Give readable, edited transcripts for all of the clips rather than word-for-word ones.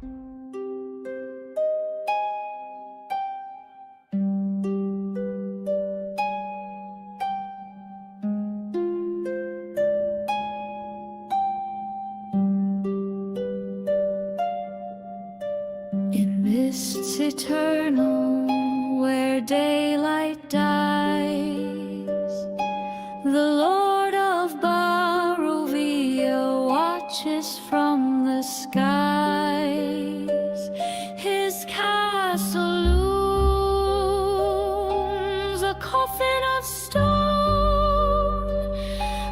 In mists eternal, where daylight dies, the Lord of Barovia watches from the skies. His castle looms, a coffin of stone,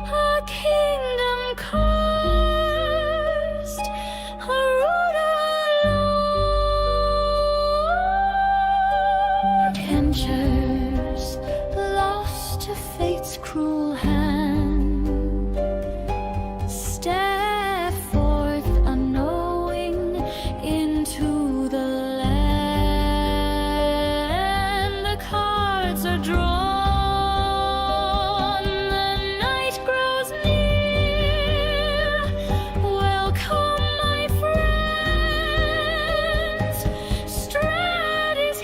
a kingdom cursed, a ruler alone. Adventures lost to fate's cruel hand, step forth unknowing into the land. The cards are drawn, the night grows near. Welcome, my friends, Strahd is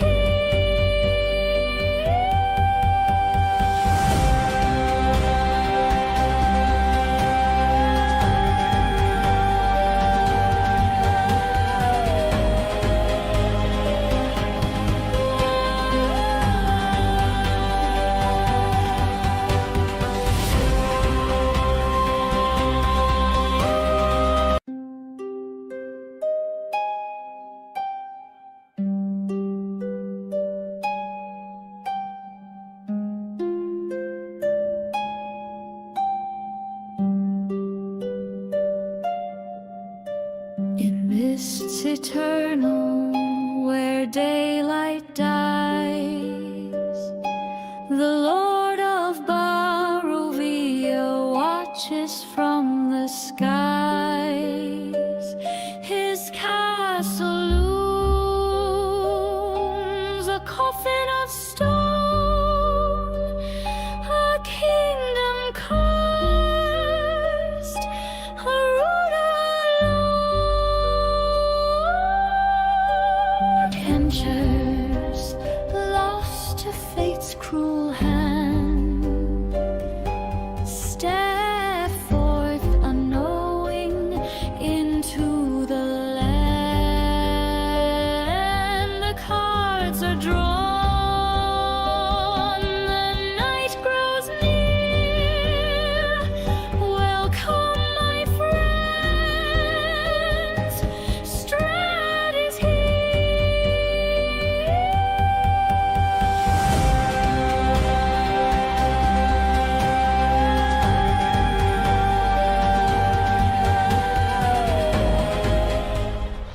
in mists eternal, where daylight dies, the Lord of Barovia watches from the skies. His castle looms, a coffin of stone, a kingdom cursed, a ruler alone. Adventures lost to fate's cruel hand, step forth unknowing into the land. The cards are drawn, the night grows near. Welcome, my friends, Strahd is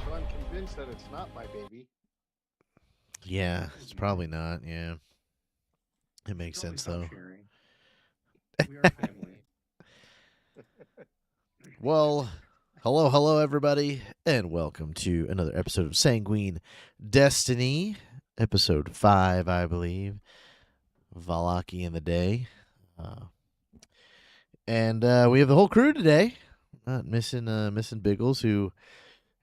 So I'm convinced that it's not my baby. Yeah, it's probably not. Yeah. It makes sense, though. We are family. Well, hello, everybody, and welcome to another episode of Sanguine Destiny, episode 5, I believe. Vallaki in the day. And we have the whole crew today. Not missing Biggles, who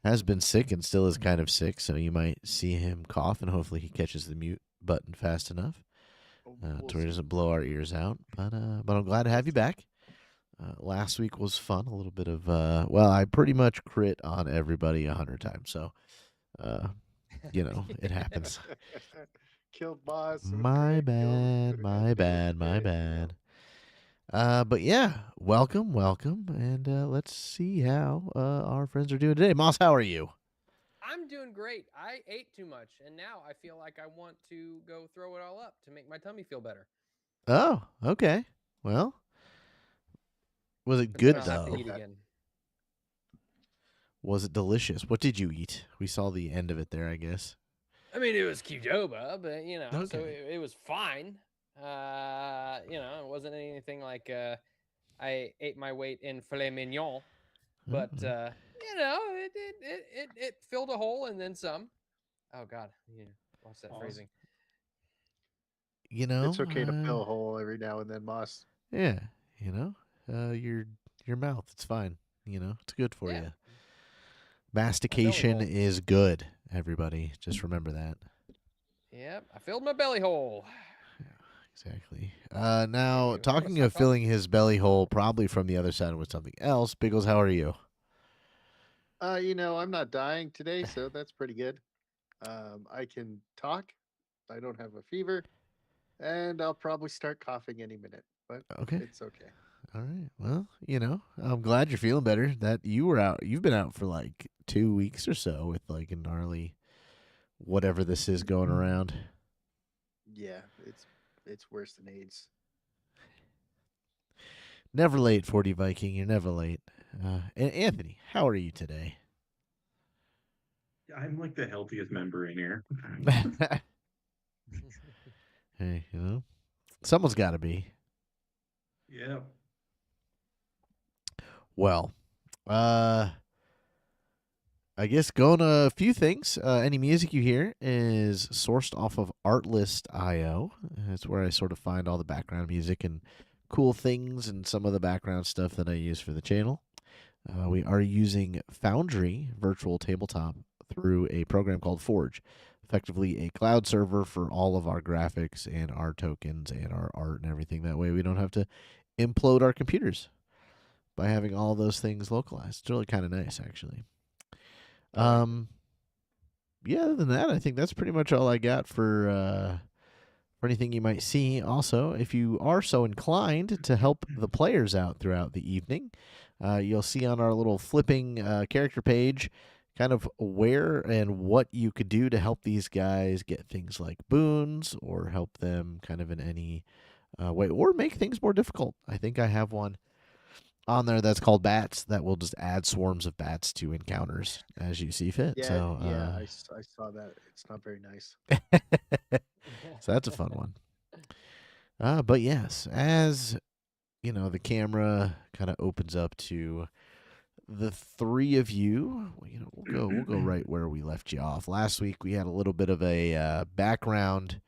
has been sick and still is kind of sick, so you might see him cough, and hopefully he catches the mute button fast enough to where he doesn't blow our ears out. But I'm glad to have you back. Last week was fun. A little bit of I pretty much crit on everybody 100 times, so it happens. Killed boss. My bad. But yeah, welcome, and let's see how our friends are doing today. Moss, how are you? I'm doing great. I ate too much, and now I feel like I want to go throw it all up to make my tummy feel better. Oh, okay. Well, was it good I'll have to though? eat again. Was it delicious? What did you eat? We saw the end of it there, I guess. I mean, it was Qdoba, but so Okay. it was fine. It wasn't anything like I ate my weight in filet mignon, but Mhm. it filled a hole and then some. Oh God, watch that phrasing. It's okay to fill a hole every now and then, Moss. Yeah, your mouth, it's fine. It's good for you. Mastication hole. is good, everybody. Just remember that. Yep, I filled my belly hole. Exactly. you Now, wanna talking start of filling his belly hole, probably from the other side with something else, Biggles, how are you? I'm not dying today, so that's pretty good. I can talk. I don't have a fever, and I'll probably start coughing any minute, but Okay. it's okay. All right. Well, I'm glad you're feeling better. That you were out. You've been out for like 2 weeks or so with like a gnarly whatever this is going around. Yeah, it's worse than AIDS. Never late, 40 Viking. You're never late. And Anthony, how are you today? I'm like the healthiest member in here. Hey, someone's got to be. Yeah. Well, I guess going a few things. Any music you hear is sourced off of Artlist.io. That's where I sort of find all the background music and cool things and some of the background stuff that I use for the channel. We are using Foundry Virtual Tabletop through a program called Forge, effectively a cloud server for all of our graphics and our tokens and our art and everything. That way we don't have to implode our computers by having all those things localized. It's really kind of nice, actually. Yeah, other than that, I think that's pretty much all I got for anything you might see. Also, if you are so inclined to help the players out throughout the evening, you'll see on our little flipping character page kind of where and what you could do to help these guys get things like boons or help them kind of in any way or make things more difficult. I think I have one on there that's called bats that will just add swarms of bats to encounters as you see fit. Yeah, So, I saw that. It's not very nice. so that's a fun one. But yes, as the camera kind of opens up to the three of you. We'll go right where we left you off. Last week we had a little bit of a background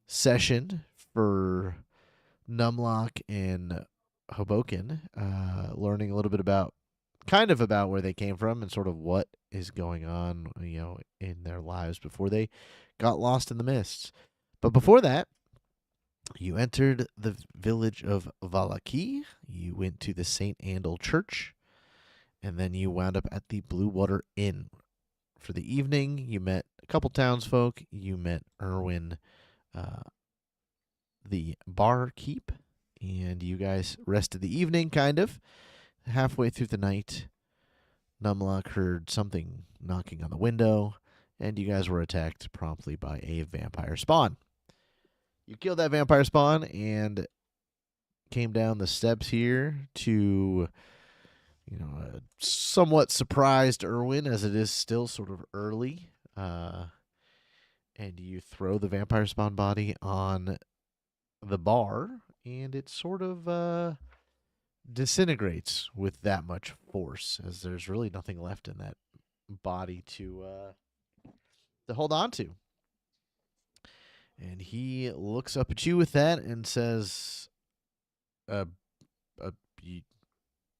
session for Numlock and Hobokinn, learning a little bit about where they came from and sort of what is going on, in their lives before they got lost in the mists. But before that, you entered the village of Vallaki. You went to the St. Andal Church, and then you wound up at the Blue Water Inn. For the evening, you met a couple townsfolk. You met Erwin, the barkeep, and you guys rested the evening, kind of. Halfway through the night, Numlock heard something knocking on the window, and you guys were attacked promptly by a vampire spawn. You killed that vampire spawn and came down the steps here to, a somewhat surprised Erwin, as it is still sort of early. And you throw the vampire spawn body on the bar, and it sort of disintegrates with that much force, as there's really nothing left in that body to hold on to. And he looks up at you with that and says, a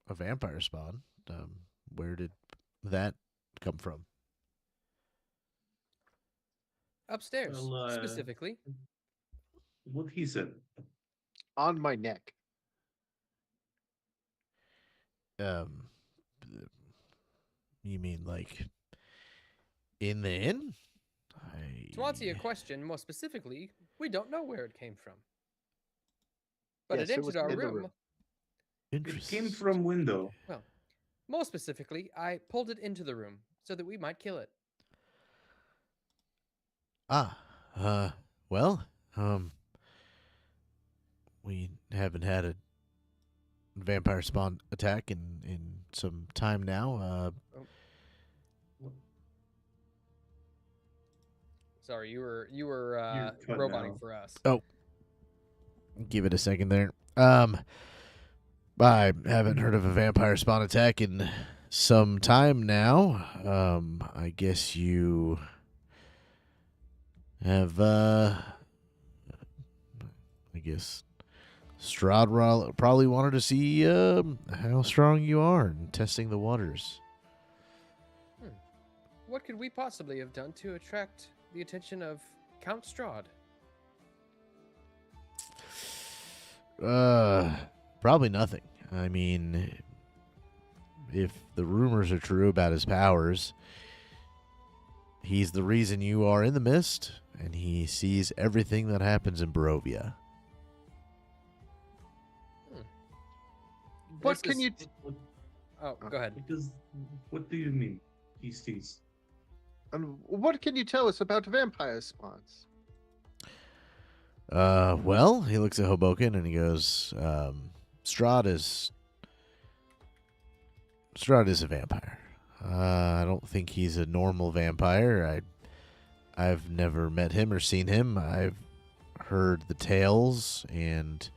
vampire spawn? Where did that come from? Upstairs, Well, specifically. What he said. On my neck. You mean like in the inn? To answer your question more specifically, we don't know where it came from. But Yes, it it was entered our in the room. room. It came from window. Well, more specifically, I pulled it into the room so that we might kill it. Well, we haven't had a vampire spawn attack in some time now. Sorry, you were You're cut roboting now. for us. Oh, give it a second there. I haven't heard of a vampire spawn attack in some time now. I guess you have, Strahd probably wanted to see how strong you are in testing the waters. What could we possibly have done to attract the attention of Count Strahd? Probably nothing. I mean, if the rumors are true about his powers, he's the reason you are in the mist, and he sees everything that happens in Barovia. What can you? Oh, go ahead. Because what do you mean? He sees. And what can you tell us about vampire spawns? Well, he looks at Hobokinn and he goes, Strahd is a vampire. I don't think he's a normal vampire. I've never met him or seen him. I've heard the tales, and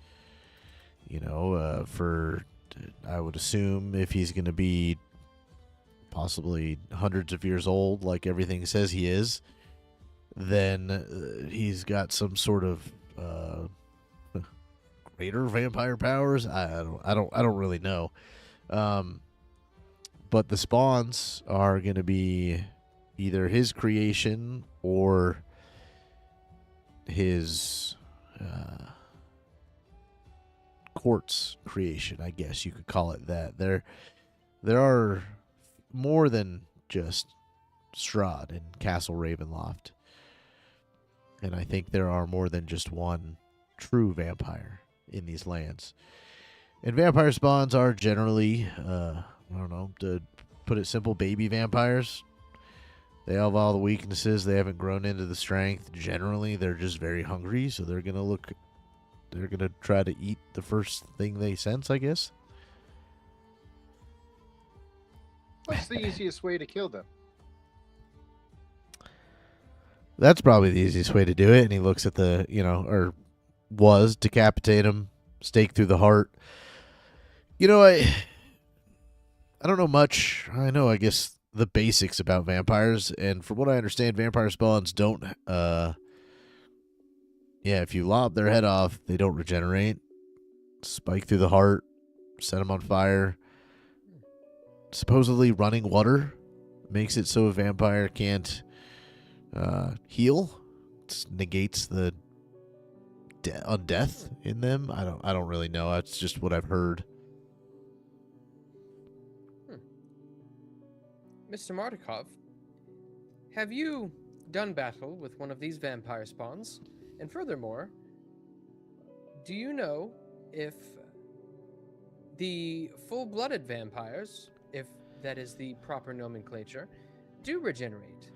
I would assume if he's going to be possibly hundreds of years old, like everything says he is, then he's got some sort of greater vampire powers. I don't really know. But the spawns are going to be either his creation or his court's creation, I guess you could call it that. There are more than just Strahd and Castle Ravenloft. And I think there are more than just one true vampire in these lands. And vampire spawns are generally, I don't know, to put it simple, baby vampires. They have all the weaknesses. They haven't grown into the strength. Generally, they're just very hungry, so they're going to try to eat the first thing they sense, I guess. What's the easiest way to kill them? That's probably the easiest way to do it. And he looks at or was decapitate him, stake through the heart. I don't know much. I guess the basics about vampires, and from what I understand, vampire spawns don't if you lob their head off, they don't regenerate. Spike through the heart, set them on fire. Supposedly running water makes it so a vampire can't heal. It negates the death in them. I don't really know. That's just what I've heard. Mr. Martikov, have you done battle with one of these vampire spawns? And furthermore, do you know if the full-blooded vampires, if that is the proper nomenclature, do regenerate?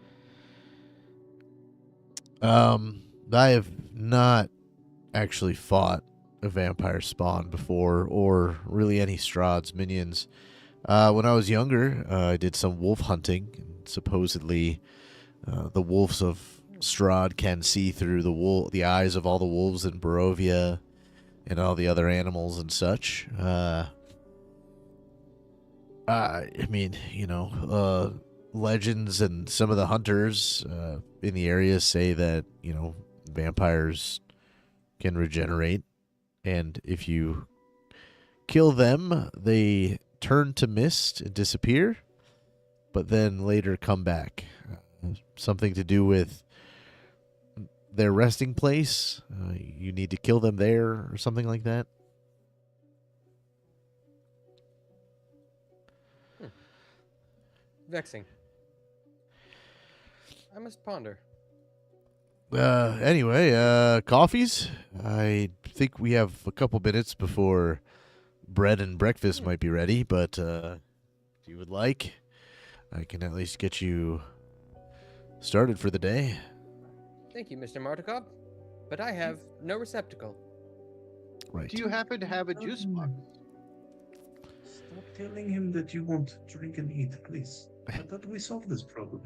I have not actually fought a vampire spawn before, or really any Strahd's minions. When I was younger, I did some wolf hunting, and supposedly the wolves of Strahd can see through the eyes of all the wolves in Barovia and all the other animals and such. Legends and some of the hunters in the area say that, vampires can regenerate, and if you kill them, they turn to mist and disappear, but then later come back. Something to do with their resting place. You need to kill them there or something like that. Vexing. I must ponder. Anyway, coffees. I think we have a couple minutes before bread and breakfast might be ready, but if you would like, I can at least get you started for the day. Thank you, Mr. Martikov, but I have no receptacle. Right. Do you happen to have a juice box? Stop telling him that you want to drink and eat, please. I thought we solved this problem.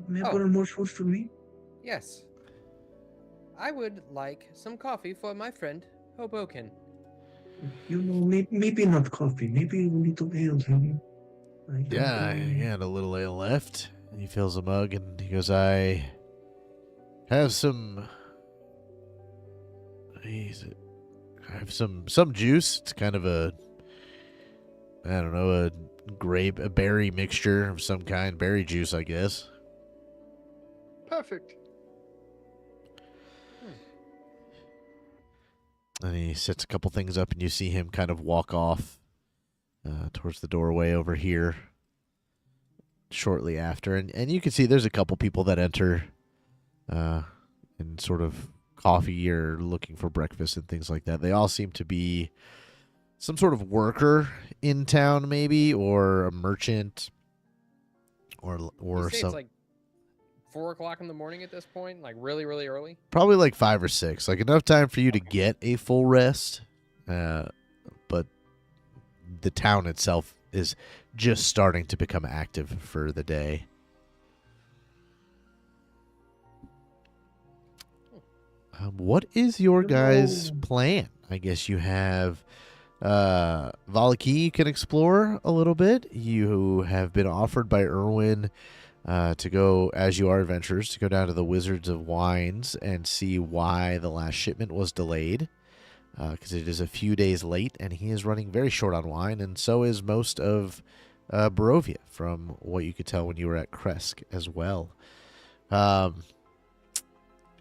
Maybe more food for me? Yes. I would like some coffee for my friend, Hobokinn. Maybe not coffee. Maybe a little ale. Yeah, he had a little ale left. He fills a mug and he goes, I have some I have some juice. It's kind of a, I don't know, a berry mixture of some kind, berry juice, I guess. Perfect. And he sets a couple things up, and you see him kind of walk off towards the doorway over here shortly after. And you can see there's a couple people that enter in sort of coffee or looking for breakfast and things like that. They all seem to be some sort of worker in town, maybe, or a merchant, or You say some. it's like 4 o'clock in the morning at this point, like really, really early. Probably like 5 or 6, like enough time for you to get a full rest. But the town itself is just starting to become active for the day. What is your guys' plan? I guess you have Vallaki you can explore a little bit. You have been offered by Irwin to go, as you are adventurers, to go down to the Wizards of Wines and see why the last shipment was delayed. Because it is a few days late, and he is running very short on wine, and so is most of Barovia, from what you could tell when you were at Kresk as well.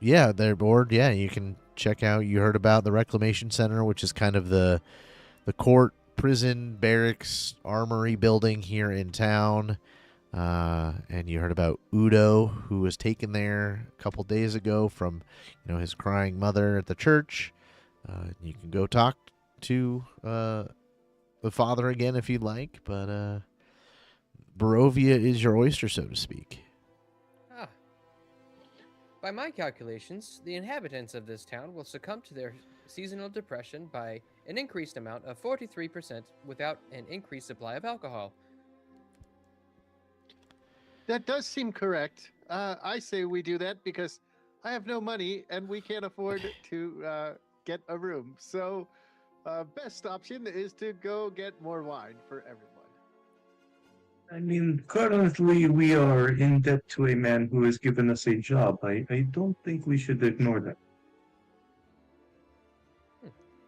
Yeah, they're bored. Yeah, you can check out. You heard about the Reclamation Center, which is kind of the court, prison, barracks, armory building here in town. And you heard about Udo, who was taken there a couple days ago from, his crying mother at the church. You can go talk to the father again if you'd like, but Barovia is your oyster, so to speak. Ah. By my calculations, the inhabitants of this town will succumb to their seasonal depression by an increased amount of 43% without an increased supply of alcohol. That does seem correct. I say we do that because I have no money and we can't afford to get a room. So, best option is to go get more wine for everyone. I mean, currently we are in debt to a man who has given us a job. I don't think we should ignore that.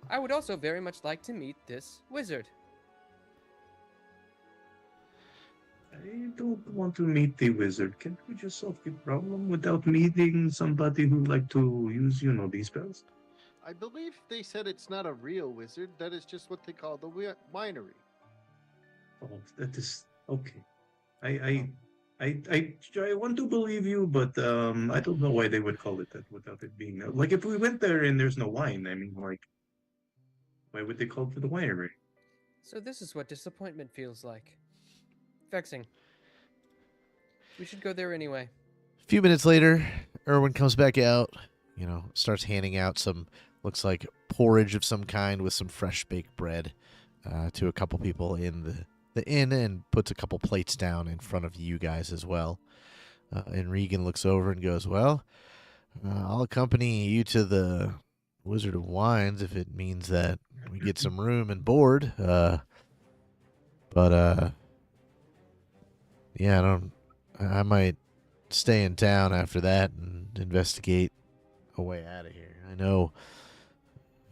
I would also very much like to meet this wizard. I don't want to meet the wizard. Can't we just solve the problem without meeting somebody who like to use, these spells? I believe they said it's not a real wizard. That is just what they call the winery. Oh, that is okay. I want to believe you, but I don't know why they would call it that without it being like if we went there and there's no wine. I mean, like, why would they call it for the winery? So this is what disappointment feels like. Vexing. We should go there anyway. A few minutes later, Irwin comes back out, starts handing out some, looks like porridge of some kind with some fresh baked bread to a couple people in the inn, and puts a couple plates down in front of you guys as well. And Regan looks over and goes, well, I'll accompany you to the Wizard of Wines if it means that we get some room and board. But yeah, I might stay in town after that and investigate a way out of here. I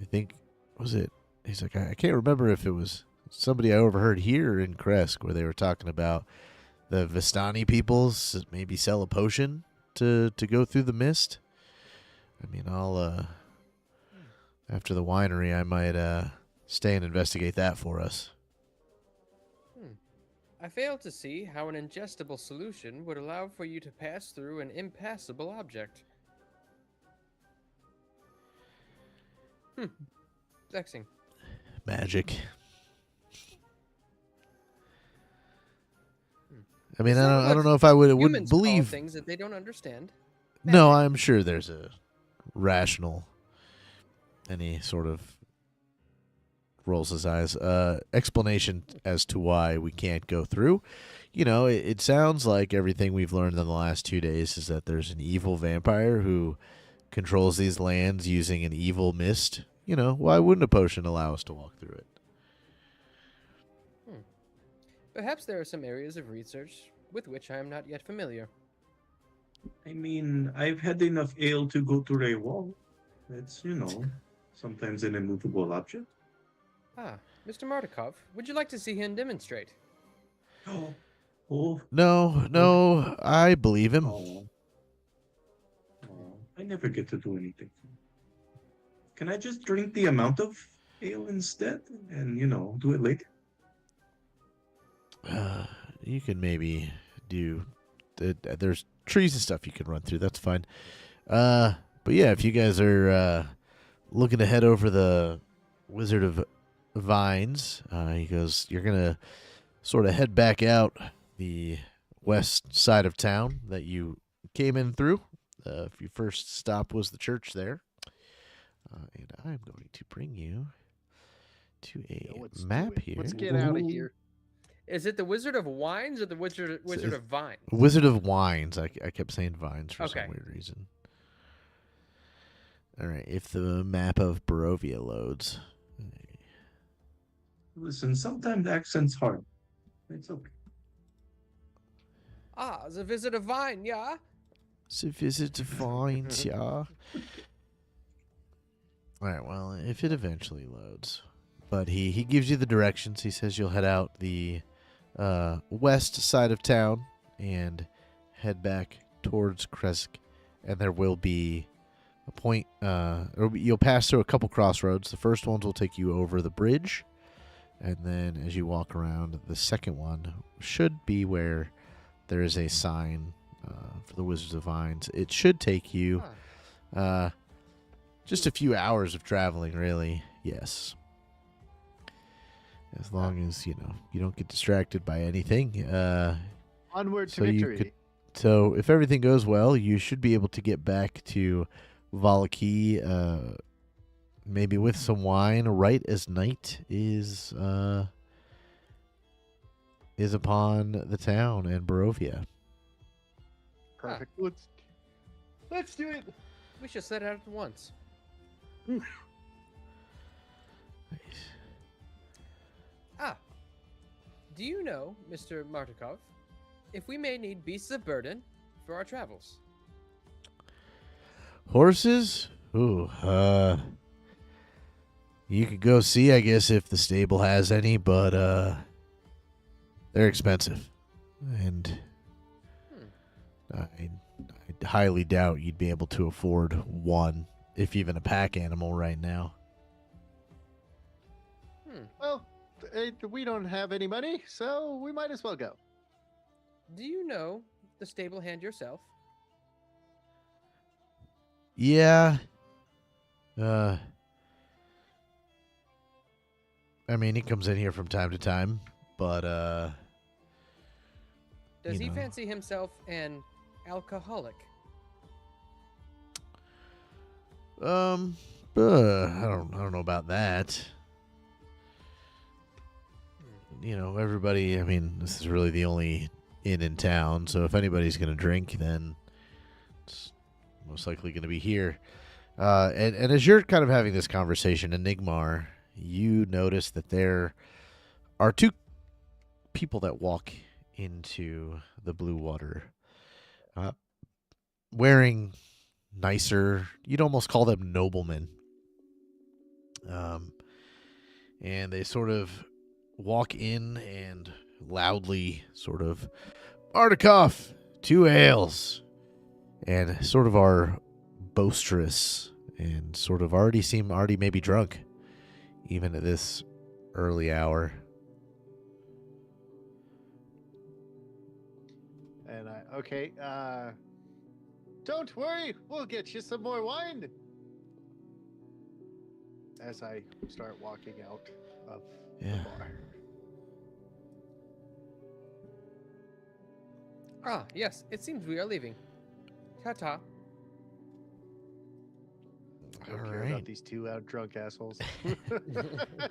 think, was it? He's like, I can't remember if it was somebody I overheard here in Kresk where they were talking about the Vistani peoples maybe sell a potion to go through the mist. I mean, I'll after the winery, I might stay and investigate that for us. I fail to see how an ingestible solution would allow for you to pass through an impassable object. Vexing. Magic. I mean, I don't know if I wouldn't Humans believe call things that they don't understand. No, magic. I'm sure there's a rational, any sort of rolls his eyes, explanation as to why we can't go through. It sounds like everything we've learned in the last 2 days is that there's an evil vampire who controls these lands using an evil mist. Why wouldn't a potion allow us to walk through it? Perhaps there are some areas of research with which I am not yet familiar. I mean, I've had enough ale to go to a wall. That's, sometimes an immovable object. Ah, Mr. Martikov, would you like to see him demonstrate? Oh, No, I believe him. oh, I never get to do anything. Can I just drink the amount of ale instead, and do it later? You can maybe do. There's trees and stuff you can run through. That's fine. But yeah, if you guys are looking to head over the Wizard of Vines, he goes, you're gonna sort of head back out the west side of town that you came in through. If your first stop was the church there, and I'm going to bring you to a Let's do map it. here. Let's get out of here. Is it the Wizard of Wines or the Wizard of Vines? Wizard of Wines. I kept saying Vines for Okay. some weird reason. All right, if the map of Barovia loads. Listen, sometimes the accent's hard. It's okay. Ah, the Wizard of Vine, yeah? So visit Vines, yeah. All right, well, if it eventually loads. But he gives you the directions. He says you'll head out the west side of town and head back towards Kresk. And there will be a point. You'll pass through a couple crossroads. The first ones will take you over the bridge. And then as you walk around, the second one should be where there is a sign for the Wizards of Vines. It should take you just a few hours of traveling, really. Yes. As long as, you don't get distracted by anything. Onward to So you victory. So if everything goes well, you should be able to get back to Vallaki, maybe with some wine, right as night is upon the town and Barovia. Perfect. Let's do it. We should set out at once. Nice. Ah, do you know, Mr. Martikov, if we may need beasts of burden for our travels? Horses? Ooh, you could go see, I guess, if the stable has any, but they're expensive, and I highly doubt you'd be able to afford one, if even a pack animal right now. Well, we don't have any money, so we might as well go. Do you know the stable hand yourself? Yeah. I mean, he comes in here from time to time, but Does he know. fancy himself an alcoholic? I don't know about that. Everybody, I mean, this is really the only inn in town, so if anybody's going to drink, then it's most likely going to be here. And as you're kind of having this conversation, Enigmar, you notice that there are two people that walk into the Blue Water wearing nicer, you'd almost call them noblemen. And they sort of walk in and loudly sort of, Martikov, 2 ales, and sort of are boisterous and sort of already maybe drunk, even at this early hour. And okay, don't worry, we'll get you some more wine. As I start walking out of the bar. Ah, yes, it seems we are leaving. Ta-ta. I don't All care right. about these 2 out drunk assholes.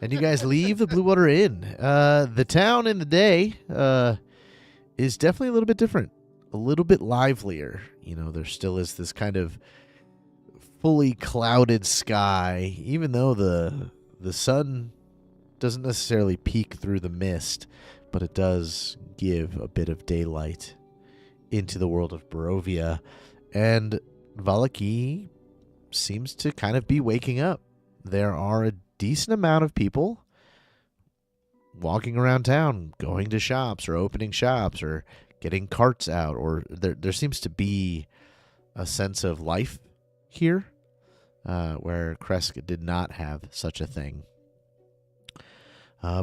And you guys leave the Blue Water Inn. The town in the day is definitely a little bit different, a little bit livelier. There still is this kind of fully clouded sky, even though the sun doesn't necessarily peek through the mist, but it does give a bit of daylight into the world of Barovia. And Vallaki seems to kind of be waking up. there are a decent amount of people walking around town, going to shops or opening shops or getting carts out, or there seems to be a sense of life here, where Kresk did not have such a thing.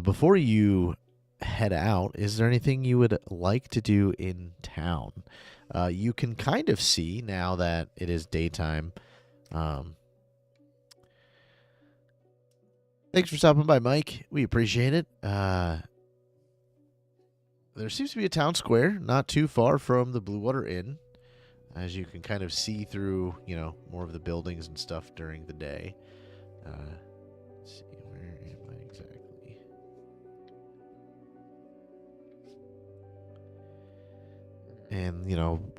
Before you head out, is there anything you would like to do in town? You can kind of see now that it is daytime. Thanks for stopping by, Mike. We appreciate it. There seems to be a town square not too far from the Blue Water Inn, as you can kind of see through, more of the buildings and stuff during the day. Let's see, where am I exactly? And,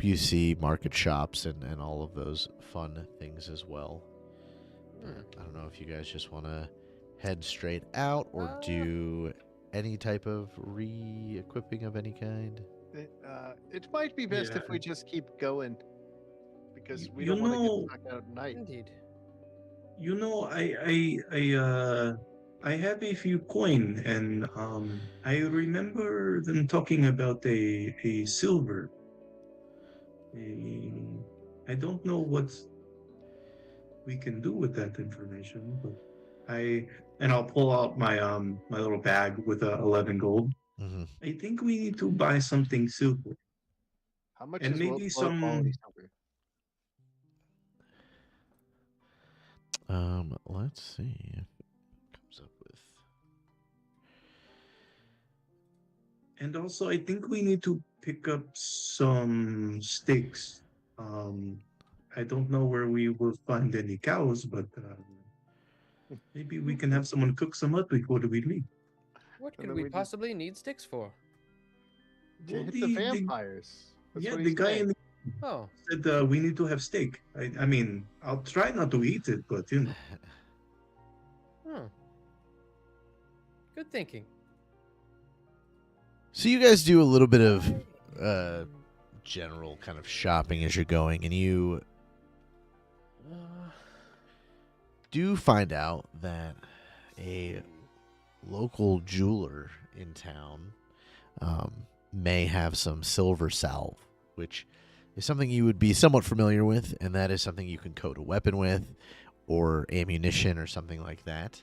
you see market shops and all of those fun things as well. I don't know if you guys just want to head straight out or do any type of re-equipping of any kind. It might be best if we just keep going, because we don't want to get stuck out at night. Indeed. I have a few coin, and I remember them talking about a silver. I don't know what we can do with that information, but I'll pull out my my little bag with 11 gold. Mm-hmm. I think we need to buy something silver. How much And is maybe low quality silver? Let's see if it comes up with. And also, I think we need to pick up some steaks. I don't know where we will find any cows, but maybe we can have someone cook some up before we leave. What And could then we we just- possibly need sticks for? To Well, hit the vampires. That's what the he's guy saying. in the Oh, said we need to have steak. I mean, I'll try not to eat it, but good thinking. So you guys do a little bit of general kind of shopping as you're going, and you do find out that a local jeweler in town may have some silver salve, which is something you would be somewhat familiar with, and that is something you can coat a weapon with, or ammunition, or something like that.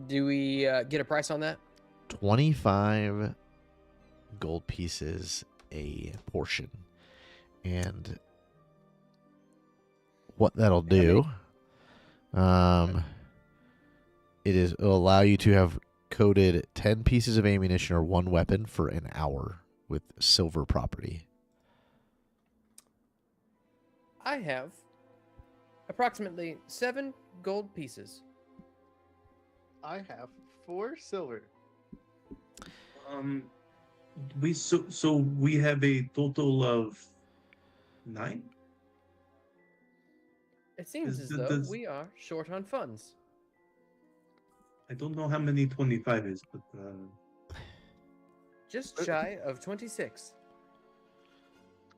Do we get a price on that? 25 gold pieces a portion. And what that'll do, it'll allow you to have coated 10 pieces of ammunition or one weapon for an hour with silver property. I have approximately 7 gold pieces. I have 4 silver. we have a total of 9. It seems as though we are short on funds. I don't know how many 25 is, but Just shy of 26.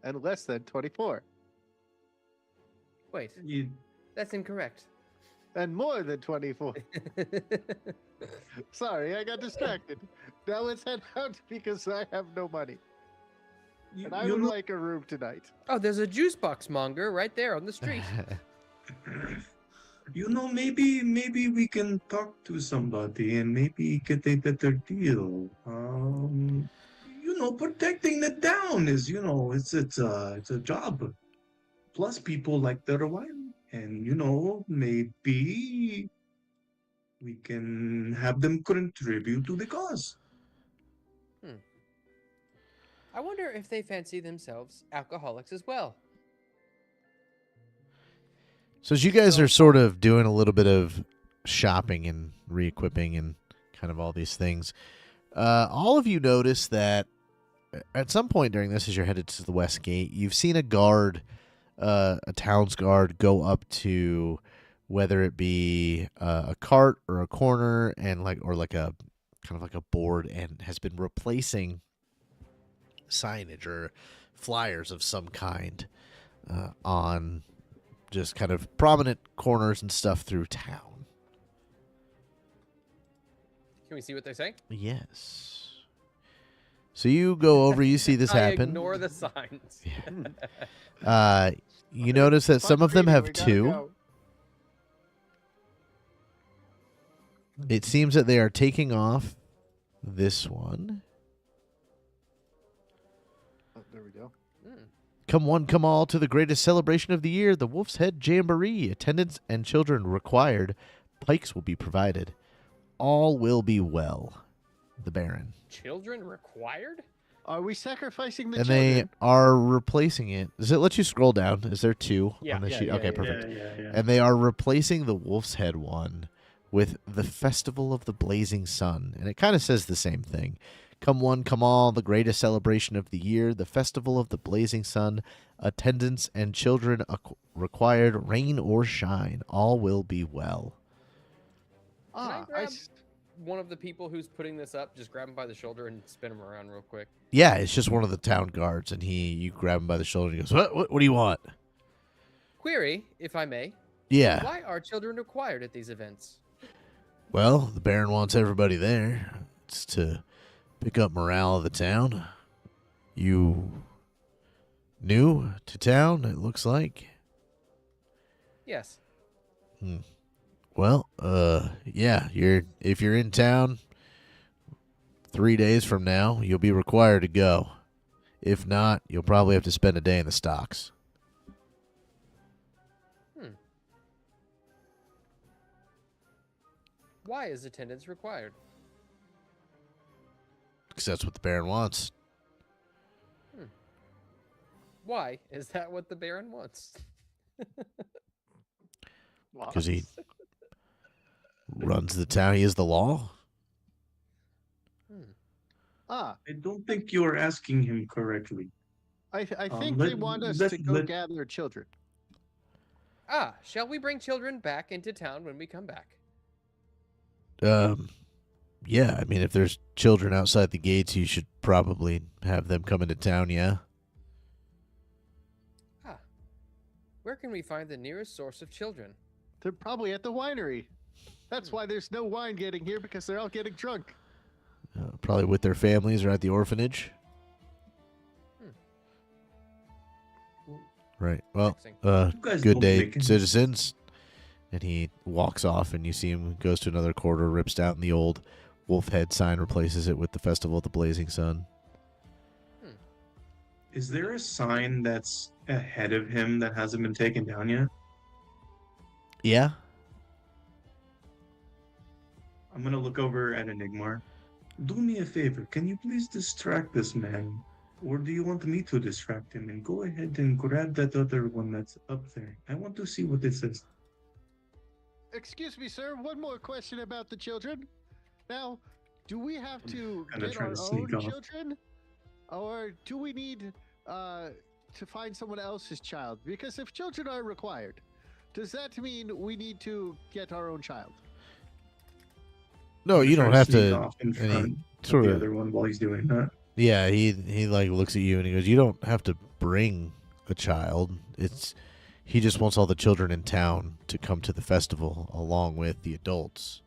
And less than 24. Wait, you, that's incorrect. And more than 24. Sorry, I got distracted. Now let's head out because I have no money. you, And I you would know, like a room tonight. Oh, there's a juice box monger right there on the street. maybe we can talk to somebody and maybe get a better deal. Protecting the town is, it's a job. Plus, people like their wine, and maybe we can have them contribute to the cause. I wonder if they fancy themselves alcoholics as well. So as you guys are sort of doing a little bit of shopping and re-equipping and kind of all these things, all of you notice that at some point during this, as you're headed to the west gate, you've seen a guard, a town's guard, go up to whether it be a cart or a corner and a kind of like a board, and has been replacing signage or flyers of some kind on just kind of prominent corners and stuff through town. Can we see what they're saying? Yes. So you go over, you see this I happen. ignore the signs. You notice that some of them Fun have reading, we gotta 2. go. It seems that they are taking off this one. Oh, there we go. Hmm. Come one, come all to the greatest celebration of the year, the Wolf's Head Jamboree. Attendants and children required. Pikes will be provided. All will be well. The Baron. Children required? Are we sacrificing the And children? they are replacing it. Does it let you scroll down? Is there 2 Yeah, on the yeah, sheet? yeah, Okay, yeah, perfect. Yeah. And they are replacing the Wolf's Head one with the Festival of the Blazing Sun. And it kind of says the same thing. Come one, come all, the greatest celebration of the year, the Festival of the Blazing Sun. Attendants and children required, rain or shine. All will be well. Can I Ah, grab one of the people who's putting this up? Just grab him by the shoulder and spin him around real quick. Yeah, it's just one of the town guards. And you grab him by the shoulder and he goes, what do you want? Query, if I may. Yeah. Why are children required at these events? Well, the Baron wants everybody there. It's to pick up morale of the town. You new to town, it looks like. Yes. Well, yeah, if you're in town 3 days from now, you'll be required to go. If not, you'll probably have to spend a day in the stocks. Why is attendance required? Because that's what the Baron wants. Why is that what the Baron wants? Because he runs the town. He is the law. Ah, I don't think you're asking him correctly. I think let- they want us let- to go let- gather children. Shall we bring children back into town when we come back? Yeah, I mean, if there's children outside the gates, you should probably have them come into town, yeah? Where can we find the nearest source of children? They're probably at the winery. That's why there's no wine getting here, because they're all getting drunk. Probably with their families or at the orphanage. Right. Well, Interesting. You guys good don't day, make any citizens. And he walks off, and you see him goes to another quarter, rips down the old wolf head sign, replaces it with the Festival of the Blazing Sun. Is there a sign that's ahead of him that hasn't been taken down yet? Yeah? I'm gonna look over at Enigmar. Do me a favor, can you please distract this man? Or do you want me to distract him? And go ahead and grab that other one that's up there. I want to see what it says. Excuse me, sir. One more question about the children. Now, do we have to Kinda get trying our to own sneak off. children, or do we need to find someone else's child? Because if children are required, does that mean we need to get our own child? No, you Try don't have sneak to. off in and he front sort of the of, other one while he's doing that. yeah, he like looks at you and he goes, "You don't have to bring a child. He just wants all the children in town to come to the festival along with the adults.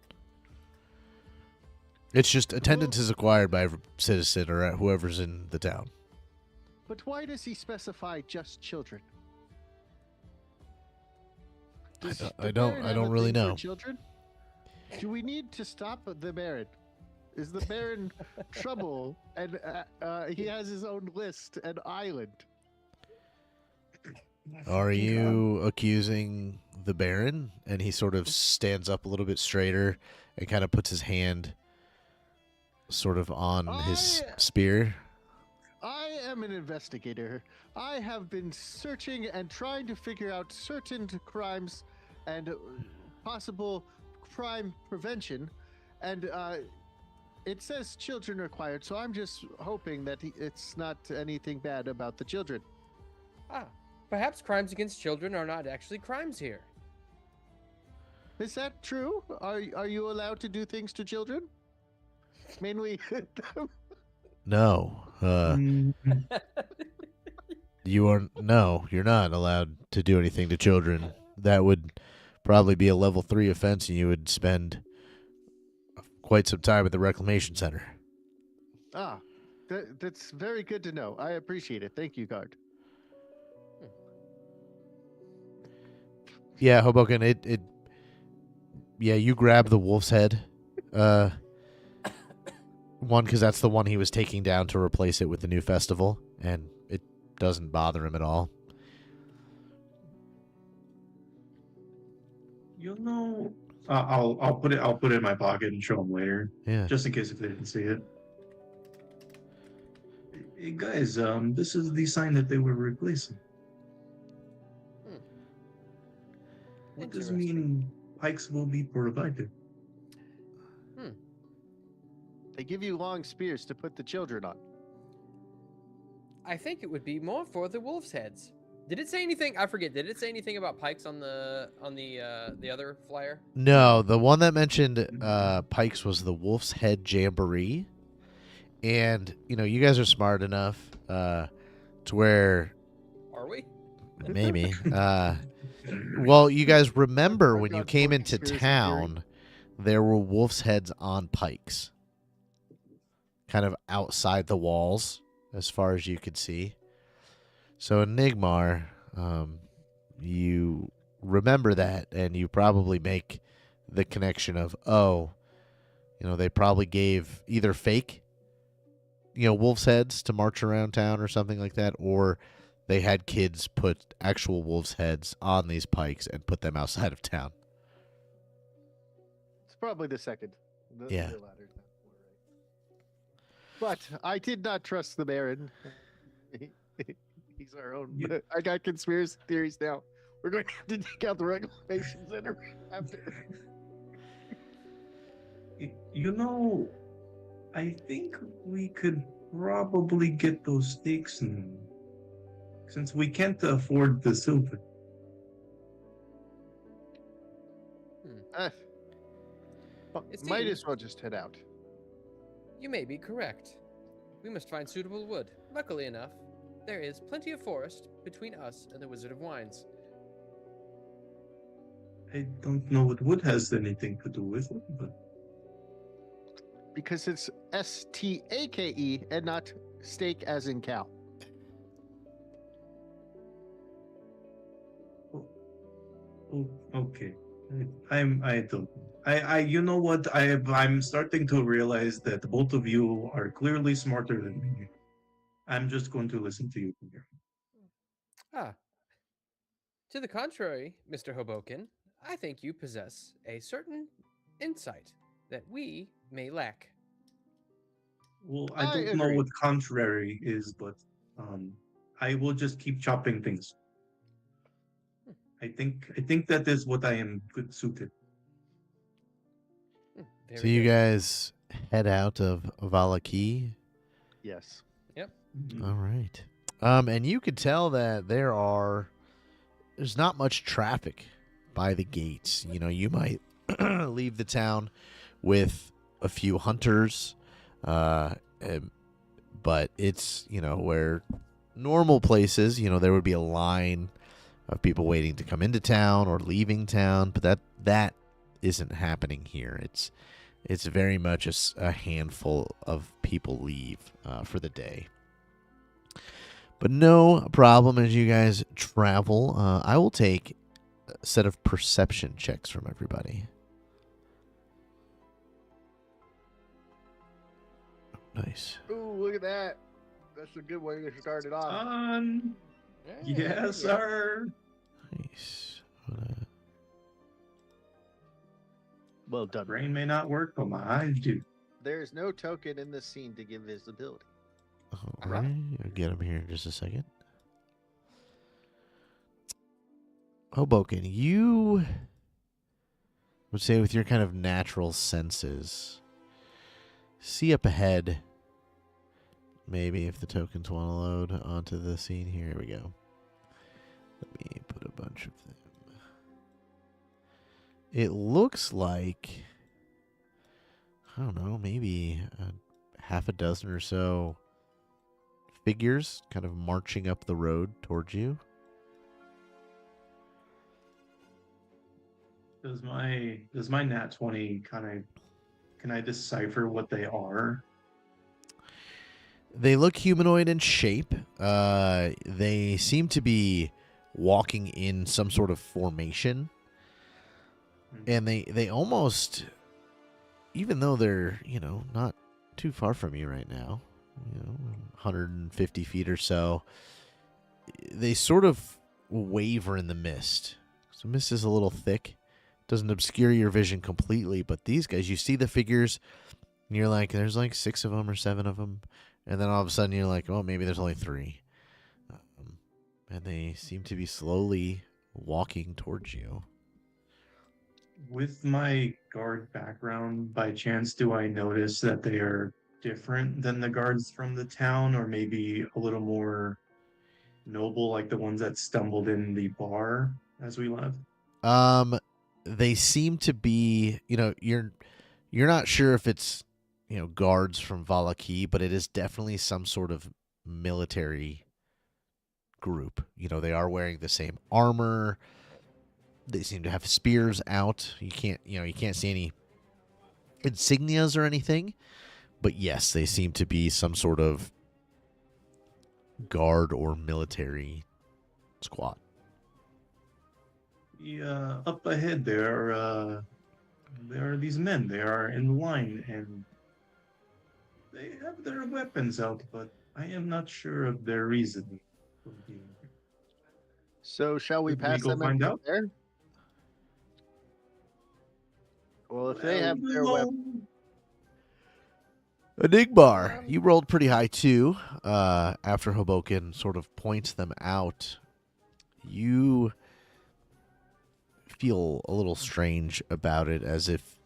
It's just attendance is acquired by every citizen or whoever's in the town." But why does he specify just children? Does I the don't- Baron I have don't a really thing for know. Children? Do we need to stop the Baron? Is the Baron trouble, and he has his own list and island? Are you accusing the Baron? And he sort of stands up a little bit straighter and kind of puts his hand sort of on his spear. I am an investigator. I have been searching and trying to figure out certain crimes and possible crime prevention, and it says children required, so I'm just hoping that it's not anything bad about the children. Perhaps crimes against children are not actually crimes here. Is that true? Are you allowed to do things to children? Mainly. No. Mm, You're not allowed to do anything to children. That would probably be a level 3 offense, and you would spend quite some time at the reclamation center. Ah, that's very good to know. I appreciate it. Thank you, guard. Yeah, Hobokinn, yeah, you grab the wolf's head. One, because that's the one he was taking down to replace it with the new festival, and it doesn't bother him at all. You know, I'll put it in my pocket and show them later, Yeah. just in case if they didn't see it. Hey guys, this is the sign that they were replacing. What does Interesting. mean pikes will be provided? They give you long spears to put the children on. I think it would be more for the wolves' heads. Did it say anything? I forget. Did it say anything about pikes on the other flyer? No, the one that mentioned Pikes was the Wolf's Head Jamboree. And, you guys are smart enough to where Are we? maybe. Well, you guys remember when you forgot came for into conspiracy town, there were wolf's heads on pikes, kind of outside the walls, as far as you could see. So in Nigmar, you remember that, and you probably make the connection of, they probably gave either fake, wolf's heads to march around town or something like that, or they had kids put actual wolves' heads on these pikes and put them outside of town. It's probably the second. Yeah. The latter. But I did not trust the Baron. He's our own. Yeah. I got conspiracy theories now. We're going to have to take out the reclamation center after. I think we could probably get those stakes now, since we can't afford the silver. It Might seems- as well just head out. You may be correct. We must find suitable wood. Luckily enough, there is plenty of forest between us and the Wizard of Wines. I don't know what wood has anything to do with it, but Because it's STAKE and not steak as in cow. okay. I don't. You know what? I'm starting to realize that both of you are clearly smarter than me. I'm just going to listen to you from here. Ah. To the contrary, Mr. Hobokinn, I think you possess a certain insight that we may lack. Well, I I don't know agree. what contrary is, but I will just keep chopping things. I think that is what I am good suited. Very So you good. guys head out of Vallaki. Yes. Mhm. All right. And you could tell that there's not much traffic by the gates. You might leave the town with a few hunters, but it's, where normal places, there would be a line of people waiting to come into town or leaving town, but that isn't happening here. It's very much a handful of people leave for the day. But no problem as you guys travel. I will take a set of perception checks from everybody. Nice. Ooh, look at that. That's a good way to start it off. Yeah, Yes, sir. Nice. Well done. Brain may not work, but my eyes do. There is no token in this scene to give visibility. All right. I'll get him here in just a second. Hobokinn, you would say with your kind of natural senses, see up ahead, maybe if the tokens want to load onto the scene. Here we go. Let me put a bunch of them. It looks like, I don't know, maybe half a dozen or so figures kind of marching up the road towards you. Does my nat 20 can I decipher what they are? They look humanoid in shape. They seem to be walking in some sort of formation. And they almost, even though they're, not too far from you right now, 150 feet or so, they sort of waver in the mist. So mist is a little thick. Doesn't obscure your vision completely, but these guys, you see the figures, and you're like, there's like 6 of them or 7 of them. And then all of a sudden you're like, oh, maybe there's only 3. And they seem to be slowly walking towards you. With my guard background, by chance, do I notice that they are different than the guards from the town, or maybe a little more noble, like the ones that stumbled in the bar as we left? They seem to be, you're not sure if it's, guards from Vallaki, but it is definitely some sort of military group. They are wearing the same armor. They seem to have spears out. You can't see any insignias or anything, but yes, they seem to be some sort of guard or military squad. Yeah, up ahead there are these men. They are in line and they have their weapons out, but I am not sure of their reason for being here. So shall we Should we pass go them find and out? there? Well, if they have their Well, weapons, Enigmar, you rolled pretty high too. After Hobokinn sort of points them out, you feel a little strange about it, as if,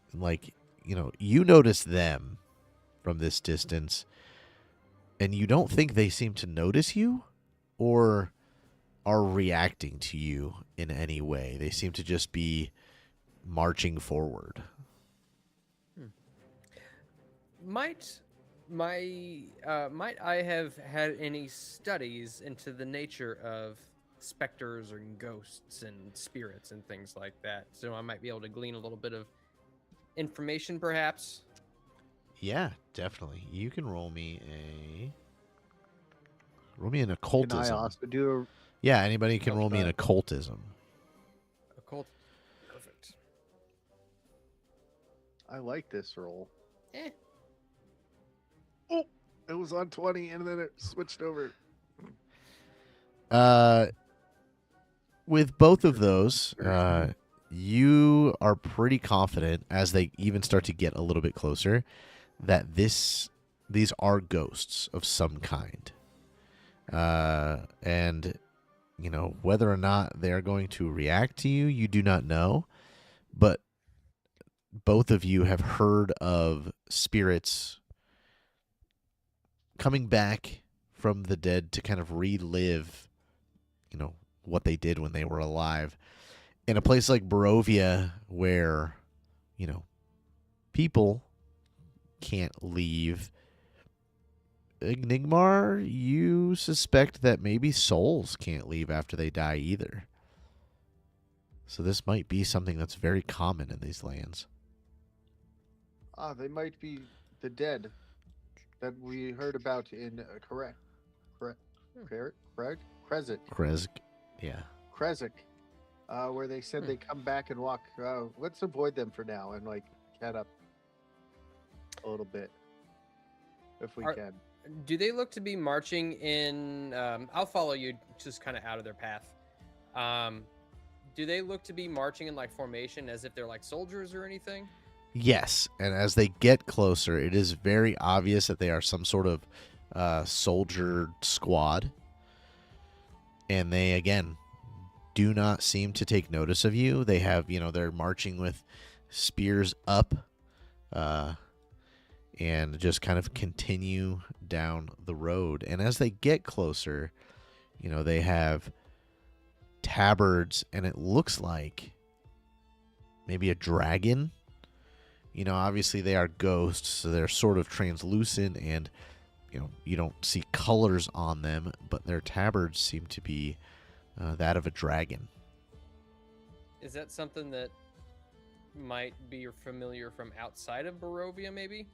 you notice them from this distance, and you don't think they seem to notice you or are reacting to you in any way. They seem to just be marching forward. Might I have had any studies into the nature of specters or ghosts and spirits and things like that? So I might be able to glean a little bit of information, perhaps. Yeah, definitely. You can roll me an can I occultism. also do Yeah, anybody can Oh, roll me an sorry. occultism. Occult. Perfect. I like this roll. Eh. Oh, it was on 20 and then it switched over. With both of those, you are pretty confident, as they even start to get a little bit closer, that these are ghosts of some kind. And whether or not they're going to react to you, you do not know. But both of you have heard of spirits coming back from the dead to kind of relive, what they did when they were alive. In a place like Barovia, where, people can't leave, Enigmar, you suspect that maybe souls can't leave after they die either. So this might be something that's very common in these lands. Ah, they might be the dead that we heard about in Krezk, Yeah. where they said they come back and walk. Let's avoid them for now and chat up a little bit if we can. Do they look to be marching in? I'll follow you, just kind of out of their path. Do they look to be marching in formation, as if they're like soldiers or anything? Yes, and as they get closer, it is very obvious that they are some sort of soldier squad. And they, again, do not seem to take notice of you. They have, they're marching with spears up and just kind of continue down the road. And as they get closer, they have tabards, and it looks like maybe a dragon. Obviously they are ghosts, so they're sort of translucent and, you don't see colors on them, but their tabards seem to be that of a dragon. Is that something that might be familiar from outside of Barovia, maybe?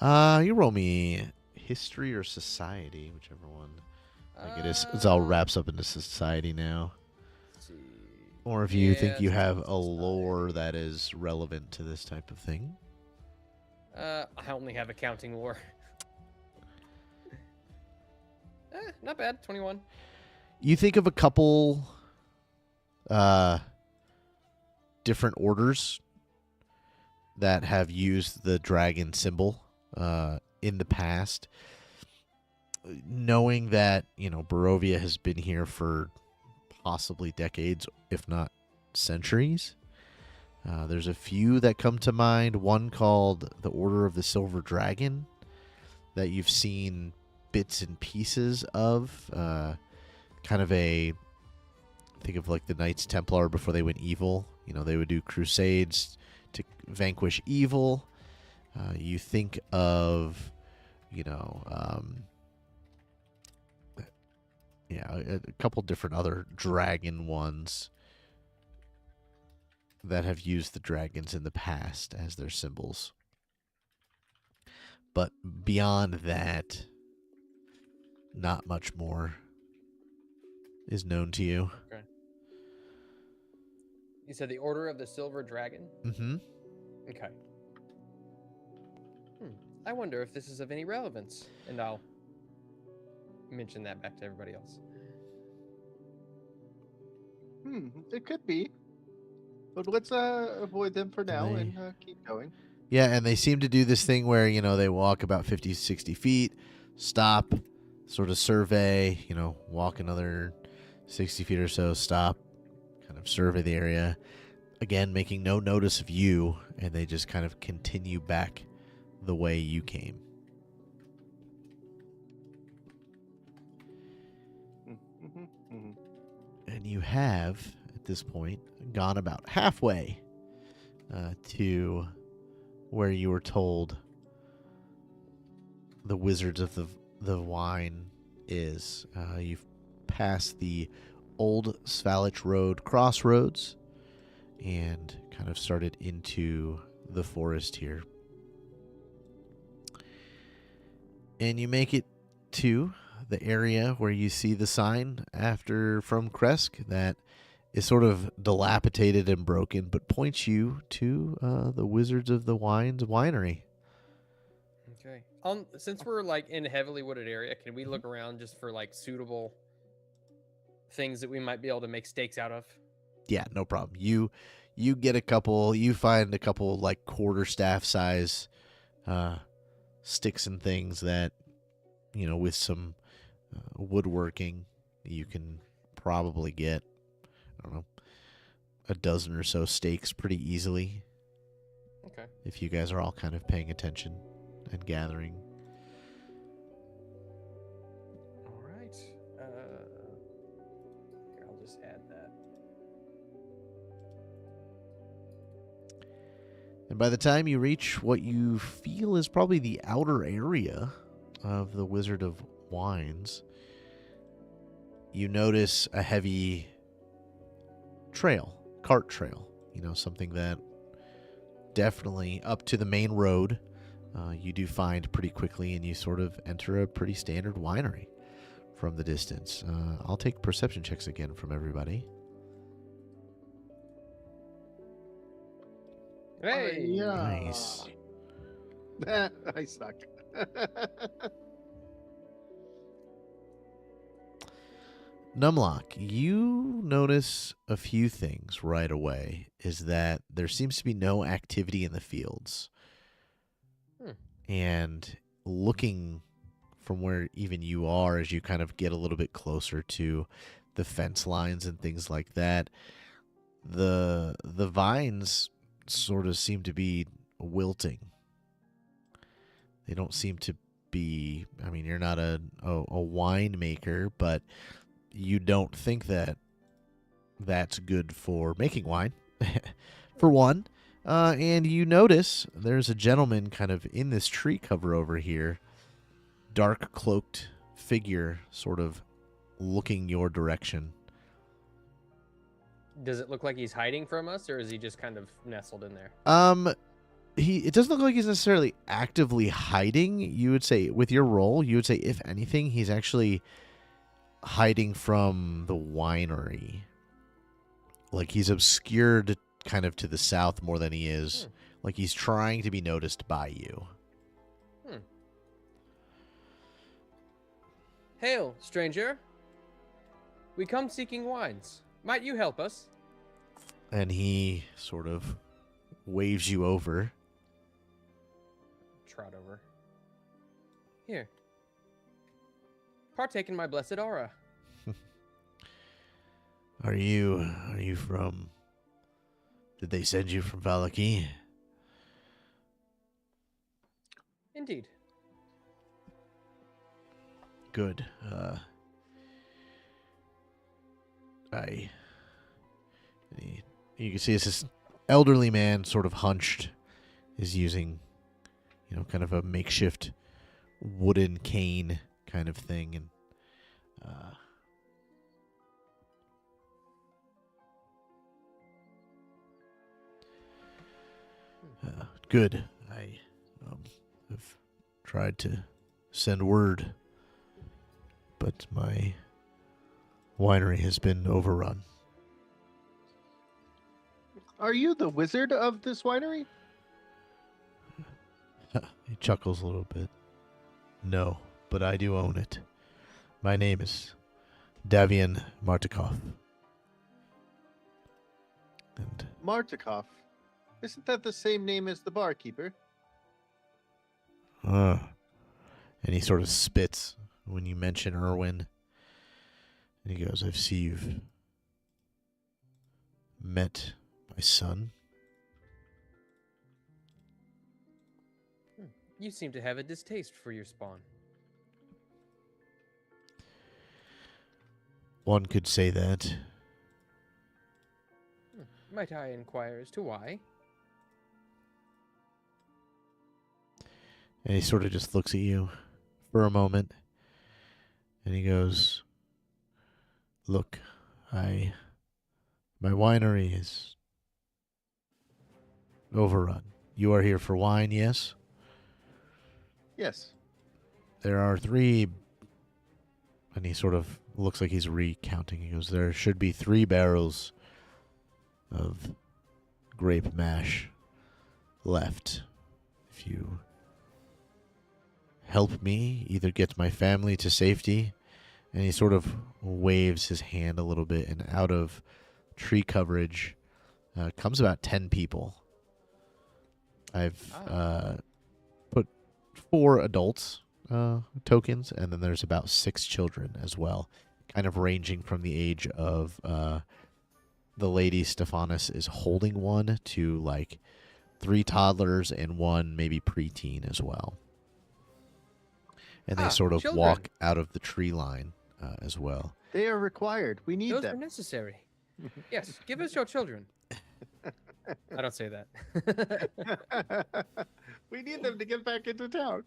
You roll me history or society, whichever one. I think it is. It's all wraps up into society now. Let's see. Or if you think Yeah, you it's have in a lore that is relevant to this type of thing. I only have accounting lore. Not bad. 21. You think of a couple different orders that have used the dragon symbol in the past. Knowing that, Barovia has been here for possibly decades, if not centuries. There's a few that come to mind. One called the Order of the Silver Dragon that you've seen bits and pieces of. Kind of think of like the Knights Templar before they went evil. They would do crusades to vanquish evil. You think of, a couple different other dragon ones that have used the dragons in the past as their symbols. But beyond that, not much more is known to you. Okay. You said the Order of the Silver Dragon? Mm-hmm. Okay. I wonder if this is of any relevance, and I'll mention that back to everybody else. It could be. But let's avoid them for now and keep going. Yeah, and they seem to do this thing where, they walk about 50, 60 feet, stop, sort of survey, walk another 60 feet or so, stop, kind of survey the area. Again, making no notice of you, and they just kind of continue back the way you came. And you have, at this point, gone about halfway to where you were told the Wizards of the Wine is. You've passed the old Svalich Road crossroads and kind of started into the forest here. And you make it to the area where you see the sign from Kresk that is sort of dilapidated and broken, but points you to the Wizards of the Wine's winery. Okay. Since we're like in a heavily wooded area, can we look around just for like suitable things that we might be able to make stakes out of? Yeah, no problem. You get a couple. You find a couple like quarterstaff size sticks and things that with some woodworking you can probably get, I don't know, a dozen or so stakes pretty easily. Okay. If you guys are all kind of paying attention and gathering. All right. Here, I'll just add that. And by the time you reach what you feel is probably the outer area of the Wizard of Wines, you notice a heavy cart trail, something that definitely up to the main road you do find pretty quickly, and you sort of enter a pretty standard winery from the distance. I'll take perception checks again from everybody. Hey! Yeah. Nice. I suck. Numlock, you notice a few things right away. Is that there seems to be no activity in the fields. And looking from where even you are, as you kind of get a little bit closer to the fence lines and things like that, the vines sort of seem to be wilting. They don't seem to be, you're not a winemaker, but you don't think that that's good for making wine, for one. And you notice there's a gentleman kind of in this tree cover over here, dark cloaked figure sort of looking your direction. Does it look like he's hiding from us, or is he just kind of nestled in there? It doesn't look like he's necessarily actively hiding. You would say, with your role, you would say, if anything, he's actually hiding from the winery. Like, he's obscured kind of to the south more than he is. Like, he's trying to be noticed by you. Hail, stranger. We come seeking wines. Might you help us? And he sort of waves you over. Trot over. Here. Partake in my blessed aura. Are you from... Did they send you from Vallaki? Indeed. Good. You can see it's this elderly man, sort of hunched, is using, kind of a makeshift wooden cane kind of thing, and good. I have tried to send word, but my winery has been overrun. Are you the wizard of this winery? He chuckles a little bit. No, but I do own it. My name is Davian Martikov. And Martikov. Isn't that the same name as the barkeeper? and he sort of spits when you mention Irwin. And he goes, I see you've met my son. You seem to have a distaste for your spawn. One could say that. Might I inquire as to why? And he sort of just looks at you for a moment. And he goes, look, my winery is overrun. You are here for wine, yes? Yes. There are 3, and he sort of looks like he's recounting. He goes, there should be 3 barrels of grape mash left. If you help me either get my family to safety, and he sort of waves his hand a little bit, and out of tree coverage comes about 10 people. I've put 4 adults tokens, and then there's about 6 children as well, kind of ranging from the age of the lady Stephanus is holding one to like 3 toddlers and 1 maybe preteen as well. And they sort of children. walk out of the tree line as well. They are required. We need Those are them. necessary. Yes, give us your children. I don't say that. We need them to get back into town.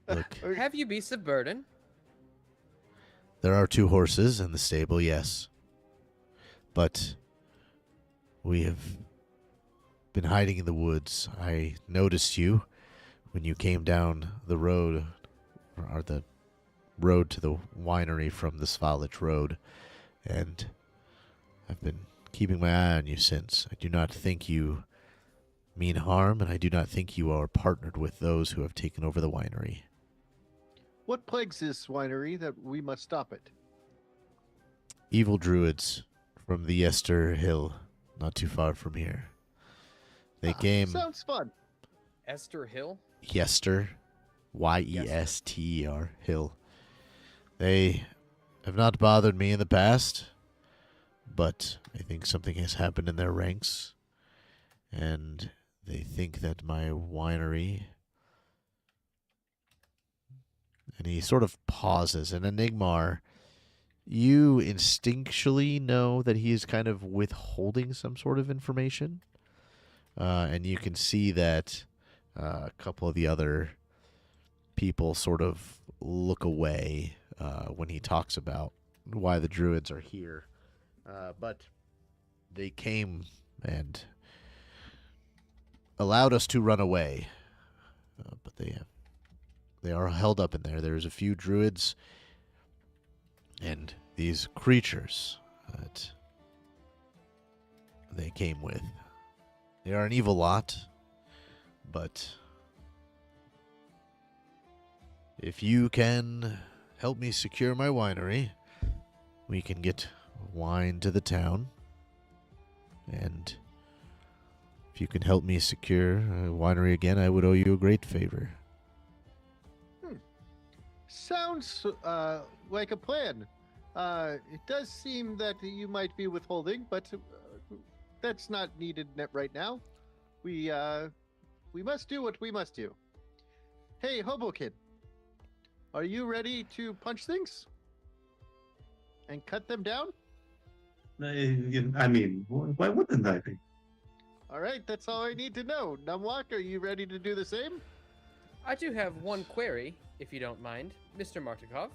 Look, Have you beasts of burden? there are 2 horses in the stable, yes. But we have been hiding in the woods. I noticed you when you came down the road, or the road to the winery from the Svalich Road, and I've been keeping my eye on you since. I do not think you mean harm, and I do not think you are partnered with those who have taken over the winery. What plagues this winery that we must stop it? Evil druids from the Yester Hill, not too far from here. They came... Sounds fun. Esther Hill? Yester, Yester, Hill. They have not bothered me in the past, but I think something has happened in their ranks, and they think that my winery... And he sort of pauses, and Enigmar, you instinctually know that he is kind of withholding some sort of information, and you can see that a couple of the other people sort of look away when he talks about why the druids are here. But they came and allowed us to run away. But they are held up in there. There's a few druids and these creatures that they came with. They are an evil lot, but if you can help me secure my winery, we can get wine to the town. And if you can help me secure a winery again, I would owe you a great favor. Sounds like a plan. It does seem that you might be withholding, but that's not needed right now. We must do what we must do. Hey, Hobokinn, are you ready to punch things and cut them down? I mean, why wouldn't I be? All right, that's all I need to know. Numlock, are you ready to do the same? I do have one query, if you don't mind, Mr. Martikov.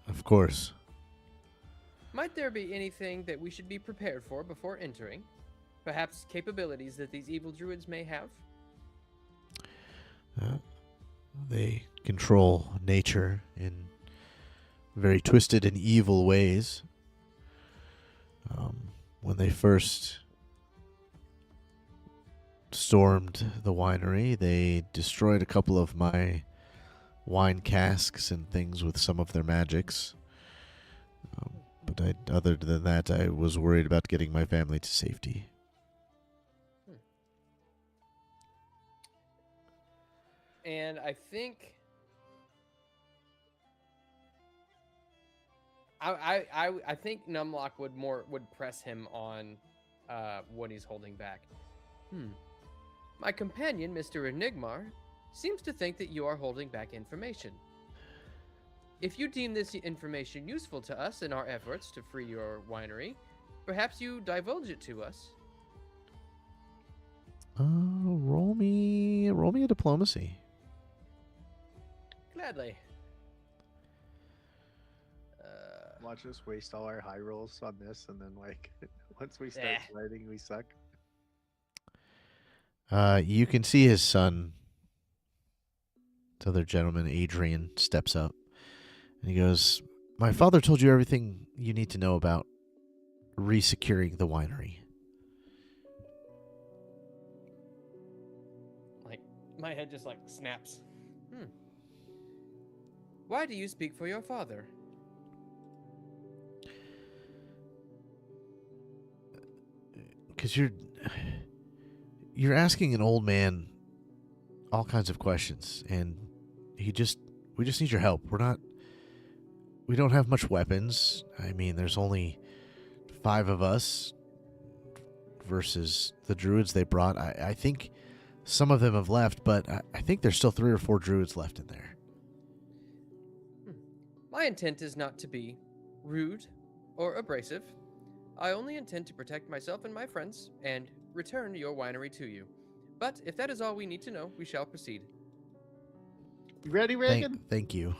Of course. Might there be anything that we should be prepared for before entering? Perhaps capabilities that these evil druids may have? They control nature in very twisted and evil ways. When they first stormed the winery, they destroyed a couple of my wine casks and things with some of their magics. But other than that, I was worried about getting my family to safety. And I think I think Numlock would press him on what he's holding back. My companion, Mr. Enigmar, seems to think that you are holding back information. If you deem this information useful to us in our efforts to free your winery, perhaps you divulge it to us. Roll me a diplomacy. Gladly. Watch us waste all our high rolls on this, and then once we start Eh. fighting, we suck. You can see his son, this other gentleman, Adrian, steps up. And he goes, "My father told you everything you need to know about resecuring the winery." Like, my head just snaps. Why do you speak for your father? Because you're asking an old man all kinds of questions, and we just need your help. We don't have much weapons. I mean, there's only 5 of us versus the druids they brought. I think some of them have left, but I think there's still 3 or 4 druids left in there. My intent is not to be rude or abrasive. I only intend to protect myself and my friends and return your winery to you. But if that is all we need to know, we shall proceed. You ready, Reagan? Thank you.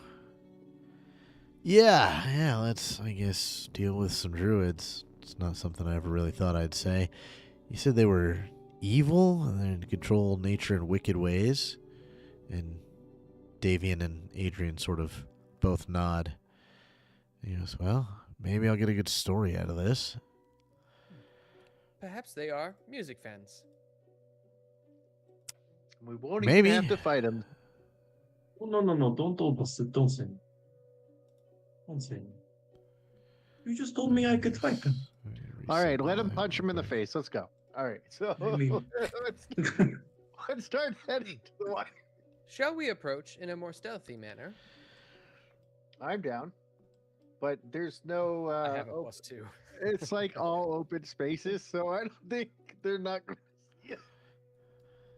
Yeah, let's, I guess, deal with some druids. It's not something I ever really thought I'd say. You said they were evil and they control nature in wicked ways. And Davian and Adrian sort of both nod. He goes, well, maybe I'll get a good story out of this. Perhaps they are music fans. We won't Maybe. even have to fight him. Oh, no, don't overstate it. Don't say it. Don't say it. You just told me I could fight them. All right, let him punch him in the face. Let's go. All right, so I mean- let's start heading to the water. Shall we approach in a more stealthy manner? I'm down, but there's no. I have a +2. It's like all open spaces, so I don't think they're not. Gonna see us.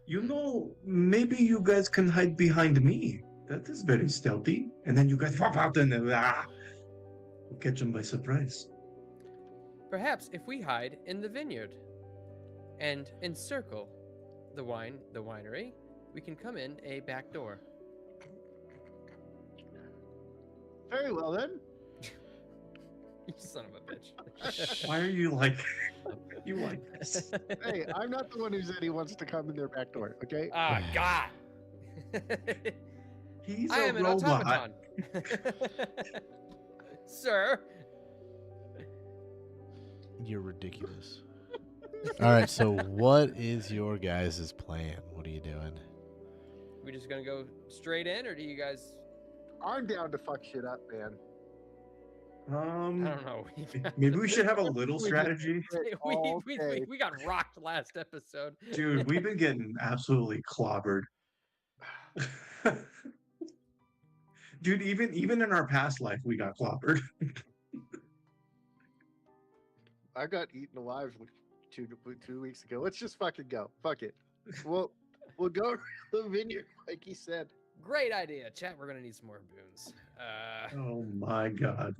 You know, maybe you guys can hide behind me. That is very stealthy. And then you guys pop out and then we'll catch them by surprise. Perhaps if we hide in the vineyard and encircle the winery, we can come in a back door. Very well then. You son of a bitch. Why are you like you like this? Hey, I'm not the one who said he wants to come in their back door. Okay. Ah, God. He's I a am an robot. automaton. Sir. You're ridiculous. All right, so what is your guys' plan? What are you doing? We just gonna go straight in, or do you guys? I'm down to fuck shit up, man. I don't know. Maybe we should have a little strategy. All day. we got rocked last episode. Dude, we've been getting absolutely clobbered. Dude, even in our past life, we got clobbered. I got eaten alive like 2 weeks ago. Let's just fucking go. Fuck it. We'll go to the vineyard, like he said. Great idea, chat. We're gonna need some more boons. Oh my god.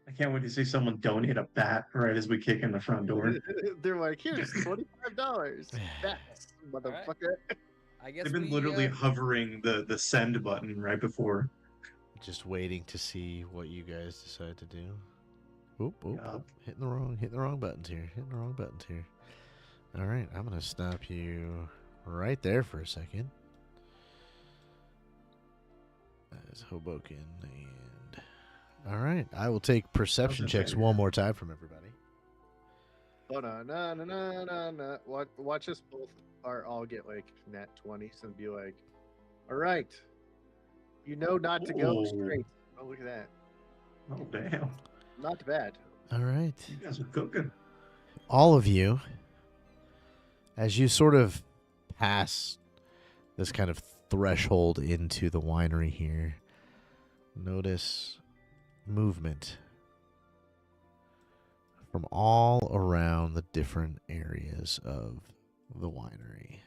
I can't wait to see someone donate a bat right as we kick in the front door. They're like, here's $25. That's motherfucker. I guess They've been we, literally hovering the send button right before. Just waiting to see what you guys decide to do. Oop, oop, Yeah. oop. Hitting the wrong buttons here. All right, I'm gonna stop you right there for a second. That is Hobokinn, and all right, I will take perception checks better. one more time from everybody. Oh no. Watch us both all get like nat 20s and be like, all right, you know not to go Oh. straight. Oh, look at that. Oh damn. Not bad. All right, You guys are cooking. all of you, as you sort of pass this kind of threshold into the winery here, notice movement from all around the different areas of the winery.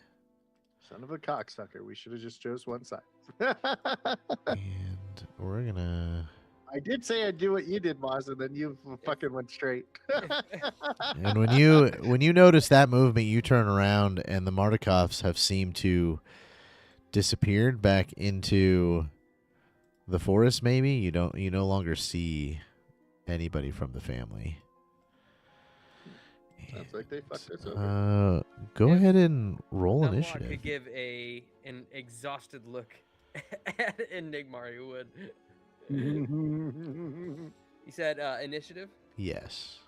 Son of a cocksucker. We should have just chose one side. And we're gonna I did say I'd do what you did, Maz, and then you fucking went straight. and when you notice that movement, you turn around and the Mardikovs have seemed to disappeared back into the forest. Maybe you no longer see anybody from the family. Sounds like they fucked us over. Go ahead and roll Hemlock initiative. could give an exhausted look at Enigmar. He would. He said initiative. Yes.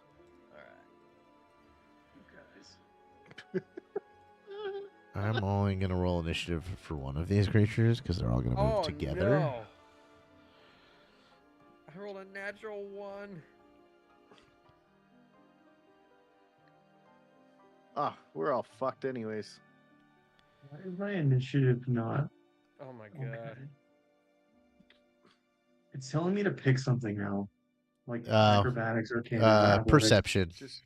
All right. You guys. I'm only going to roll initiative for one of these creatures because they're all going to move together. No. I rolled a natural 1. Ah, we're all fucked anyways. Why is my initiative not? Oh my Oh my god. God. It's telling me to pick something now. Like Oh. acrobatics or athletics. Perception. Just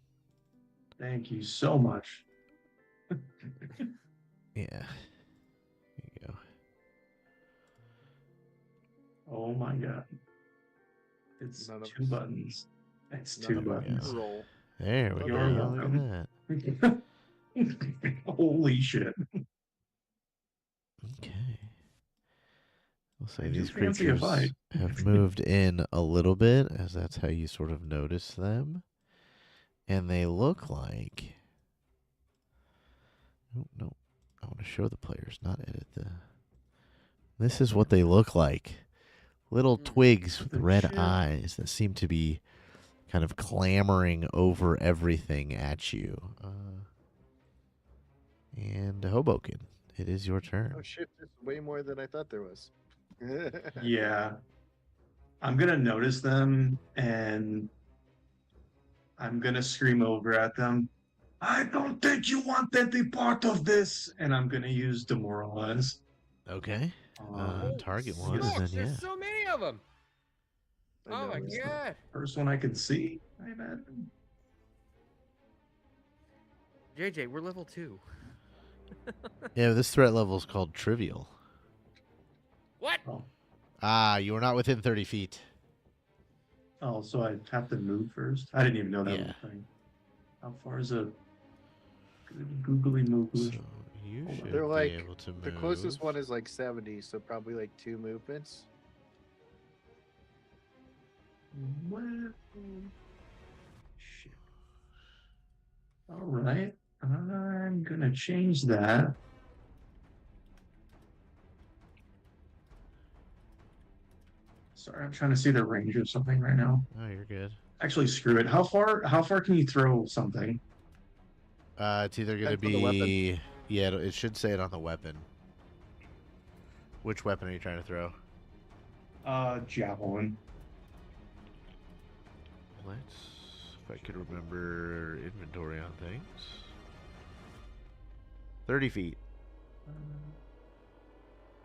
Thank you so much. Yeah. There you go. Oh my god. It's None of two us. buttons. It's none two of us buttons. roll. There we You're go. Look welcome. at that. Holy shit. Okay. We'll say I these just fancy a creatures fight. have moved in a little bit, as that's how you sort of notice them. And they look like... Oh, no. I want to show the players, not edit the... This is what they look like. Little twigs with The red shit. eyes that seem to be kind of clamoring over everything at you. And Hobokinn, it is your turn. Oh shit, there's way more than I thought there was. Yeah. I'm gonna notice them and I'm gonna scream over at them. I don't think you want any part of this, and I'm gonna use demoralize. Okay. Target one, and Snooks, then there's yeah. so many of them. I Oh my know. god. First one I can see, I imagine. JJ, we're level 2. Yeah, this threat level is called trivial. What? Ah, you are not within 30 feet. Oh, so I have to move first? I didn't even know that was Yeah. a thing. How far is a Googly So moogly. you Hold on. should They're be like able to move. the closest one is like 70, so probably like 2 movements. Well, shit. All right. I'm gonna change that. Sorry, I'm trying to see the range of something right now. Oh, you're good. Actually, screw it. How far can you throw something? It's either going to Depends on the weapon. be... Yeah, it should say it on the weapon. Which weapon are you trying to throw? Javelin. Let's... If I could remember inventory on things. 30 feet.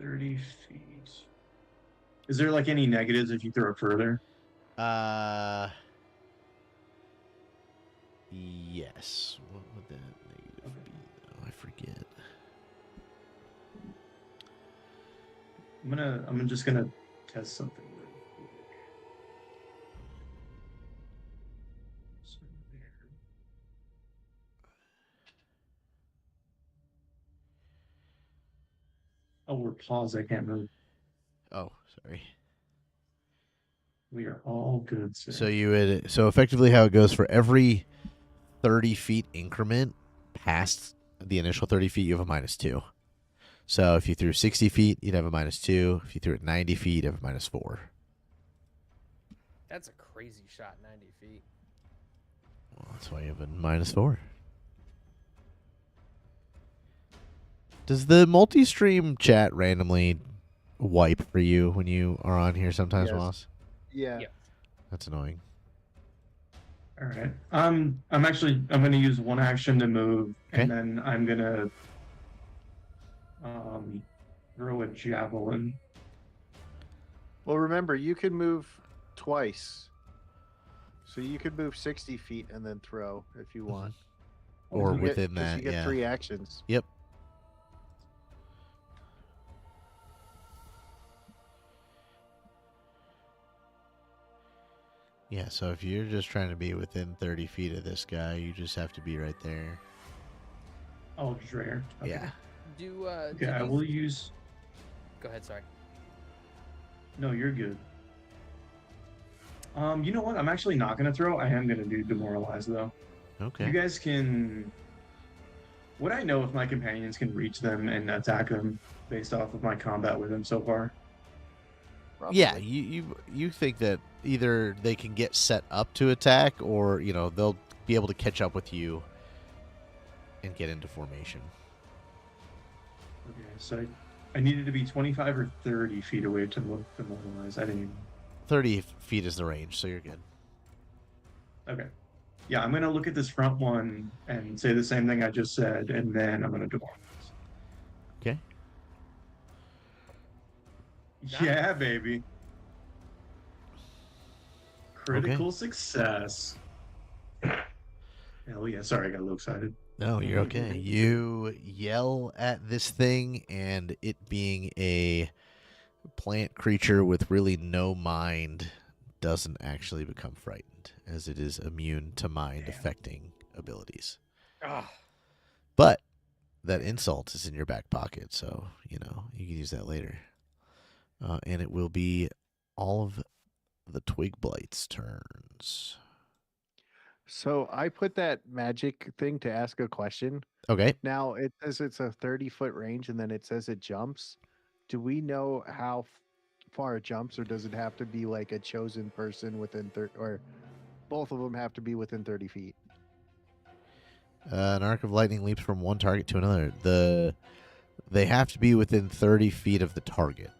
30 feet. Is there like any negatives if you throw it further? Yes. What would that negative be, though? I forget. I'm just gonna test something real quick. So there. Oh, we're paused. I can't move. Oh, sorry. We are all good, sir. So effectively how it goes for every 30 feet increment past the initial 30 feet, you have a -2. So if you threw 60 feet, you'd have a -2. If you threw it 90 feet, you'd have a -4. That's a crazy shot, 90 feet. Well, that's why you have a -4. Does the multi-stream chat randomly wipe for you when you are on here sometimes, Yes. Moss? Yeah. Yeah. That's annoying. All right. I'm gonna use one action to move, Okay. and then I'm gonna throw a javelin. Well, remember, you can move twice. So you could move 60 feet and then throw if you want. Or You get- within 'cause that, you get yeah. 3 actions. Yep. Yeah, so if you're just trying to be within 30 feet of this guy, you just have to be right there. Oh, Dreher. Okay. Yeah. Okay, I will use. Go ahead, sorry. No, you're good. You know what? I'm actually not gonna throw. I am gonna do demoralize though. Okay. You guys can. Would I know if my companions can reach them and attack them based off of my combat with them so far? Yeah, Probably. you think that either they can get set up to attack, or they'll be able to catch up with you and get into formation. Okay, so I needed to be 25 or 30 feet away to look demoralize. I didn't even. 30 feet is the range, so you're good. Okay. Yeah, I'm gonna look at this front one and say the same thing I just said, and then I'm gonna demoralize. Okay. Yeah, baby. Critical success. Hell yeah. Sorry, I got a little excited. No, you're okay. You yell at this thing, and it being a plant creature with really no mind doesn't actually become frightened, as it is immune to mind affecting abilities. Ah, But that insult is in your back pocket, so you can use that later. And it will be all of the Twig Blight's turns. So I put that magic thing to ask a question. Okay. Now it says it's a 30-foot range, and then it says it jumps. Do we know how far it jumps, or does it have to be like a chosen person within 30, or both of them have to be within 30 feet? An arc of lightning leaps from one target to another. They have to be within 30 feet of the target.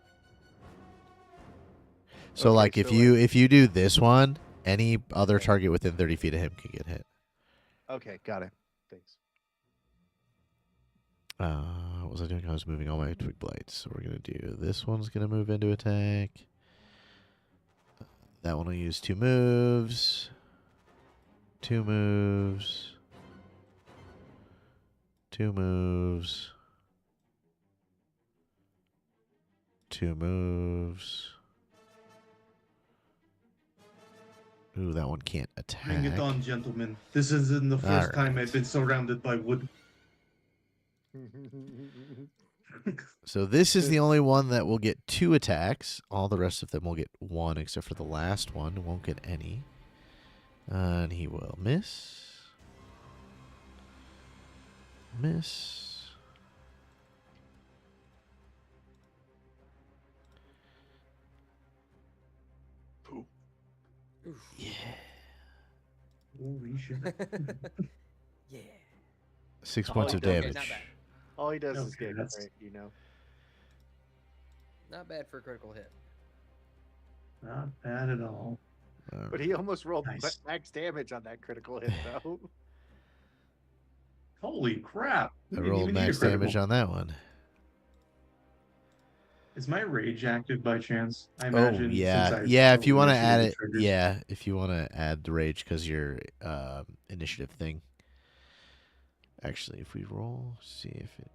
So, Okay, like, if so, you do this one, any other target within 30 feet of him can get hit. Okay, got it. Thanks. What was I doing? I was moving all my Twig Blights. So we're going to do this one's going to move into attack. That one will use 2 moves. 2 moves. 2 moves. 2 moves. Ooh, that one can't attack. Bring it on, gentlemen. This isn't the first time I've been surrounded by wood. So this is the only one that will get 2 attacks. All the rest of them will get 1, except for the last one. Who won't get any. And he will miss. Miss. Yeah. Holy shit. Yeah. 6 Oh, points he of does. Okay, damage. not bad. All he does is Okay, get that's- right, you know. Not bad for a critical hit. Not bad at all. But he almost rolled Nice. max damage on that critical hit, though. Holy crap! I We didn't rolled even need a max damage critical. on that one. Is my rage active by chance? I Oh imagine. yeah, Since I yeah. If you rolled want to add initiative, it, triggers. yeah. If you want to add the rage because your initiative thing. Actually, if we roll, see if it.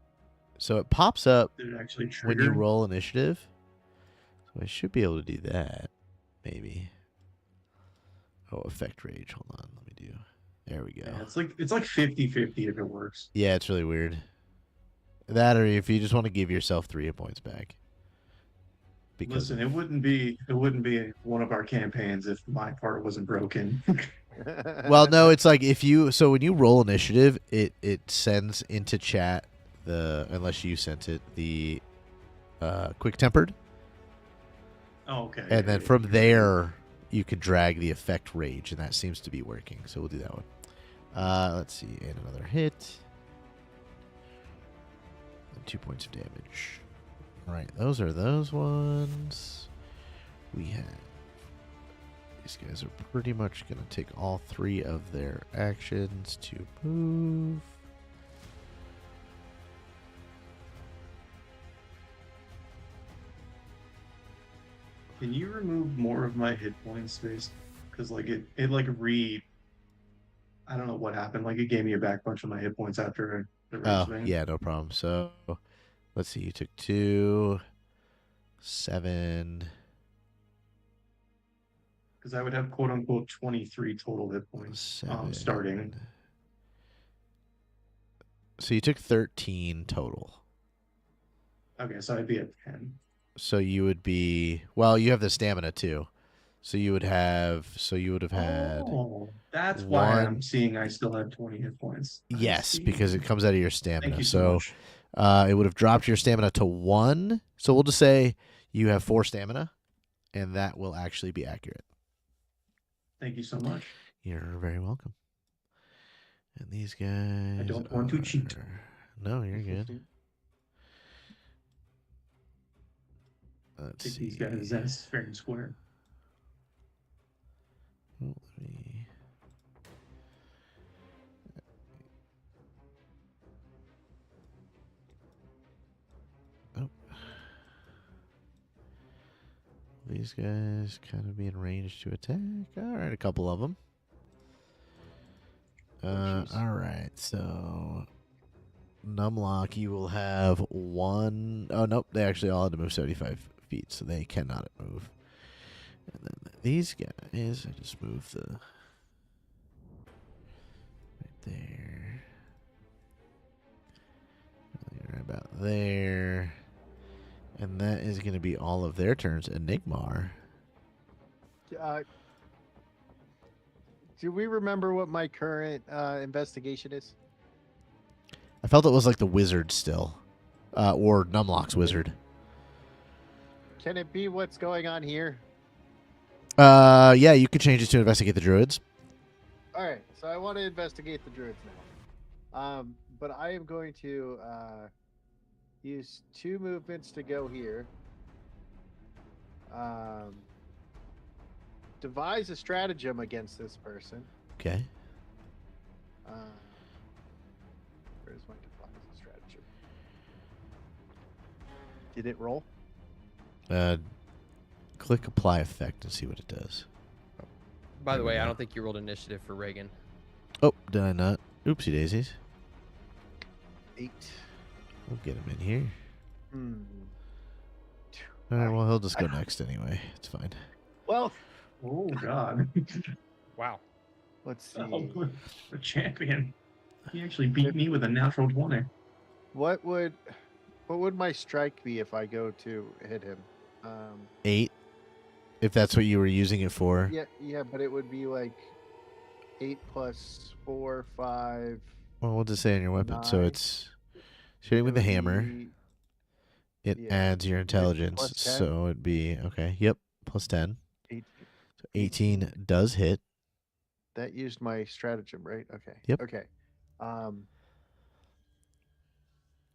So it pops up Did it actually when trigger? you roll initiative. So I should be able to do that, maybe. Oh, effect rage. Hold on, let me do. There we go. Yeah, it's like 50-50 if it works. Yeah, it's really weird. That, or if you just want to give yourself 3 hit points back. Because Listen, it wouldn't be one of our campaigns if my part wasn't broken. well, no, it's like if you so when you roll initiative, it sends into chat the unless you sent it the quick tempered, Oh, okay. and then from there you can drag the effect rage, and that seems to be working. So we'll do that one. Let's see, and another hit, and 2 points of damage. All right, those are those ones. We have. These guys are pretty much going to take all 3 of their actions to move. Can you remove more of my hit points, Space? Because like it like I don't know what happened. Like it gave me a back bunch of my hit points after the rage Oh, thing. yeah, no problem. So, let's see. You took 2, 7, Because I would have quote unquote 23 total hit points 7. starting. So you took 13 total. Okay, so I'd be at 10. So you would be well. You have the stamina too. So you would have. So you would have had. Oh, that's why I'm one- seeing I still have 20 hit points. I Yes, see. because it comes out of your Thank stamina. you so So much. it would have dropped your stamina to 1. So we'll just say you have 4 stamina, and that will actually be accurate. Thank you so much. You're very welcome. And these guys. don't want to cheat. No, you're good. Let's Take see. these guys as fair and square. Oh, let me. Oh. These guys kind of being ranged to attack. All right, a couple of them. jeez. All right, so Numlock, you will have 1. Oh, nope, they actually all had to move 75 feet, so they cannot move. And then these guys, I just move the right there. Right about there. And that is going to be all of their turns. Enigmar. Do we remember what my current investigation is? I felt it was like the wizard still. Or Numlock's wizard. Can it be what's going on here? Yeah, you could change it to investigate the druids. All right, so I want to investigate the druids now. But I am going to use 2 movements to go here. Devise a stratagem against this person. Okay. Where's my devise a stratagem? Did it roll? Click apply effect and see what it does. By the There we way, I go. don't think you rolled initiative for Reagan. Oh, did I not? Oopsie daisies. 8. We'll get him in here. Hmm. All right, well, he'll just go next anyway. It's fine. Well, Oh God. Wow. let's see. Oh, the champion. He actually beat me with a natural 20. What would my strike be if I go to hit him? 8, if that's what you were using it for. Yeah, but it would be like 8 plus 4, 5. Well, we'll just say on your weapon. So 9. it's shooting It with a would hammer. be- It yeah. adds your intelligence. plus 10? So it'd be, okay, yep, plus 10. 18. So 18 does hit. That used my stratagem, right? Okay. Yep. Okay.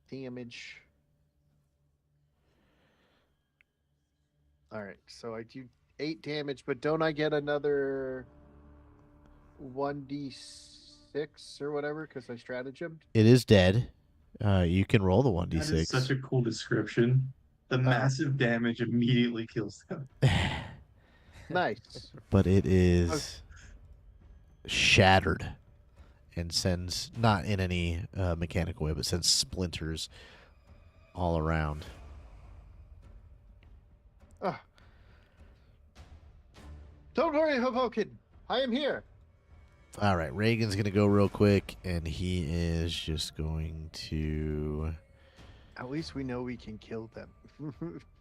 Damage. All right. So I do 8 damage, but don't I get another 1d6 or whatever because I stratagemed? It is dead. You can roll the That is such 1d6. a cool description. The massive damage immediately kills them. Nice. But it is shattered and sends, not in any mechanical way, but sends splinters all around. Ah. Don't worry, Hobokinn. I am here. All right, Reagan's going to go real quick, and he is just going to At least we know we can kill them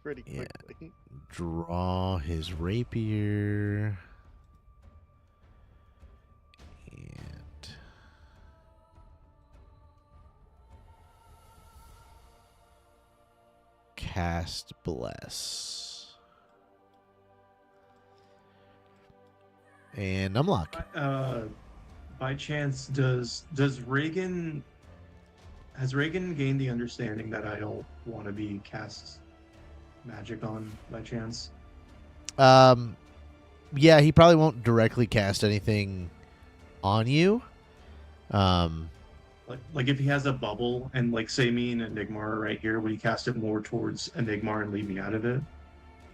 pretty Yeah. quickly. draw his rapier. And cast Bless. And unlock. By chance, does Reagan has Reagan gained the understanding that I don't want to be cast magic on by chance? Yeah, he probably won't directly cast anything on you. Like if he has a bubble and like say me and Enigma are right here, would he cast it more towards Enigma and leave me out of it?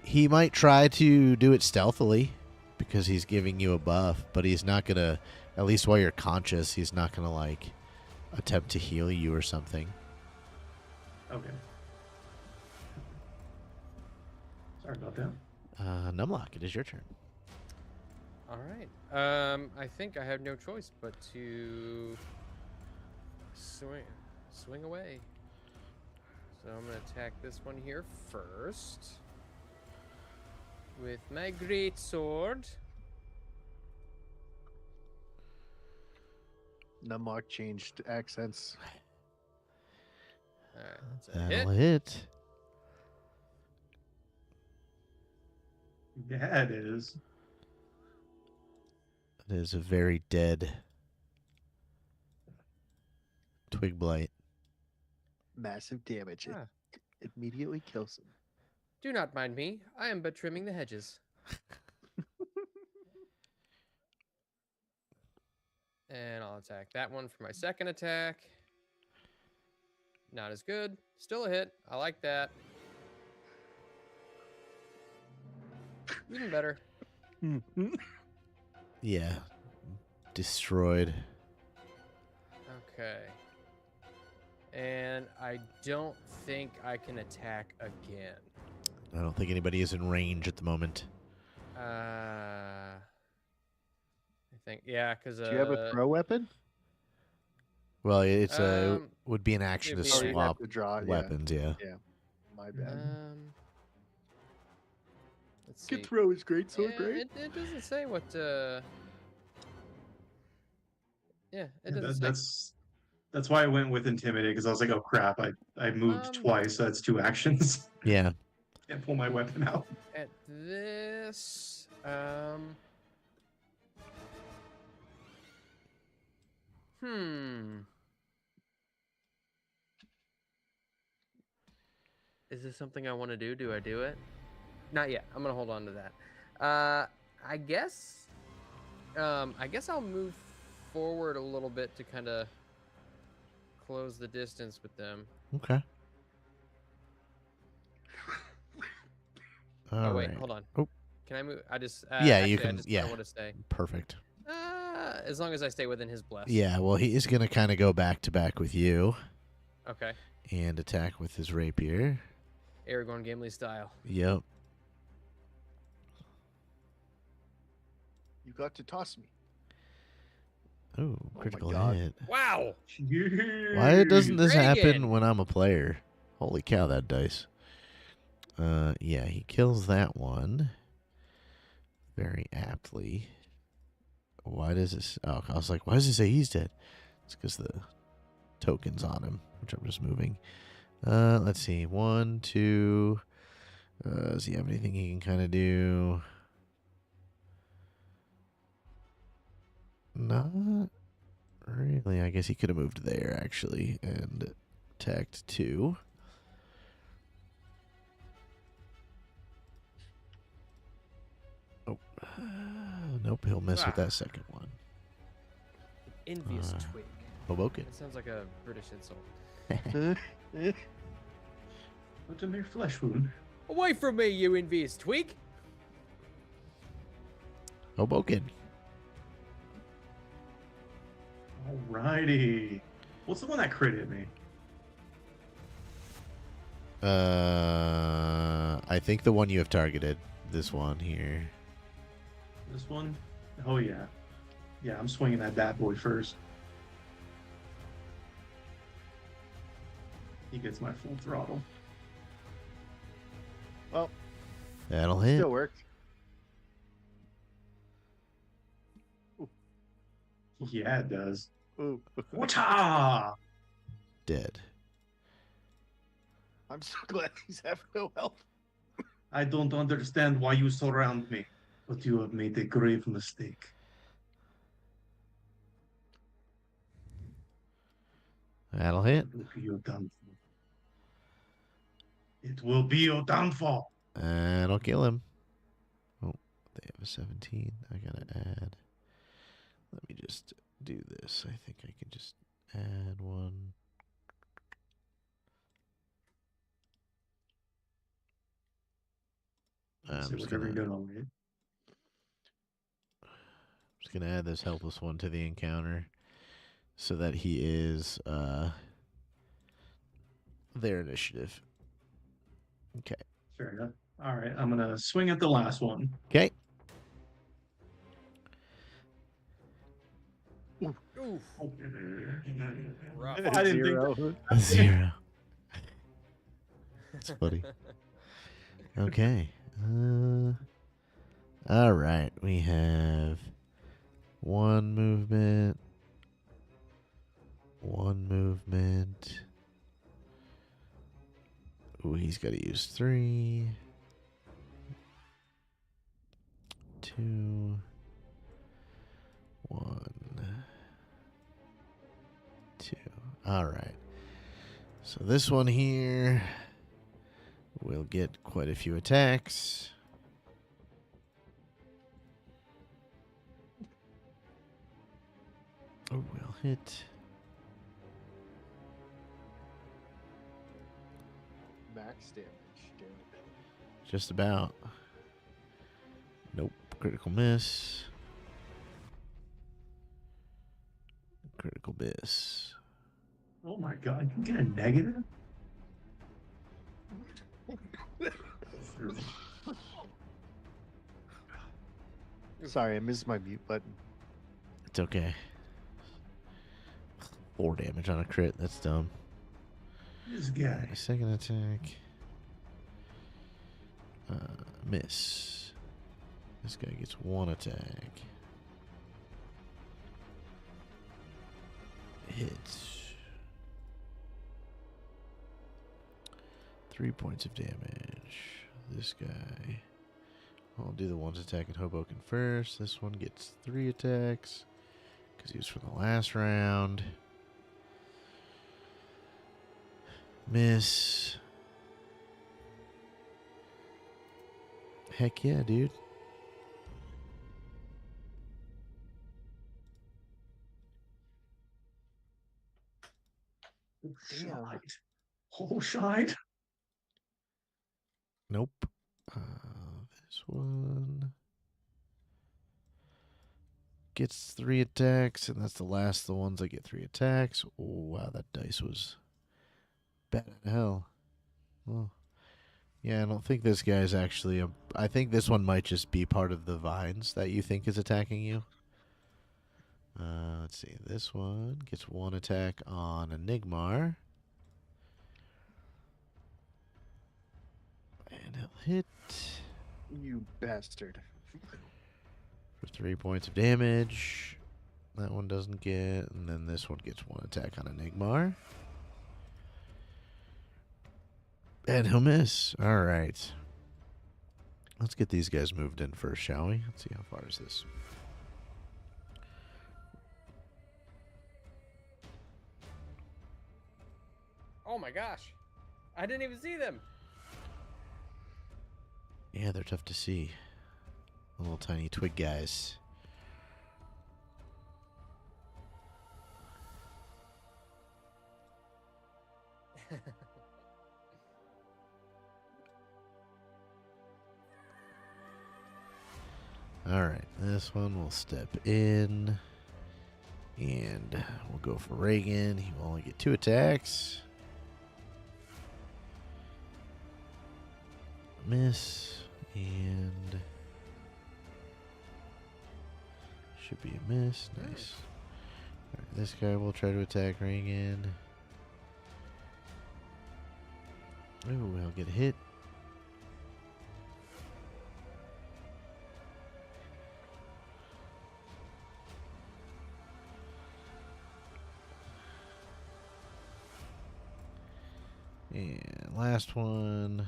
He might try to do it stealthily because he's giving you a buff, but he's not gonna, at least while you're conscious, he's not gonna like attempt to heal you or something. Okay. Sorry about that. Numlock, it is your turn. All right. I think I have no choice but to swing away. So I'm gonna attack this one here first with my great sword. Numlock changed accents. All right, that's a hit. That'll hit. Yeah, it is. It is a very dead twig blight. Massive damage. Ah. It immediately kills him. Do not mind me. I am but trimming the hedges. And I'll attack that one for my second attack. Not as good. Still a hit. I like that. Even better. Yeah. Destroyed. Okay. And I don't think I can attack again. I don't think anybody is in range at the moment. I think, yeah, because... Do you have a throw weapon? Well, it's it Um, would be an action to it'd be an Oh, you swap have to draw. weapons, yeah. My bad. Let's see. Could throw his great sword, Yeah, right? it doesn't say what. Yeah, it Yeah, doesn't say. that's why I went with intimidate because I was like, oh crap, I moved twice, so that's 2 actions. Yeah. Can't pull my weapon out. At this, Is this something I want to do? Do I do it? Not yet. I'm gonna hold on to that. I guess I'll move forward a little bit to kind of close the distance with them. Okay. Oh wait, Alright. hold on. Oh. Can I move? I just Yeah, you actually, can- I just yeah. don't want to stay. Perfect. As long as I stay within his bless. Yeah, well, he is going to kind of go back to back with you Okay. and attack with his rapier. Aragorn Gimli style. Yep. You got to toss me. Oh, critical God. hit. Wow. Why doesn't this happen Reagan! when I'm a player? Holy cow, that dice. Yeah, he kills that one. Very aptly. Why does this... Oh, I was like, why does it say he's dead? It's because the token's on him, which I'm just moving. Let's see. 1, 2... does he have anything he can kind of do? Not really. I guess he could have moved there, actually, and attacked 2. Oh. Nope, he'll miss with that second one. Envious Uh, twig. Hobokinn. That sounds like a British insult. What's in their flesh wound? Away from me, you envious twig! Hobokinn. Alrighty. What's the one that crit hit me? I think the one you have targeted. This one here. This one? Oh yeah. Yeah, I'm swinging at that boy first. He gets my full throttle. Well, That'll hit. still worked. Yeah, it does. Ooh. Wata! Dead. I'm so glad he's having no help. I don't understand why you surround me, but you have made a grave mistake. That'll hit. It will be your downfall. It will be your downfall. That'll kill him. Oh, they have a 17. I gotta add. Let me just do this. I think I can just add one. I'm Say whatever you're doing on it. just gonna add this helpless one to the encounter so that he is their initiative. Okay. Fair enough. All right, I'm gonna swing at the last one. Okay. Oof. Rough. I didn't think Zero. A 0. That's funny. Okay. All right. We have one movement. One movement. Ooh, he's got to use 3. 2. 1. 2. All right. So this one here will get quite a few attacks. Oh, we'll hit. Max damage. Damn it. Just about. Nope. Critical miss. Critical miss. Oh my god, you get a negative? Sorry, I missed my mute button. It's okay. 4 damage on a crit. That's dumb. This guy. Second attack. Miss. This guy gets 1 attack. Hits. 3 points of damage. This guy. I'll do the one's attack at Hobokinn first. This one gets 3 attacks because he was from the last round. Miss. Heck yeah, dude. Shite. Oh, shite. Nope. This one gets 3 attacks, and that's the last of the ones that get 3 attacks. Oh, wow, that dice was bad as hell. Well, yeah, I don't think this guy's actually I think this one might just be part of the vines that you think is attacking you. Let's see. This one gets one attack on Enigmar. And he'll hit You bastard. for 3 points of damage. That one doesn't get. And then this one gets one attack on Enigmar. And he'll miss. All right. Let's get these guys moved in first, shall we? Let's see how far is this. Oh my gosh. I didn't even see them. Yeah, they're tough to see. Little tiny twig guys. All right, this one will step in. And we'll go for Reagan. He will only get 2 attacks. Miss. And should be a miss. Nice. All right, this guy will try to attack Reagan. Ooh, he'll get hit. And last one.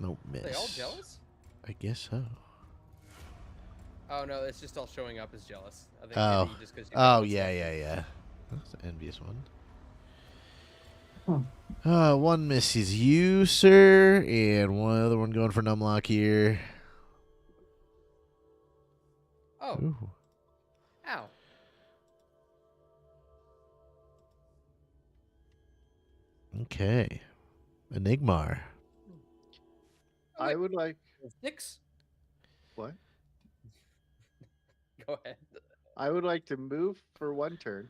Nope, miss. Are they all jealous? I guess so. Oh no, it's just all showing up as jealous. I think Oh. maybe just 'cause you Oh, don't yeah, say. yeah. That's an envious one. Huh. One misses you, sir, and one other one going for Numlock here. Oh, Ooh. ow. Okay. Enigmar. I would like 6? what? Go ahead. I would like to move for 1 turn.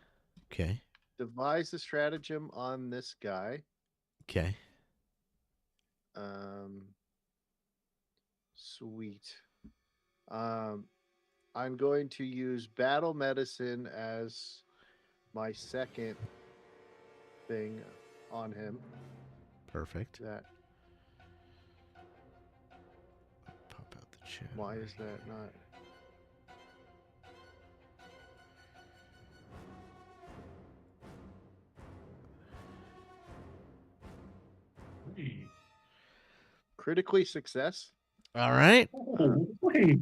Okay. Devise a stratagem on this guy. Okay. Sweet. I'm going to use battle medicine as my second thing on him. Perfect. That Pop out the chat. why is that not? Hey. Critically success. All right. Oh, wait.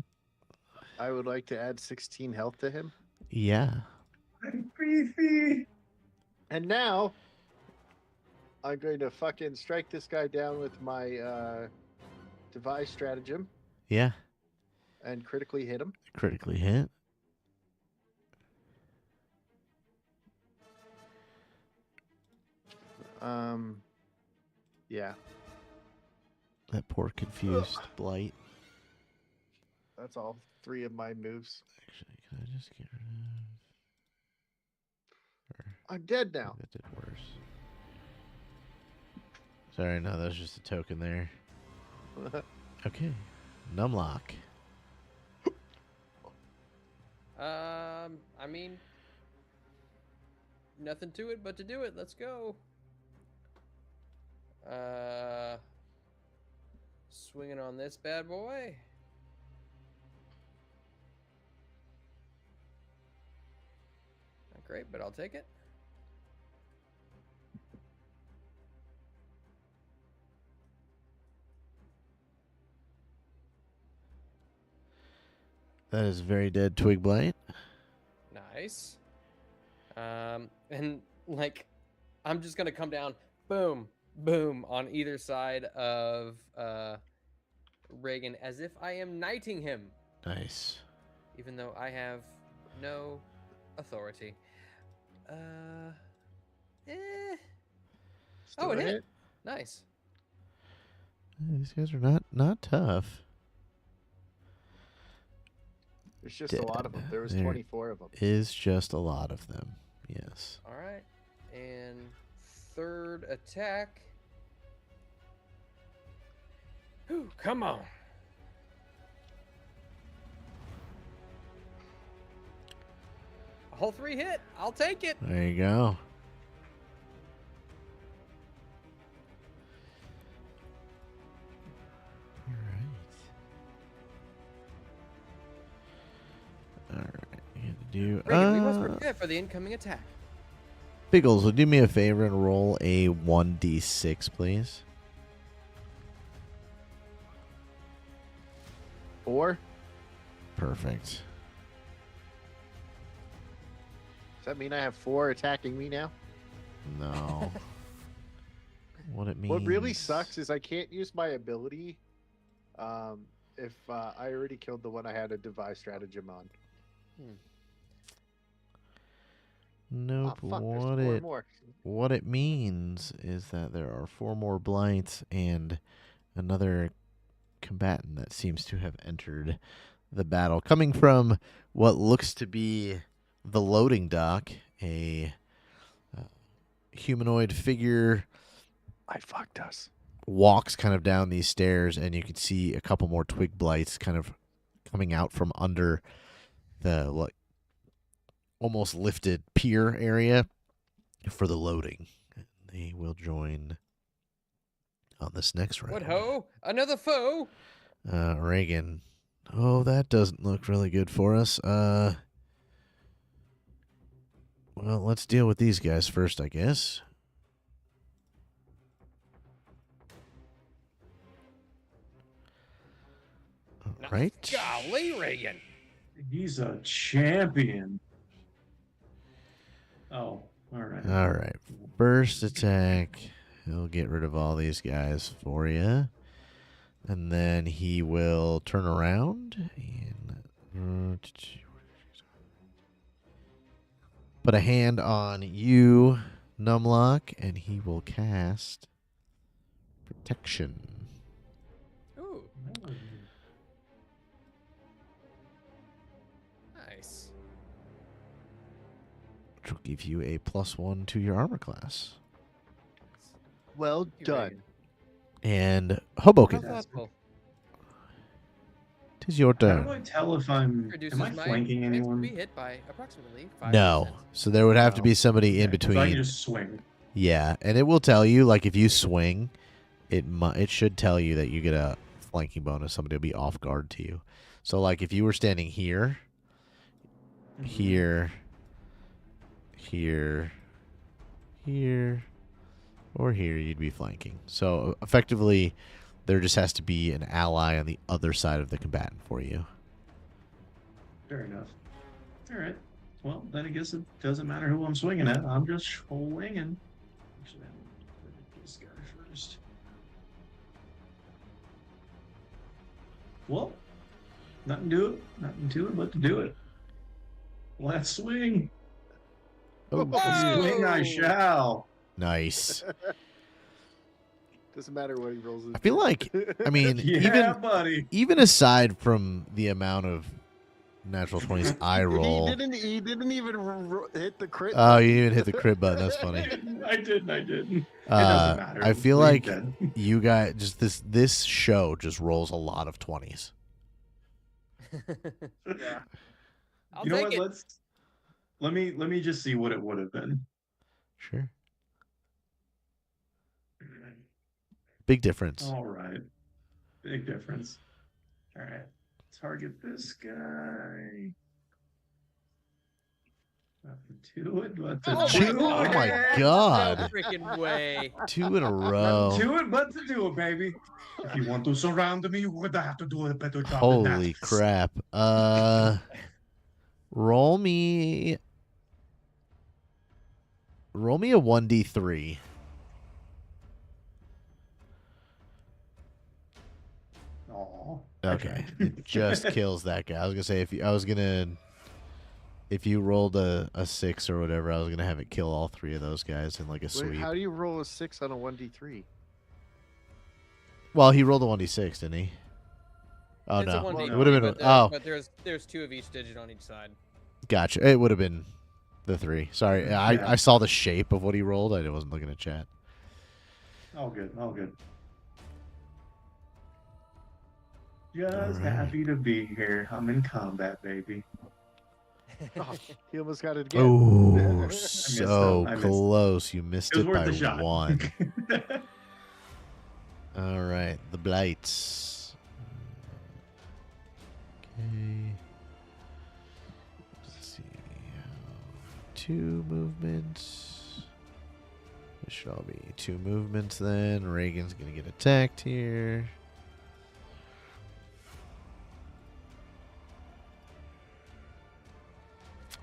I would like to add 16 health to him. Yeah. I'm creepy. And now I'm going to fucking strike this guy down with my device stratagem Yeah. and critically hit him. Critically hit. Yeah, That poor confused blight. that's all 3 of my moves. Actually, can I just get rid of... I'm dead now. That did worse. Sorry, no, that was just a token there. Okay. Numlock. I mean, nothing to it but to do it. Let's go. Swinging on this bad boy. Not great, but I'll take it. That is very dead twig blight. Nice. And like, I'm just gonna come down, boom, boom, on either side of Reagan, as if I am knighting him, Nice. even though I have no authority. Still Oh, it a hit. Nice. These guys are not tough. There's just a lot of them. There was There 24 of them. is just a lot of them. Yes. All right. And third attack. Whew, come on. All 3 hit. I'll take it. There you go. All right. All right. You had to do. Reagan, we must prepare for the incoming attack. Biggles, will do me a favor and roll a 1d6, please. 4. Perfect. Does that mean I have 4 attacking me now? No. What it means. What really sucks is I can't use my ability if I already killed the one I had a device stratagem on. Nope. Oh, fuck, there's 4 more. What it means is that there are 4 more blights and another combatant that seems to have entered the battle, coming from what looks to be the loading dock. A humanoid figure I fucked us. walks kind of down these stairs, and you can see a couple more twig blights kind of coming out from under the almost lifted pier area for the loading. They will join on this next round. What ho? Another foe? Reagan. Oh, that doesn't look really good for us. Well, let's deal with these guys first, I guess. All right. Golly, Reagan. He's a champion. Oh, all right. All right. First attack. He'll get rid of all these guys for you. And then he will turn around and put a hand on you, Numlock, and he will cast Protection. Ooh, nice. Which will give you a +1 to your armor class. Well Thank you, done. Reagan. And How Hobokinn, thoughtful. tis your How do turn. I tell if am Reduces I my flanking chance to anyone? be hit by approximately 5%. No. So there would have to No. be somebody in Okay, so I between. can just swing. Yeah, and it will tell you, like, if you swing, it should tell you that you get a flanking bonus. Somebody will be off guard to you. So, like, if you were standing here, Mhm. here, here, here, or here, you'd be flanking. So, effectively, there just has to be an ally on the other side of the combatant for you. Fair enough. All right. Well, then I guess it doesn't matter who I'm swinging at. I'm just swinging. Actually, I'm gonna hit this guy first. Well, nothing to it. Nothing to it but to do it. Let's swing. Oh, Swing I shall. nice. Doesn't matter what he rolls. I feel like, I mean, Yeah, buddy. even aside from the amount of natural 20s I roll. He didn't even hit the crit. Oh, you didn't even hit the crit button. That's funny. I didn't. It doesn't matter. I feel Leave like then. you guys just this show just rolls a lot of 20s. Yeah. I'll You know take what? it. Let me just see what it would have been. Sure. Big difference. All right. Big difference. All right. Target this guy. Nothing to it, but to Oh do my it. Oh my No God. freaking way. 2 in a Nothing row. to it, but to do it, baby. If you want to surround me, you're gonna have to do a better job than Holy that. crap. Roll me a 1d3. Aw, Okay. It just kills that guy. I was gonna say if you rolled a 6 or whatever, I was gonna have it kill all 3 of those guys in like a Wait, sweep. how do you roll a 6 on a 1d3? Well, he rolled a 1d6, didn't he? Oh It's a no, 1d3, it would have been. but Oh, there's 2 of each digit on each side. gotcha. It would have been the 3. Sorry, Yeah. I saw the shape of what he rolled. I wasn't looking at chat. all good, all good. Just All right. happy to be here. I'm in combat, baby. Oh, he almost got it again. Oh, I so missed. close. You missed It was it worth by a shot. 1. All right, the blights. Okay. Let's see. 2 movements. This should all be 2 movements then. Reagan's going to get attacked here.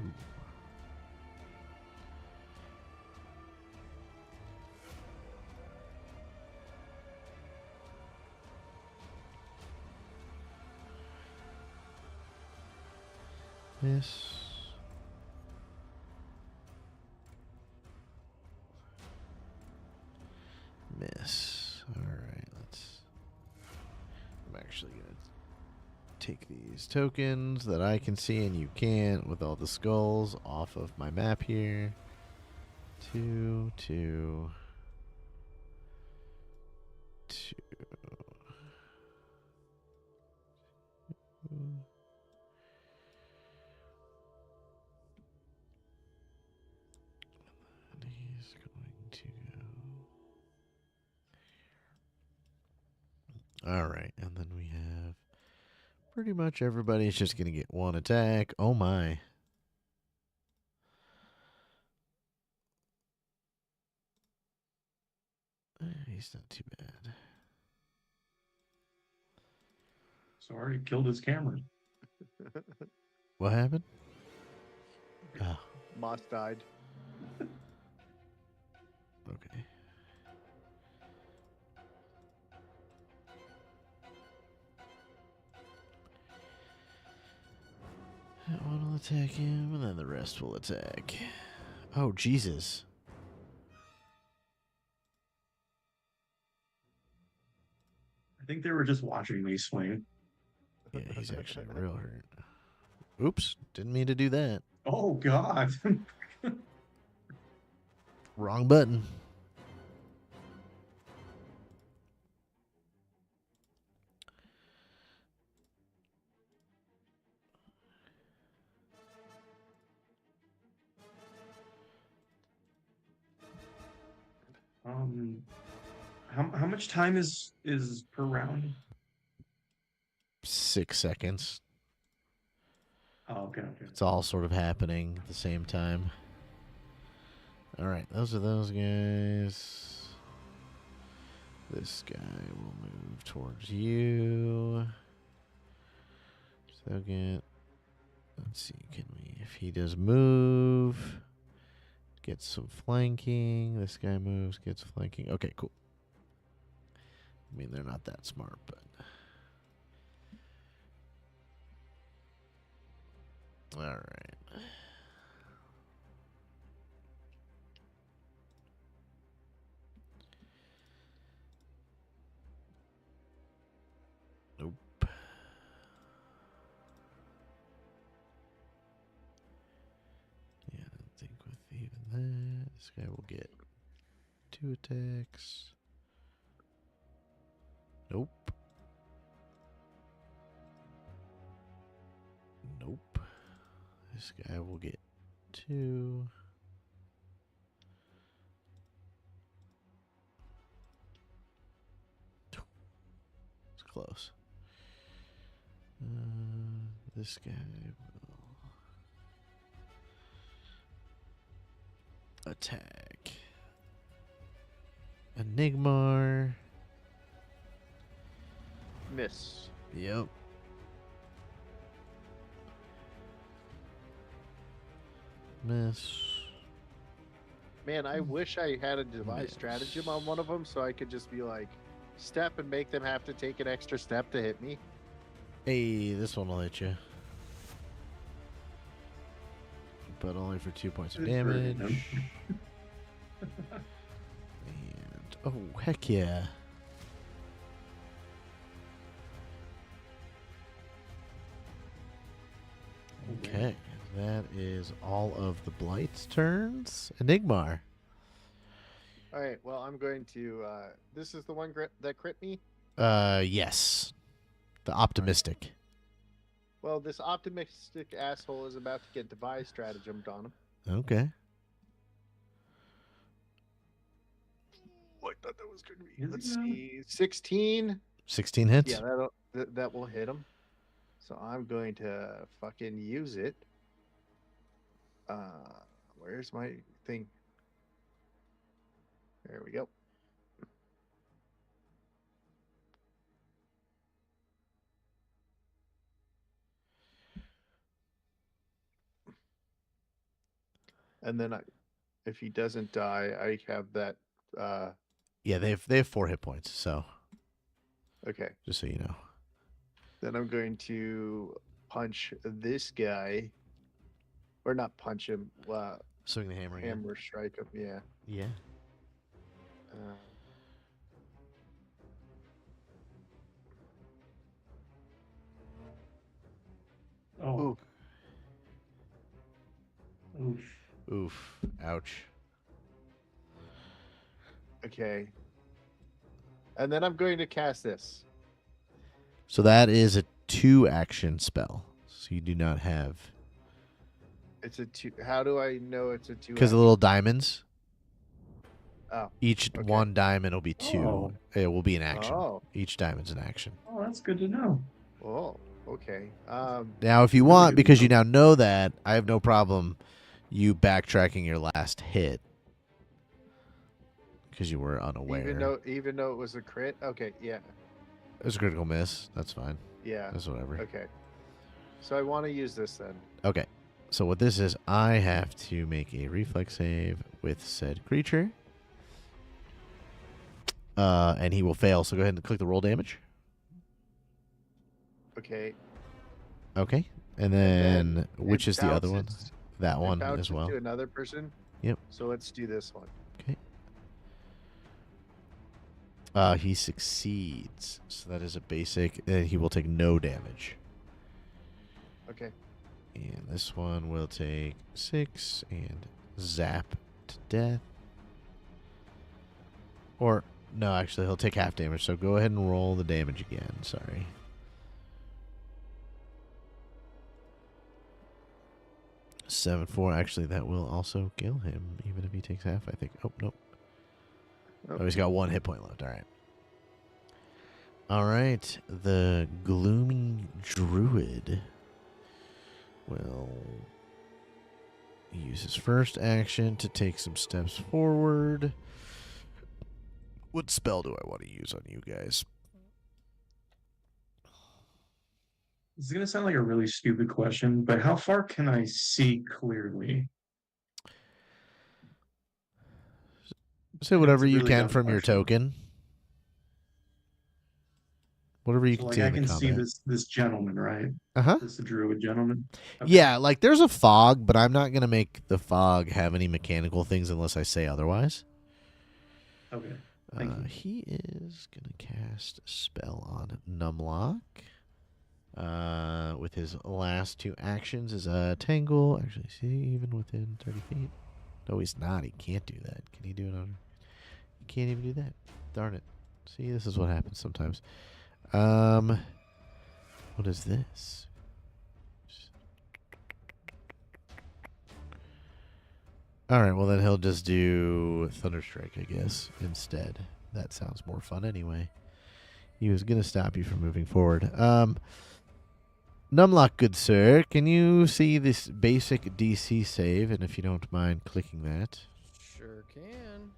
Ooh. Miss. Miss. Alright, I'm actually going to take these tokens that I can see and you can't with all the skulls off of my map here. 2, 2, 2. And he's going to go. Alright, and then we have pretty much everybody's just going to get 1 attack. Oh my. He's not too bad. Sorry, killed his camera. What happened? Oh, Moss died. okay. That one will attack him, and then the rest will attack. Oh, Jesus. I think they were just watching me swing. Yeah, he's actually real hurt. Oops, didn't mean to do that. Oh God. Wrong button. How much time is per round? 6 seconds. Oh, okay. It's all sort of happening at the same time. Alright, those are those guys. This guy will move towards you. So get. Let's see, can we. If he does move, get some flanking. This guy moves, gets flanking. Okay, cool. I mean, they're not that smart, but. Alright. Nope. Yeah, I don't think with even that. This guy will get 2 attacks. Nope. Nope. This guy will get 2. It's close. This guy will attack. Enigmar. Miss. Yep. Miss. Man, I wish I had a device Miss. stratagem on one of them so I could just be like, step and make them have to take an extra step to hit me. Hey, this one will hit you. But only for 2 points of It's hurting damage. him. And, oh, heck yeah. Okay, that is all of the Blight's turns. Enigmar. All right, well, I'm going to. This is the one that crit me. Yes. The optimistic. Well, this optimistic asshole is about to get device stratagemed on him. Okay. Oh, I thought that was going to be. Is it Let's now? see, 16. 16 hits. Yeah, that will hit him. So I'm going to fucking use it. Where's my thing? There we go. And then if he doesn't die, I have that. Yeah, they have 4 hit points. So Okay. just so you know. Then I'm going to punch this guy, or not punch him. Swing the hammer again. Hammer strike him. Yeah. Yeah. Oh. Ooh. Oof. Oof. Ouch. Okay. And then I'm going to cast this. So that is a 2-action spell. So you do not have It's a 2. How do I know it's a 2? because the little diamonds. Oh. Each Okay. one diamond will be 2. Oh. It will be an action. Oh. Each diamond's an action. Oh, that's good to know. Oh. Okay. Now, if you Really want, good to because you know. now know that, I have no problem you backtracking your last hit because you were unaware. Even though it was a crit. Okay. Yeah. It was a critical miss. That's fine. Yeah. That's whatever. Okay. So I want to use this then. Okay. So what this is, I have to make a reflex save with said creature. And he will fail. So go ahead and click the roll damage. Okay. Okay. And then, then which it is the other one? bounces- That it one bounces as well. to another person. Yep. So let's do this one. Okay. He succeeds. So that is a basic. He will take no damage. Okay. And this one will take 6 and zap to death. Or, no, actually, he'll take half damage. So go ahead and roll the damage again. Sorry. Seven, 4. Actually, that will also kill him, even if he takes half, I think. Oh, nope. Oh, he's got 1 hit point left. All right. All right. The gloomy druid will use his first action to take some steps forward. What spell do I want to use on you guys? This is gonna sound like a really stupid question, but how far can I see clearly? Say whatever It's a you really can dumb from your question. token. Whatever you So, can like, see I in the can see combat. this gentleman, right? Uh-huh. This the druid gentleman. Okay. Yeah, like there's a fog, but I'm not going to make the fog have any mechanical things unless I say otherwise. Okay. Thank you. He is going to cast a spell on Numlock. With his last 2 actions is a Tangle. Actually, see, even within 30 feet. No, he's not. He can't do that. Can he do it on? He can't even do that. Darn it. See, this is what happens sometimes. What is this? All right, well then he'll just do Thunderstrike, I guess, instead. That sounds more fun anyway. He was going to stop you from moving forward. Numlock, good sir, can you see this basic DC save? And if you don't mind clicking that. Sure can.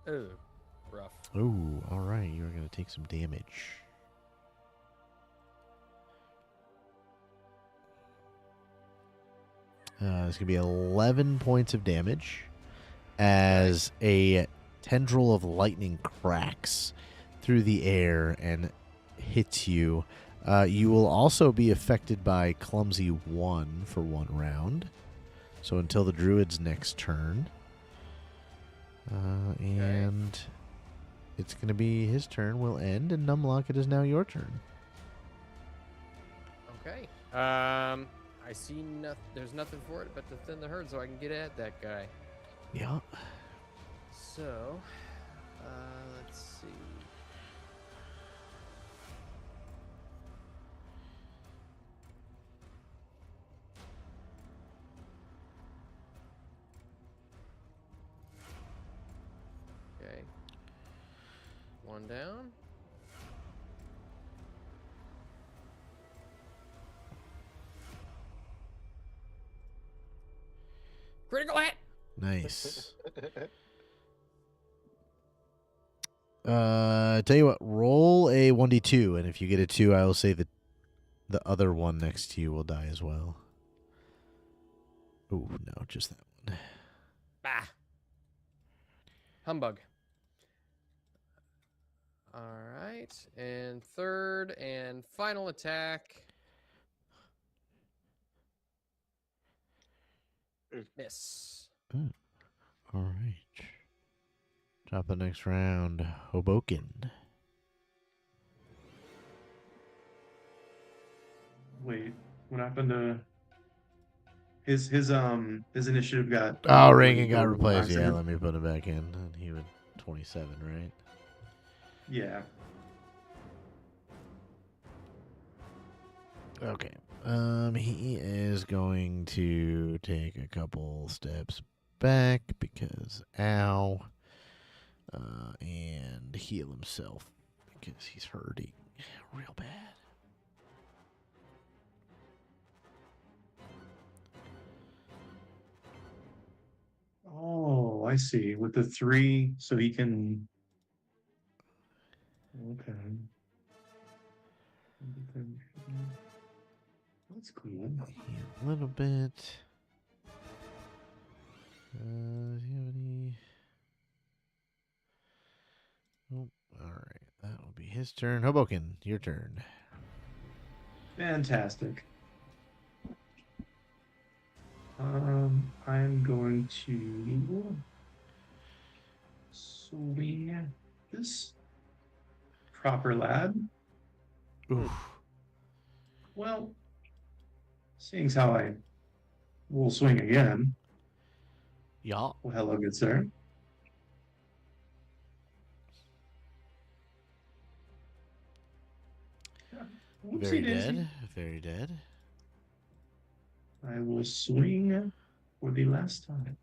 Oh, rough. Oh, all right, you're going to take some damage. It's going to be 11 points of damage as a tendril of lightning cracks through the air and hits you. You will also be affected by Clumsy 1 for 1 round. So until the druid's next turn. And it's going to be his turn will end, and Numlock, it is now your turn. Okay. I see nothing. There's nothing for it but to thin the herd so I can get at that guy. Yeah. So, let's see. one down. Critical hit. Nice. Tell you what, roll a 1d2, and if you get a 2, I will say that the other one next to you will die as well. Oh, no, just that one. Bah. Humbug. All right, and third and final attack. Miss. All right. Top of the next round, Hobokinn. Wait, what happened to his initiative got Oh, what, Reagan he got go replaced. last Yeah, second? let me put it back in. And he would 27, right? Yeah. Okay. He is going to take a couple steps back because ow. And heal himself because he's hurting real bad. Oh, I see. With the 3, so he can. Okay. That's cool. Heal a little bit. Does he have any? Oh, all right. That will be his turn. Hobokinn, your turn. Fantastic. I'm going to swing this proper lad. Oof. Well, seeing as how I will swing again. Yeah. Well, hello, good sir. Whoopsie Very daisy. dead. Very dead. I will swing for the last time.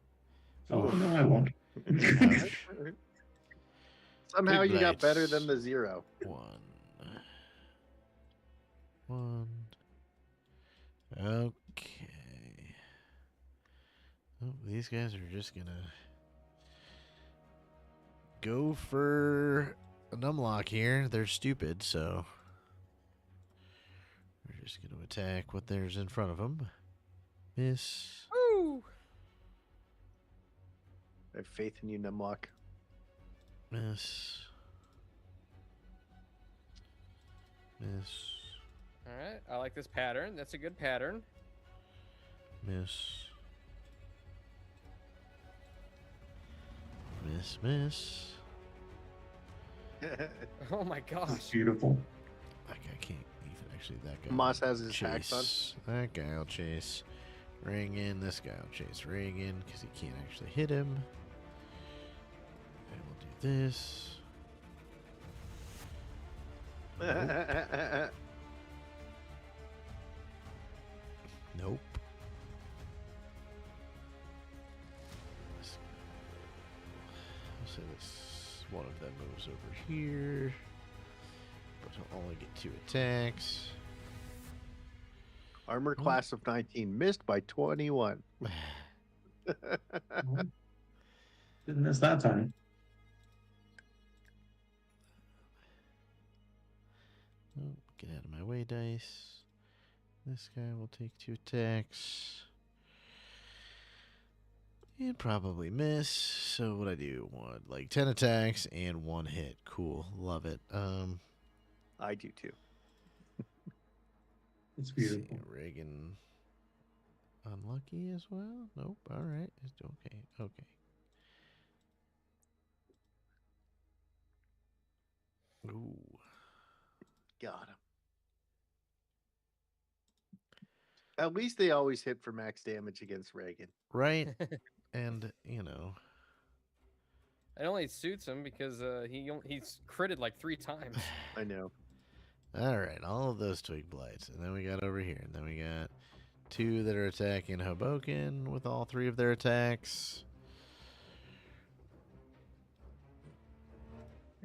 Oh, Oof. no, I won't. Ouch. Somehow Big you got better bites. than the 0. One. Okay. Oh, these guys are just gonna go for a numlock here. They're stupid, so we're just gonna attack what there's in front of them. Miss. Woo! I have faith in you, Numlock. Miss. Miss. All right, I like this pattern. That's a good pattern. Miss. Miss. Miss. Oh my That's gosh. beautiful. That guy can't even actually. That guy. Moss will has his hacks on. chase. That guy will chase Reagan. This guy will chase Reagan because he can't actually hit him. And we'll do this. Nope. I'll say this. One of them moves over here, but he'll only get 2 attacks. Armor class of 19 missed by 21. Didn't miss that time. Oh, get out of my way, dice. This guy will take 2 attacks. And probably miss. So what I do? What, like 10 attacks and 1 hit. Cool. Love it. I do too. It's Let's see, beautiful. Reagan unlucky as well? Nope. All right. It's okay. Okay. Ooh. Got him. At least they always hit for max damage against Reagan. Right. And, you know. It only suits him because he's critted like 3 times. I know. All right. All of those twig blights. And then we got over here. And then we got 2 that are attacking Hobokinn with all 3 of their attacks.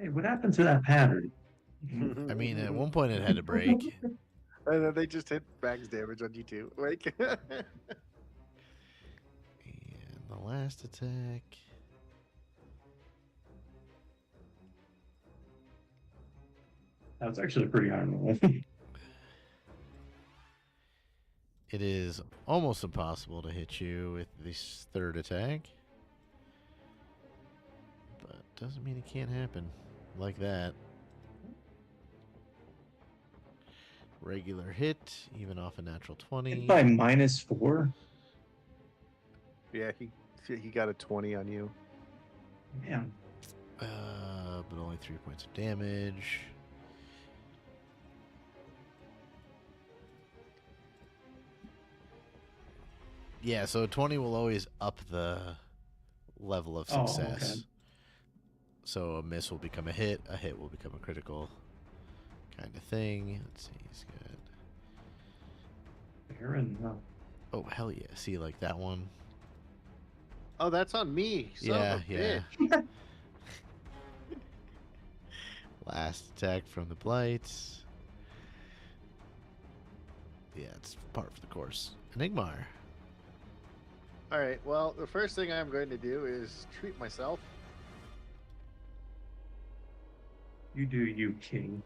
Hey, what happened to that pattern? I mean, at one point it had to break. And then they just hit max damage on you too. Like, And the last attack. That was actually a pretty high roll. It is almost impossible to hit you with this third attack. But doesn't mean it can't happen. Like that. Regular hit, even off a natural 20. Hit by -4. yeah, he got a 20 on you. Man, But only 3 points of damage. Yeah, so 20 will always up the level of Oh, success. okay. So a miss will become a hit will become a critical kind of thing. Let's see, he's good. fair enough. Oh, hell yeah. See, like that one? Oh, that's on me. Son of a bitch. Last attack from the Blights. Yeah, it's par for the course. Enigmar. All right. Well, the first thing I'm going to do is treat myself. You do you, King.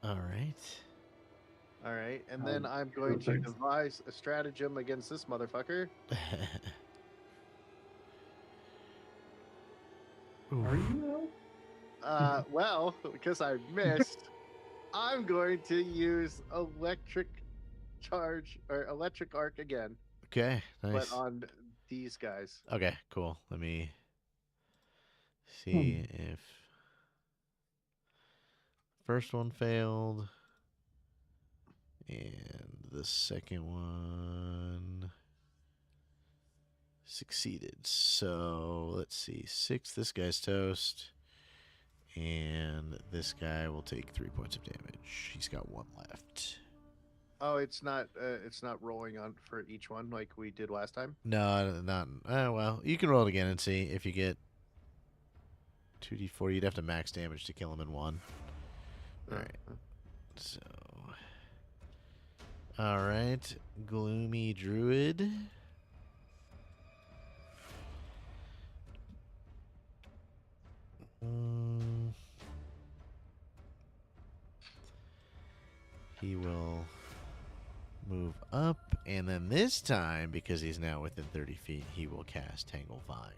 All right. All right, and then I'm going to perfect. devise a stratagem against this motherfucker. Are you? Well, because I missed, I'm going to use electric charge or electric arc again, Okay, nice. but on these guys. Okay, cool. Let me see if first one failed and the second one succeeded. So let's see. 6, this guy's toast. And this guy will take 3 points of damage. He's got 1 left. Oh, it's not rolling on for each one like we did last time. No, not. Well, you can roll it again and see if you get 2d4. You'd have to max damage to kill him in one. All right. So. All right. Gloomy Druid. He will move up, and then this time, because he's now within 30 feet, he will cast Tangle Vine.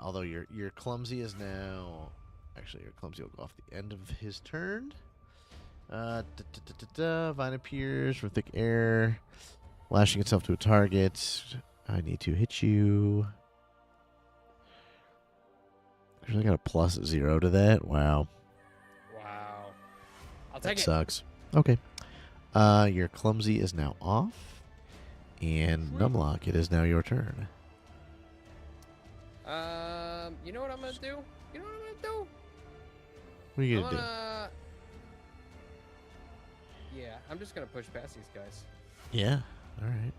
Although your clumsy is now... Actually, your clumsy will go off the end of his turn. Vine appears from thick air, lashing itself to a target. I need to hit you. Actually, I got a +0 to that. Wow. Wow. I'll That take it. sucks. Okay. Your clumsy is now off. And Numlock, it is now your turn. You know what I'm gonna do? You know what I'm gonna do? What are you I'm going to do? gonna... Yeah, I'm just gonna push past these guys. Yeah. All right.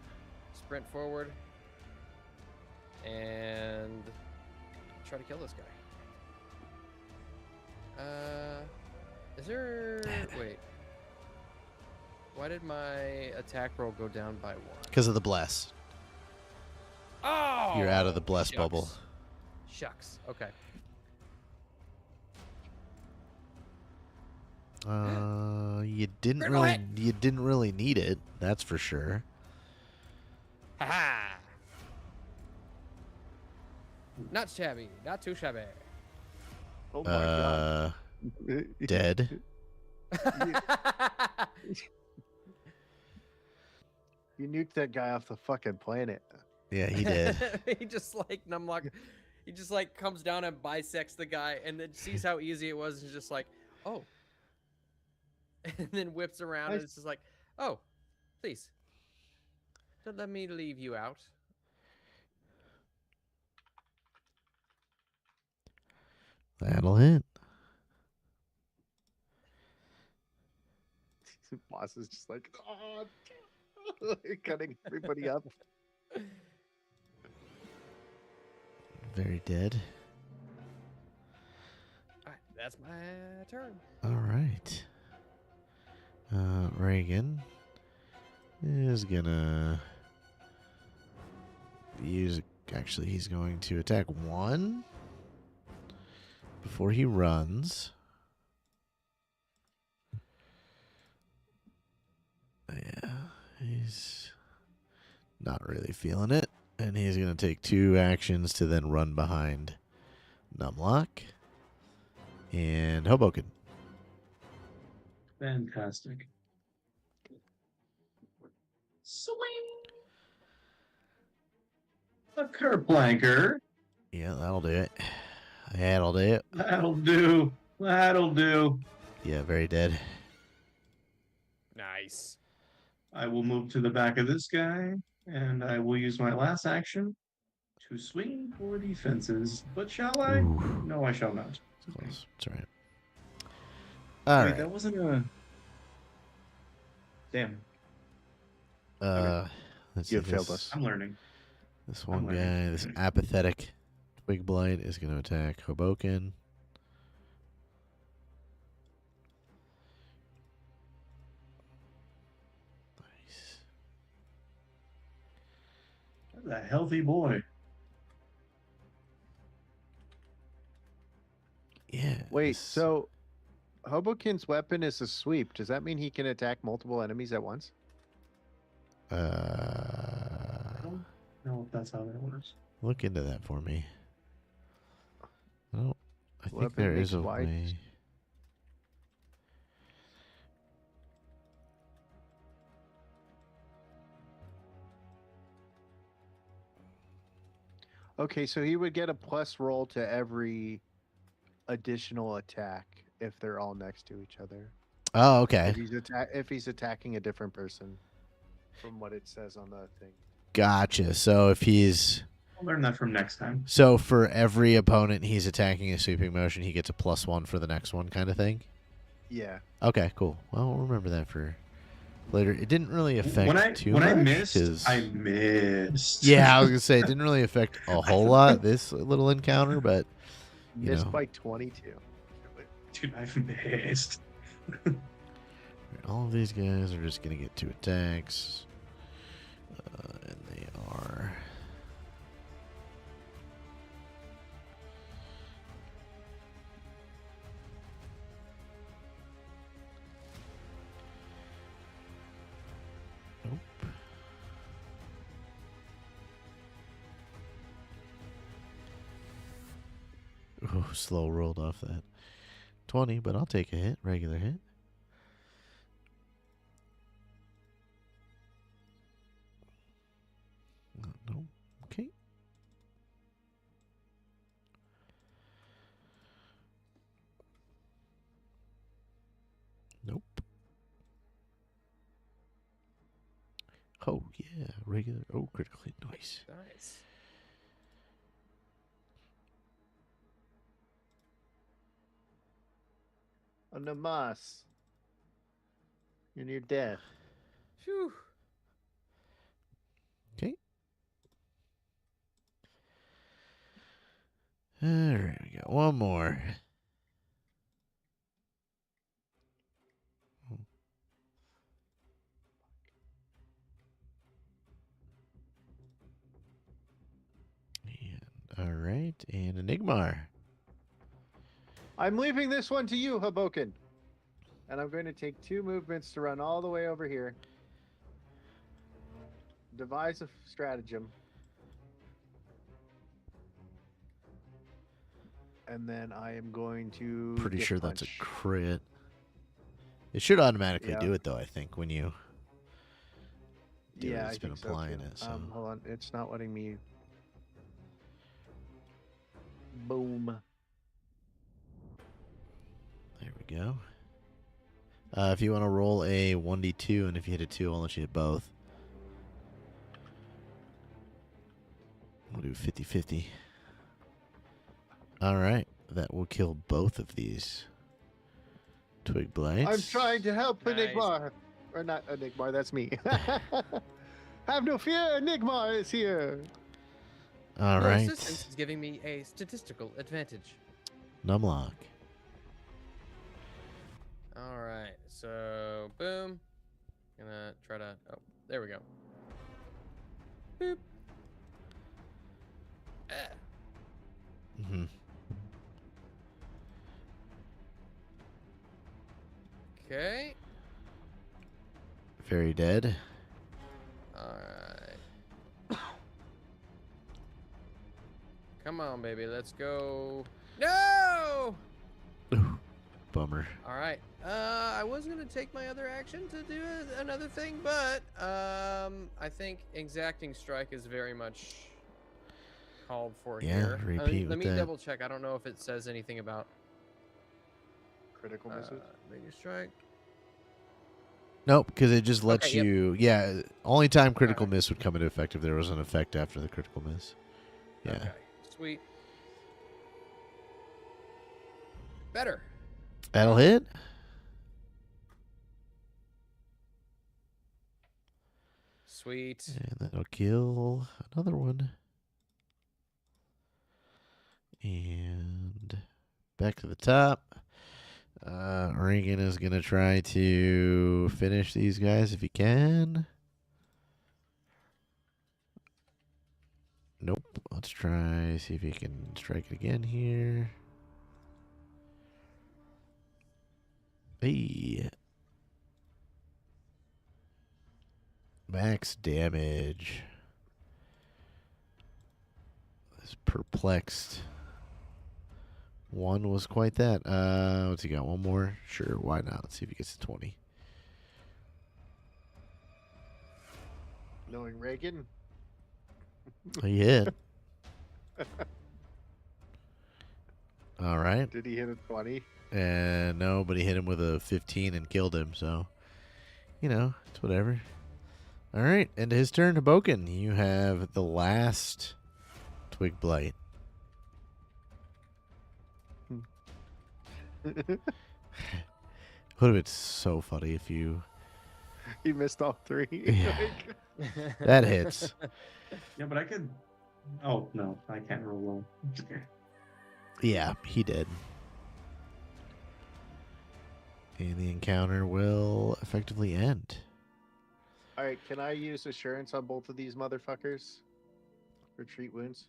Sprint forward. And try to kill this guy. Is there... Wait. Why did my attack roll go down by 1? Because of the bless. Oh! You're out of the bless shucks. bubble. Shucks. Okay. You didn't Critical really hit. you didn't really need it, that's for sure. Haha! Not shabby. Not too shabby. Oh my god. Dead. You nuked that guy off the fucking planet. Yeah, he did. He just like Numlock. He just like comes down and bisects the guy, and then sees how easy it was, and is just like, oh, and then whips around, and it's just like, oh, please, don't let me leave you out. That'll hit. Boss is just like, oh, cutting everybody up. Very dead. Alright, that's my turn. All right. Reagan is gonna use. Actually, he's going to attack one before he runs. Yeah, he's not really feeling it, and he's gonna take 2 actions to then run behind Numlock and Hobokinn. Fantastic. Swing. A Kerplanker. Yeah, that'll do it. That'll do it. That'll do. That'll do. Yeah, very dead. Nice. I will move to the back of this guy, and I will use my last action to swing for the fences. But shall I? Ooh. No, I shall not. It's close. It's all right. All Wait, right. that wasn't a. Damn, Let's You see, failed this- us. I'm learning. This one learning. guy, this apathetic Twig Blight, is going to attack Hobokinn. Nice. That's a healthy boy. Yeah. Wait, this- so Hobokinn's weapon is a sweep. Does that mean he can attack multiple enemies at once? I don't know if that's how that works. Look into that for me. I don't. I think Weapon there makes is a wide- way. Okay, so he would get a plus roll to every additional attack if they're all next to each other. Oh, okay. If he's attacking a different person, from what it says on the thing. Gotcha. So if he's I'll learn that from next time. so for every opponent he's attacking a sweeping motion, he gets a +1 for the next one, kind of thing. Yeah. Okay, cool. Well, we'll remember that for later. It didn't really affect When I too when much. I missed, 'cause- I missed. yeah, I was gonna say it didn't really affect a whole lot this little encounter, but you Missed know. by 22. Dude, I've missed. All of these guys are just gonna get 2 attacks, and they are. Nope. Oh, slow rolled off that 20, but I'll take a hit, regular hit. No. Okay. Nope. Oh, yeah. Regular. Oh, critical hit. Nice. Nice. A namas. And you're dead. Phew. Okay. All right. We got one more. All right, and Enigmar. I'm leaving this one to you, Hobokinn. And I'm going to take 2 movements to run all the way over here. Devise a stratagem. And then I am going to. Pretty get sure that's a punch. crit. It should automatically Yeah. do it, though, I think, when you do it. Yeah, It's I been think so, applying too. it. So. Hold on, it's not letting me. Boom. There we go. If you want to roll a 1d2, and if you hit a 2, I'll let you hit both. We'll do 50-50. All right. That will kill both of these twig blights. I'm trying to help Nice. Enigmar. Or not Enigmar, that's me. Have no fear, Enigmar is here. All Your right. assistance is giving me a statistical advantage. Numlock. All right, so boom. Gonna try to. Oh, there we go. Boop. Ah. Mm-hmm. Okay. Very dead. All right. Come on, baby. Let's go. No! Ooh, bummer. All right. I was gonna take my other action to do another thing, but I think exacting strike is very much called for Yeah, here. repeat Let with me that. double check. I don't know if it says anything about Critical misses. bigger strike. Nope, because it just lets Okay, yep. you. Yeah, only time critical Alright. miss would come into effect if there was an effect after the critical miss. Yeah. Okay. Sweet. Better. That'll hit. Sweet. And that'll kill another one. And back to the top. Reagan is going to try to finish these guys if he can. Nope. Let's try, see if he can strike it again here. Hey. Max damage. This perplexed. One was quite that. What's he got? One more? Sure, why not? Let's see if he gets to 20. Knowing Reagan, Oh, he hit. All right. did he hit a 20? And no, but he hit him with a 15 and killed him, so, you know, it's whatever. All right, and his turn. Hobokinn, you have the last Twig Blight. Would have been so funny if you... He missed all three. Yeah. Like, That hits. Yeah, but I could. Oh no, I can't roll low. Yeah, he did. And the encounter will effectively end. all right, can I use assurance on both of these motherfuckers? Retreat wounds.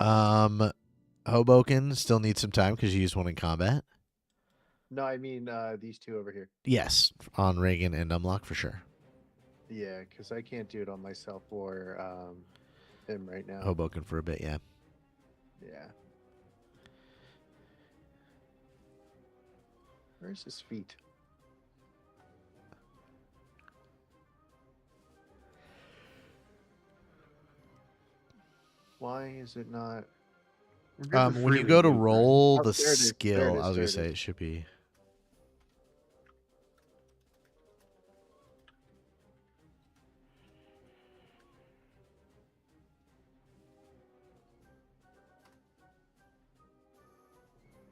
Hobokinn still needs some time because you used one in combat. No, I mean these two over here. Yes, on Reagan and Umlock for sure. Yeah, because I can't do it on myself or him right now. Hobokinn for a bit, yeah. Yeah. Where's his feet? Why is it not? We're good to When you freely go to move, right? roll Oh, the there it is, there it skill, is, I was there gonna it say is. it should be.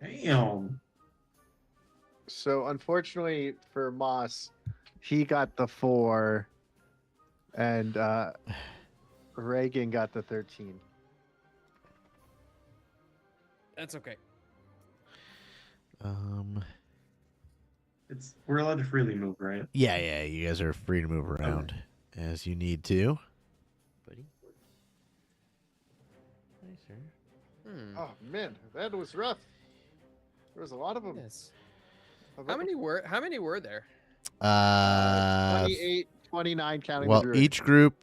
Damn. So unfortunately for Moss, he got the 4, and Reagan got the 13. That's okay. We're allowed to freely move, right? Yeah, you guys are free to move around as you need to. Buddy. Hi, sir. Hmm. Oh man, that was rough. There was a lot of them. Yes. How many were there? 28, 29 counting Well, the druid.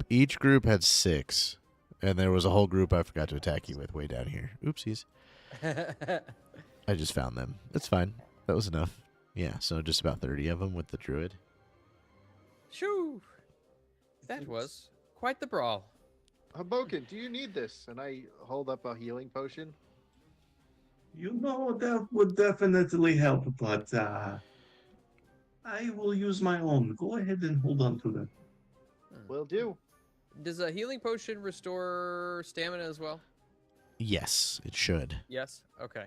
each group had 6, and there was a whole group I forgot to attack you with way down here. Oopsies. I just found them. That's fine. That was enough. Yeah, so just about 30 of them with the druid. Shoo! That was quite the brawl. Hobokinn, do you need this? And I hold up a healing potion. You know, that would definitely help, but I will use my own. Go ahead and hold on to them. Will do. Does a healing potion restore stamina as well? Yes, it should. Yes. Okay.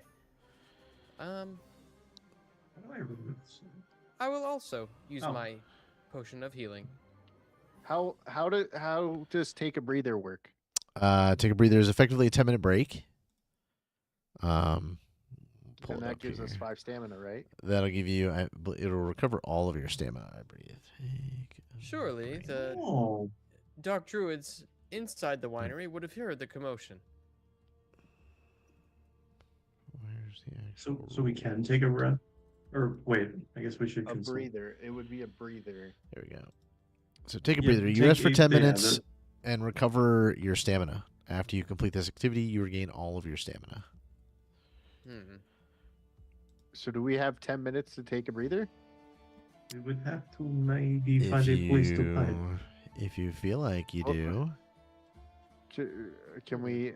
How do I remove this? I will also use Oh. my potion of healing. How does take a breather work? Take a breather is effectively a 10-minute break. Pull And it that up gives us here. 5 stamina, right? That'll give you. It'll recover all of your stamina. I breathe. Take a Surely break. the Oh, dark druids inside the winery would have heard the commotion. Where's the so actual? so we can take a breath, or wait? I guess we should A consult. breather. It would be a breather. There we go. So take a Yeah, breather. You take rest for a- 10 yeah, minutes and recover your stamina. After you complete this activity, you regain all of your stamina. Hmm. So do we have 10 minutes to take a breather? We would have to maybe If find a place to hide. if you feel like you Oh, do, Can we?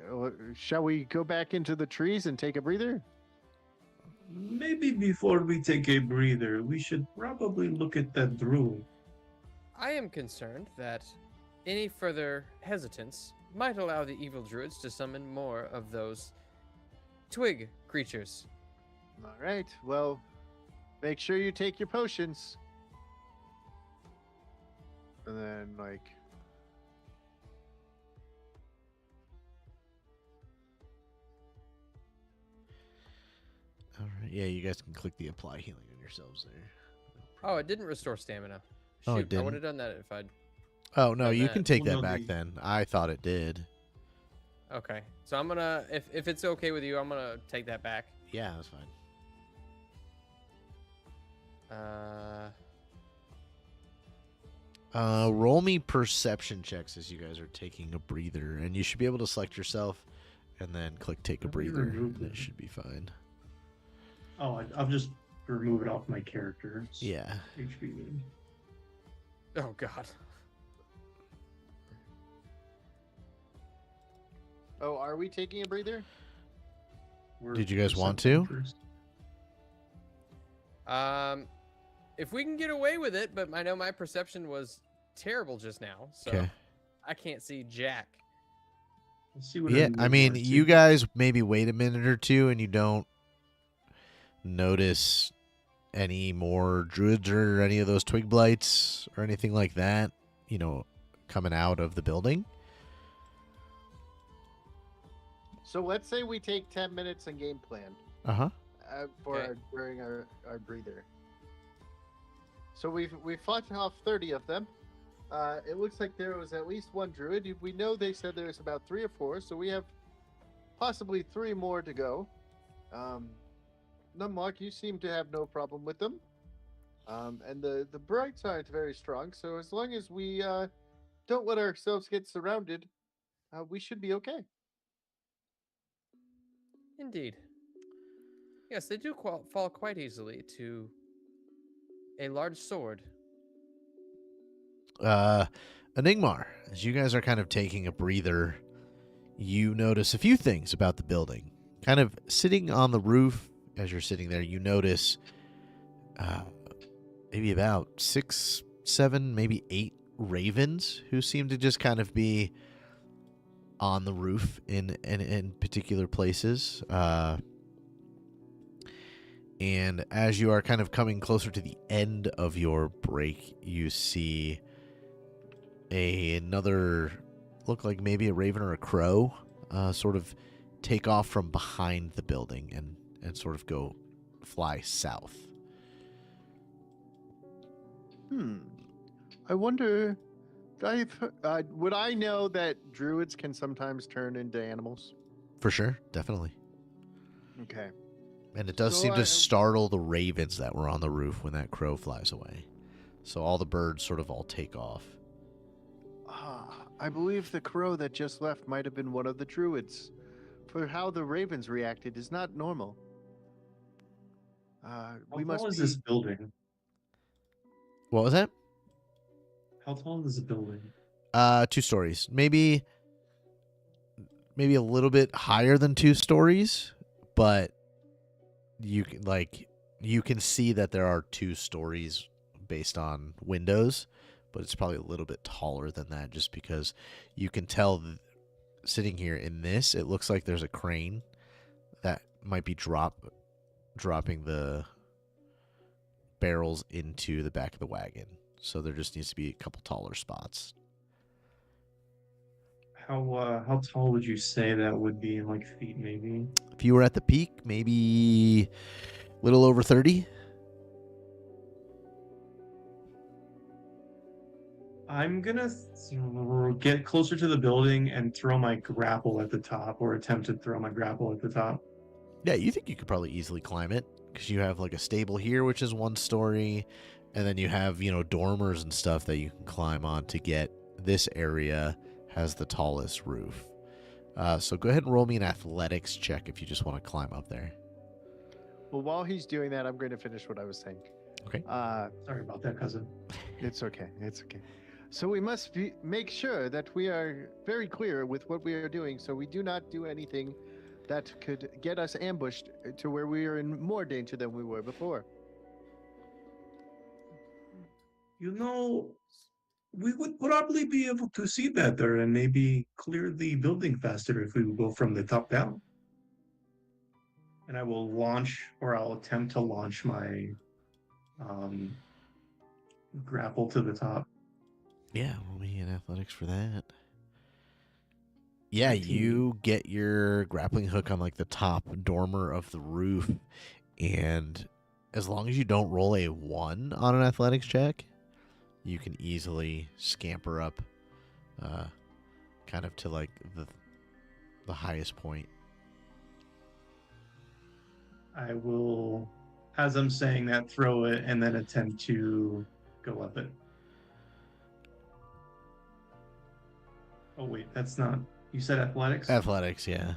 Shall we go back into the trees and take a breather? Maybe before we take a breather, we should probably look at that druid. I am concerned that any further hesitance might allow the evil druids to summon more of those twig creatures. All right. Well, make sure you take your potions. And then, like, all right. Yeah, you guys can click the apply healing on yourselves there. Oh, it didn't restore stamina. Oh, it Shoot, I didn't? would have done that if I'd. Oh no, done you that. can take Well, that no, back the- then. I thought it did. Okay, so I'm gonna, if it's okay with you, I'm gonna take that back. Yeah, that's fine. Roll me perception checks as you guys are taking a breather, and you should be able to select yourself, and then click take a Let me breather, remove and it that. should be fine. Oh, I'll just remove it off my character. It's Yeah. HP. Oh God. oh, are we taking a breather? We're Did you guys want perception to? first. If we can get away with it, but I know my perception was terrible just now, so Okay. I can't see jack. Let's see what Yeah, I'm I mean, looking you forward guys maybe wait a minute or two, and you don't notice any more druids or any of those twig blights or anything like that, coming out of the building. So let's say we take 10 minutes in game plan Uh-huh. for Okay. during our breather. So we've fought off 30 of them. It looks like there was at least one druid. We know they said there's about 3 or 4, so we have possibly 3 more to go. Numlock, you seem to have no problem with them. And the brights aren't very strong, so as long as we don't let ourselves get surrounded, we should be okay. Indeed. Yes, they do fall quite easily to a large sword. Enigmar, as you guys are kind of taking a breather, you notice a few things about the building. Kind of sitting on the roof, as you're sitting there, you notice maybe about 6, 7, maybe 8 ravens who seem to just kind of be on the roof in particular places. And as you are kind of coming closer to the end of your break, you see another, look like maybe a raven or a crow, sort of take off from behind the building and sort of go fly south. I wonder. Would I know that druids can sometimes turn into animals? For sure, definitely. Okay. And it does So seem to I- startle the ravens that were on the roof when that crow flies away. So all the birds sort of all take off. I believe the crow that just left might have been one of the druids. For how the ravens reacted is not normal. We How must tall is be. this building? What was that? How tall is the building? 2 stories. Maybe a little bit higher than 2 stories, but you can see that there are 2 stories based on windows, but it's probably a little bit taller than that just because you can tell sitting here in this, it looks like there's a crane that might be dropping the barrels into the back of the wagon. So there just needs to be a couple taller spots. how tall would you say that would be in like feet maybe? If you were at the peak, maybe a little over 30. I'm gonna get closer to the building and throw my grapple at the top, or attempt to throw my grapple at the top. Yeah, you think you could probably easily climb it because you have like a stable here, which is 1 story, and then you have, dormers and stuff that you can climb on to get. This area has the tallest roof. So go ahead and roll me an athletics check if you just want to climb up there. Well, while he's doing that, I'm going to finish what I was saying. Okay. Sorry about that, cousin. It's okay. It's okay. So we must make sure that we are very clear with what we are doing, so we do not do anything that could get us ambushed to where we are in more danger than we were before. You know, we would probably be able to see better and maybe clear the building faster if we go from the top down. And I will launch, or I'll attempt to launch my grapple to the top. Yeah, roll me an athletics for that. Yeah, 19. you get your grappling hook on like the top dormer of the roof, and as long as you don't roll a 1 on an athletics check, you can easily scamper up kind of to like the highest point. I will, as I'm saying that, throw it and then attempt to go up it. Oh wait, that's not. You said athletics? Athletics, yeah.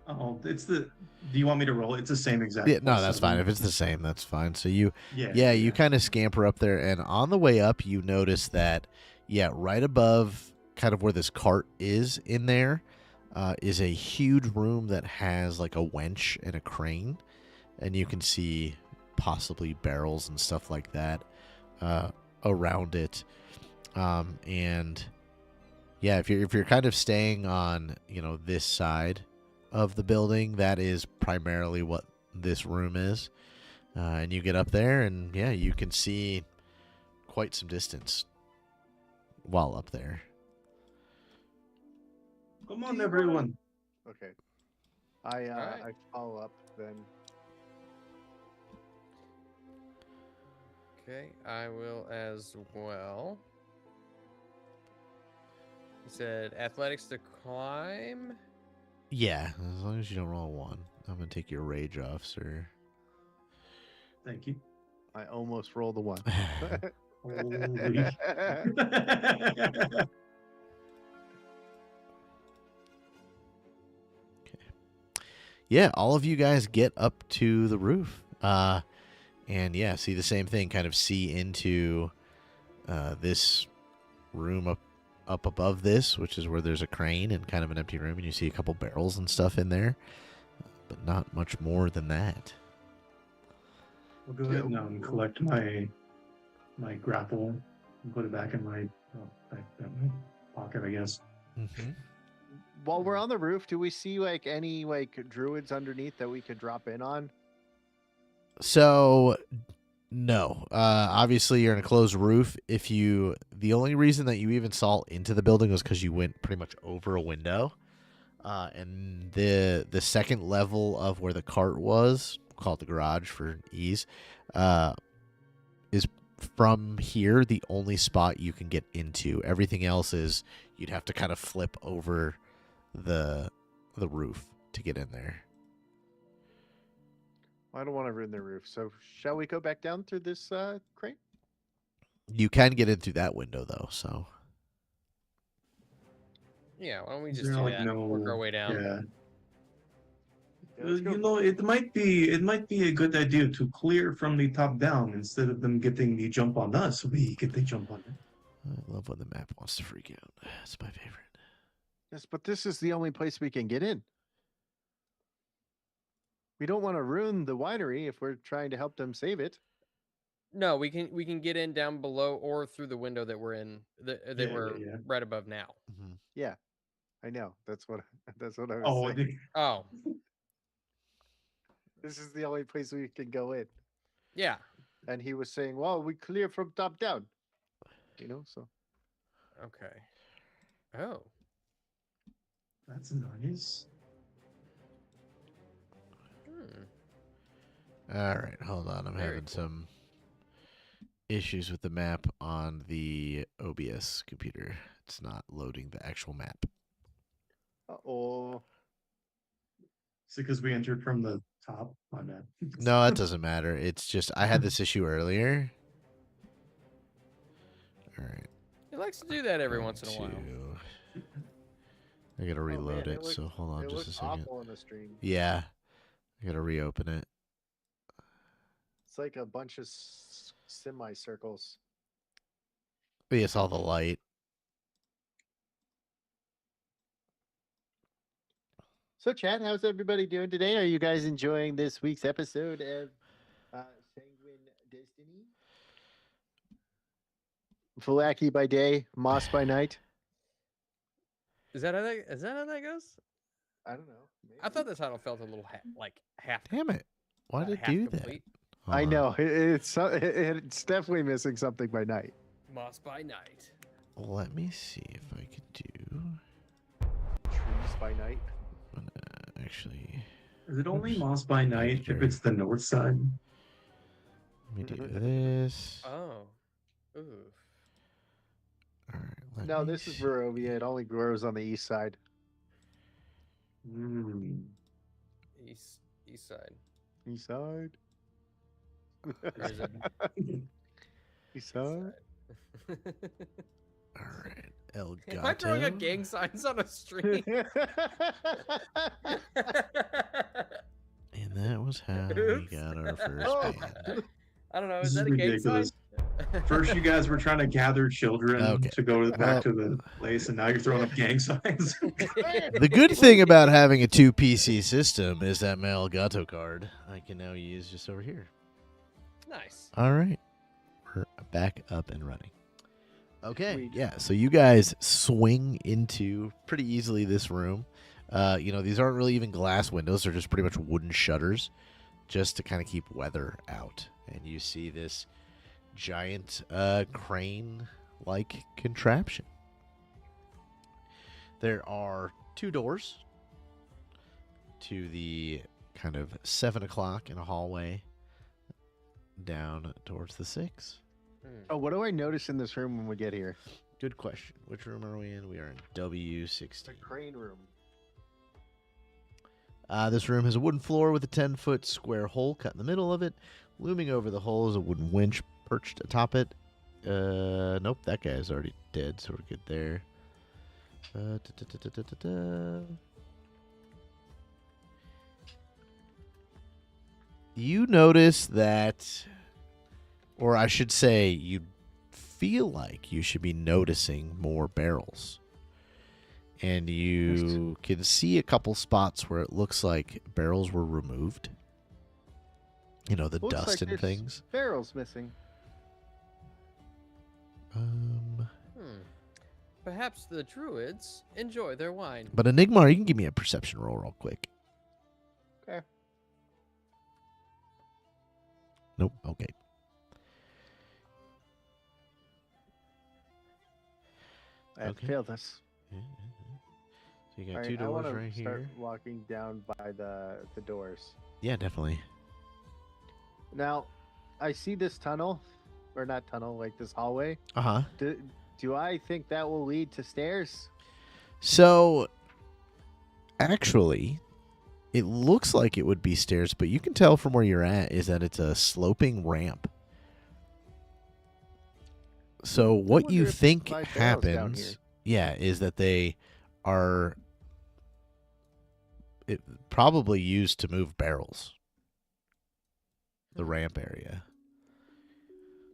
Oh, it's the. Do you want me to roll it? It's the same exact. Yeah, no, plus that's 7. fine. If it's the same, that's fine. So you Yeah, you kind of scamper up there, and on the way up, you notice that, right above kind of where this cart is in there, is a huge room that has like a winch and a crane, and you can see possibly barrels and stuff like that around it. And yeah, if you're kind of staying on, this side of the building, that is primarily what this room is. And you get up there, and yeah, you can see quite some distance while up there. Come on, everyone. Okay. I Alright. I follow up then. Okay, I will as well. You said athletics to climb. Yeah, as long as you don't roll a 1. I'm going to take your rage off, sir. Thank you. I almost rolled a 1. Holy. Yeah, all of you guys get up to the roof. And yeah, see the same thing, kind of see into this room up above this, which is where there's a crane and kind of an empty room, and you see a couple barrels and stuff in there, but not much more than that. I'll go ahead now and collect my grapple and put it back in my pocket, I guess. Mm-hmm. While we're on the roof, do we see like any like druids underneath that we could drop in on? So, no. Obviously, you're in a closed roof. The only reason that you even saw into the building was because you went pretty much over a window. And the second level of where the cart was, we'll call it the garage for ease, is from here the only spot you can get into. Everything else is you'd have to kind of flip over the roof to get in there. I don't want to ruin the roof. So shall we go back down through this crate? You can get in through that window though, so Yeah, why don't we Is just there, do like, that? Work our way down. Yeah. Yeah, let's go. You know, it might be a good idea to clear from the top down instead of them getting the jump on us. We get the jump on them. I love when the map wants to freak out. It's my favorite. Yes, but this is the only place we can get in. We don't want to ruin the winery if we're trying to help them save it. No, we can get in down below or through the window that we're in. That we're Yeah. right above now. Mm-hmm. Yeah, I know. That's what I was Oh, saying. Oh, This is the only place we can go in. yeah. And he was saying, well, we clear from top down. So. Okay. Oh. That's nice. All right, hold on. I'm Very having cool. some issues with the map on the OBS computer. It's not loading the actual map. Uh-oh. Is it because we entered from the top? My bad. No, that doesn't matter. It's just I had this issue earlier. All right. He likes to do that every going once in a while. to- I gotta reload man, it, it so hold on It just a looks second. awful on the stream. Yeah, I gotta reopen it. It's like a bunch of semicircles. But yeah, it's all the light. So, Chad, how's everybody doing today? Are you guys enjoying this week's episode of Sanguine Destiny? Vallaki by day, Moss by night. Is that how that goes? I don't know. I thought the title felt a little like half. Damn it! Why did it half do complete. that? I Hold on. know it's definitely missing something by night. Moss by night. Let me see if I can do. Trees by night. Actually, Is it only Moss by night if it's the north side? let me do this. Oh. Ooh. All right. No, this is Barovia. It only grows on the east side. East side. East side. Or is it East side. All right. El Am I throwing up Gato. gang signs on a stream? And that was how we Oops. got our first Oh. band. I don't know. This Is is that a gang ridiculous. sign? First, you guys were trying to gather children Okay. to go back Well- to the place, and now you're throwing up gang signs. The good thing about having a 2 PC system is that my El Gato card I can now use just over here. Nice. All right. We're back up and running. Okay. Sweet. Yeah. So you guys swing into pretty easily this room. These aren't really even glass windows. They're just pretty much wooden shutters just to kind of keep weather out. And you see this giant crane-like contraption. There are 2 doors to the kind of 7 o'clock in a hallway down towards the 6. Oh, what do I notice in this room when we get here? Good question. Which room are we in? We are in W16. The crane room. This room has a wooden floor with a 10-foot square hole cut in the middle of it. Looming over the hole is a wooden winch perched atop it. Nope, that guy's already dead, so we're good there. You notice that, or I should say, you feel like you should be noticing more barrels. And you can see a couple spots where it looks like barrels were removed. You know, the Looks dust like and there's things. Barrels missing. Perhaps the druids enjoy their wine. But Enigma, you can give me a perception roll real quick. Okay. Nope. Okay. I have Okay. failed this. So you got All 2 right, I doors want right to start here. walking down by the doors. Yeah, definitely. Now, I see this tunnel, or not tunnel, like this hallway. Uh-huh. Do I think that will lead to stairs? So, actually, it looks like it would be stairs, but you can tell from where you're at is that it's a sloping ramp. So what wonder you if there's think 5 barrels down here. happens, yeah, is that they are probably used to move barrels. The ramp area.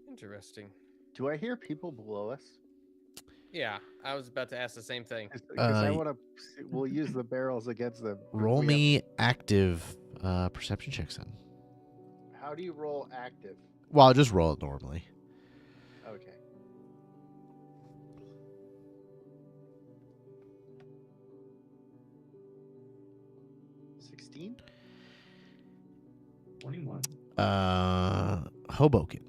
Interesting. Do I hear people below us? Yeah, I was about to ask the same thing. Because I want to. We'll use the barrels against them. Roll We me active perception checks then. have- How do you roll active? Well, I'll just roll it normally. Okay. $16? 21. Hobokinn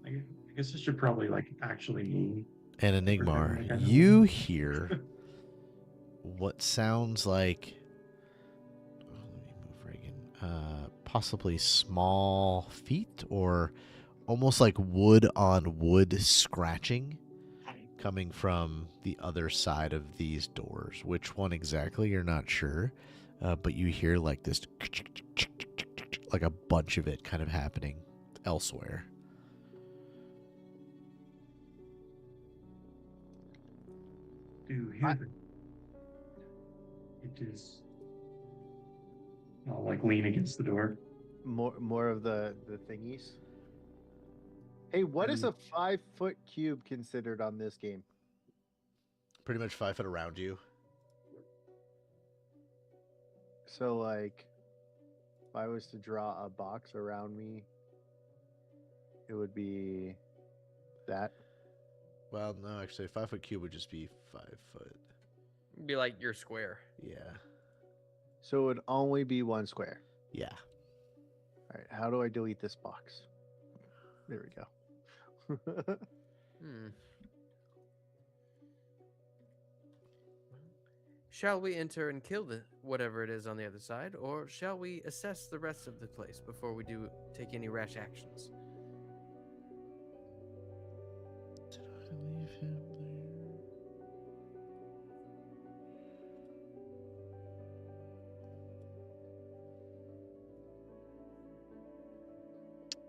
I guess I should probably like actually move. and Enigmar, Okay, I know. you hear what sounds like, let me move Reagan, possibly small feet or almost like wood on wood scratching coming from the other side of these doors. Which one exactly, you're not sure, but you hear like this, like a bunch of it kind of happening elsewhere. Do you hear it? It is. I'll like lean against the door. More of the thingies. Hey, what is a 5-foot cube considered on this game? Pretty much 5 foot around you. So, like, if I was to draw a box around me, it would be that. Well, no, actually, a 5 foot cube would just be 5 foot. Be like your square. Yeah. So it would only be one square. Yeah. All right, how do I delete this box? There we go. Hmm. Shall we enter and kill the whatever it is on the other side, or shall we assess the rest of the place before we do take any rash actions? Did I leave him there?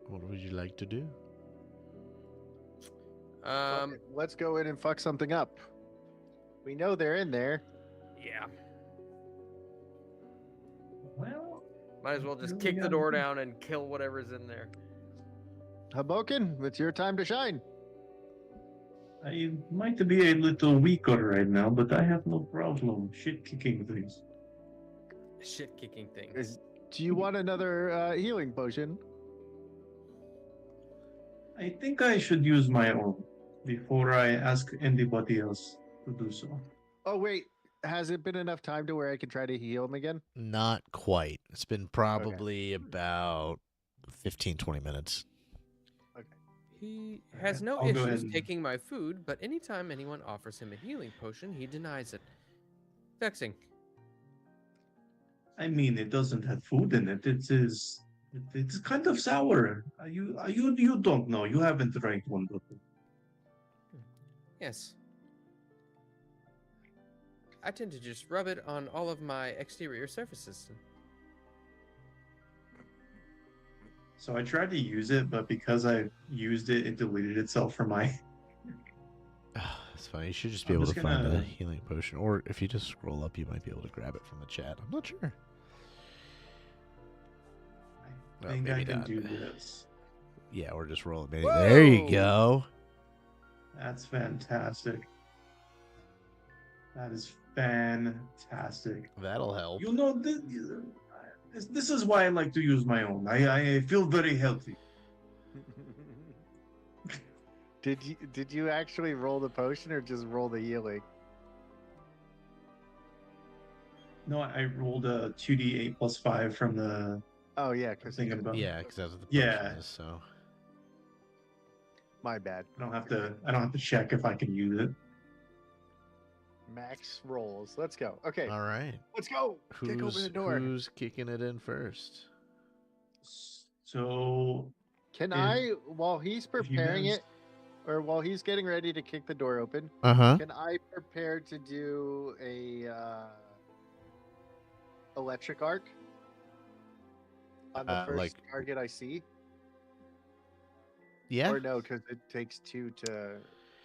What would you like to do? Fuck it, let's go in and fuck something up. We know they're in there. Yeah. Well, Might as well just really kick the gotta door do- down and kill whatever's in there. Hobokinn, it's your time to shine. I might be a little weaker right now, but I have no problem shit kicking things. Shit kicking things. Do you want another healing potion? I think I should use my own before I ask anybody else to do so. Oh, wait. Has it been enough time to where I can try to heal him again? Not quite. It's been probably about 15, 20 minutes. He has no I'll go ahead issues and- taking my food, but anytime anyone offers him a healing potion, he denies it. Vexing. I mean, it doesn't have food in it. It's kind of sour. You don't know. You haven't drank one before. Yes. I tend to just rub it on all of my exterior surfaces. So I tried to use it, but because I used it, it deleted itself from my. It's fine. You should just be I'm able just to find a gonna- healing potion. Or if you just scroll up, you might be able to grab it from the chat. I'm not sure. I Oh, think I maybe can not. do this. Yeah, or just roll it. Maybe. There you Whoa! go. That's fantastic. That is fantastic. That'll help. You know, this is why I like to use my own. I feel very healthy. Did you actually roll the potion or just roll the healing? No, I rolled a 2d8 plus 5 from the Oh yeah, because thing above. Yeah, because that's what the potion Yeah. is. So my bad. I don't have to check if I can use it. Max rolls. Let's go. Okay, all right. let's go. Kick open the door. Who's kicking it in first? So Can if- I, while he's if you preparing guys- it, or while he's getting ready to kick the door open, Uh huh. can I prepare to do a electric arc on the first like- target I see? Yeah. Or no, because it takes 2 to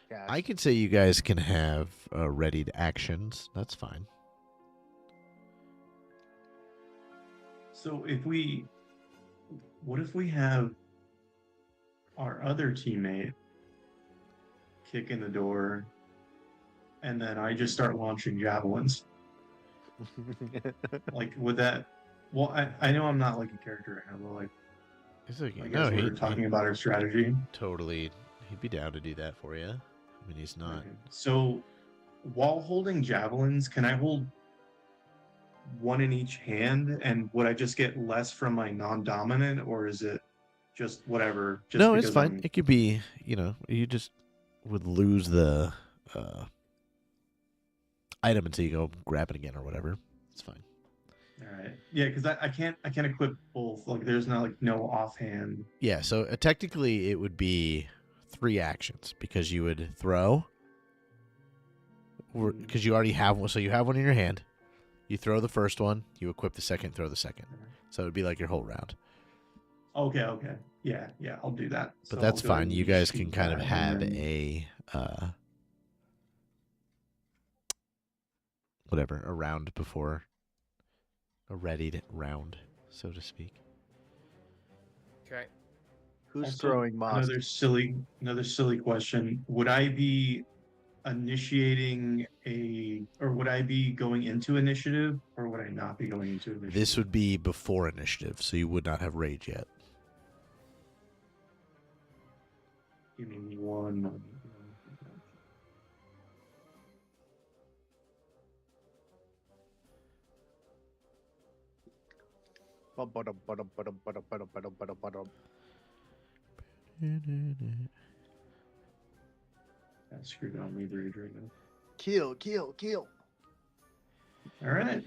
cast. I could say you guys can have readied actions. That's fine. So what if we have our other teammate kick in the door, and then I just start launching javelins? Like, would that? Well, I know I'm not like a character right now, but like, It's okay. I guess No, we were talking about our strategy. totally. He'd be down to do that for you. I mean, he's not. Okay. So, while holding javelins, can I hold one in each hand? And would I just get less from my non-dominant, or is it just whatever? Just No, it's because fine. I'm- It could be. You know, you just would lose the item until you go grab it again or whatever. It's fine. All right. Yeah, because I can't equip both. Like, there's not like no offhand. Yeah, so technically it would be 3 actions because you would throw, because you already have one. So you have one in your hand. You throw the first one, you equip the second, throw the second. So it would be like your whole round. Okay. Yeah, I'll do that. But So that's I'll go fine. and You guys shoot can kind of that, have and then- a a round before a readied round, so to speak. Okay. Who's Also, throwing moss? another silly question. Would I be initiating or would I be going into initiative, or would I not be going into initiative? This would be before initiative, so you would not have rage yet. Give me one moment. I screwed on me rage right now. Kill. All right.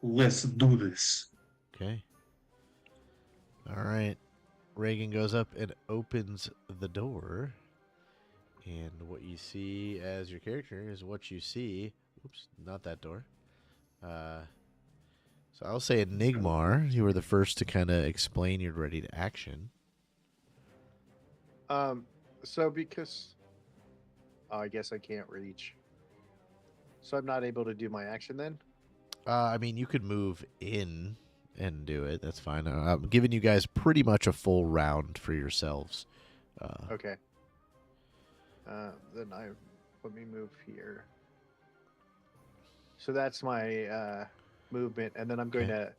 Let's do this. Okay. All right. Reagan goes up and opens the door. And what you see as your character is what you see. Oops, not that door. So I'll say Enigmar, you were the first to kind of explain you're ready to action. So because I guess I can't reach. So I'm not able to do my action then? I mean, you could move in and do it. That's fine. I'm giving you guys pretty much a full round for yourselves. Okay. Then let me move here. So that's my movement, and then I'm going to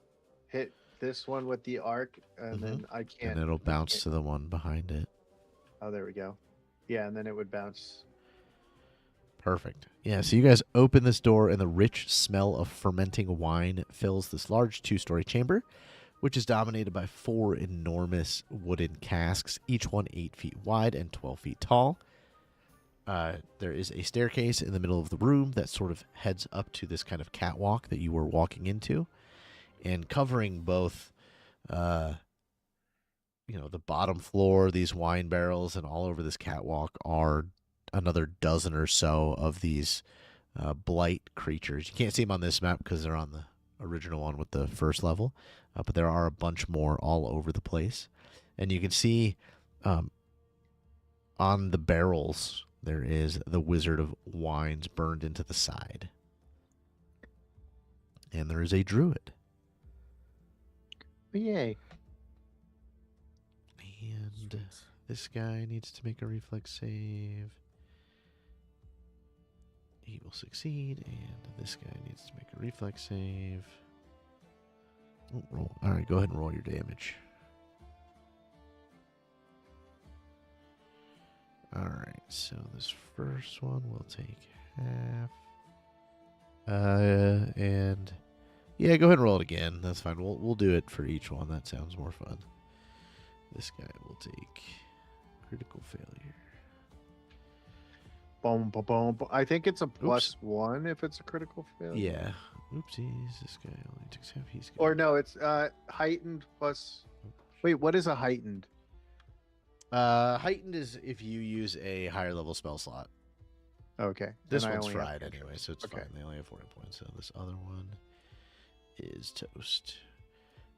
hit this one with the arc, and then I can't. And it'll bounce to the one behind it. Oh, there we go. Yeah, and then it would bounce. Perfect. Yeah, so you guys open this door, and the rich smell of fermenting wine fills this large 2-story chamber, which is dominated by 4 enormous wooden casks, each one 8 feet wide and 12 feet tall. There is a staircase in the middle of the room that sort of heads up to this kind of catwalk that you were walking into, and covering both, the bottom floor, these wine barrels, and all over this catwalk are another dozen or so of these blight creatures. You can't see them on this map because they're on the original one with the first level, but there are a bunch more all over the place, and you can see on the barrels there is the Wizard of Wines burned into the side. And there is a druid. Yay. And this guy needs to make a reflex save. He will succeed. And this guy needs to make a reflex save. Oh, roll. All right, go ahead and roll your damage. All right, so this first one will take half. And yeah, go ahead and roll it again. That's fine. We'll do it for each one. That sounds more fun. This guy will take critical failure. Boom, boom, boom, boom. I think it's a +1 if it's a critical failure. Yeah. Oopsies. This guy only takes half. He's good. Or no, it's heightened plus. Wait, what is a heightened? Heightened is if you use a higher level spell slot. Okay. This then I one's only have- fried anyway, so it's Okay. fine. They only have 40 points. So this other one is toast.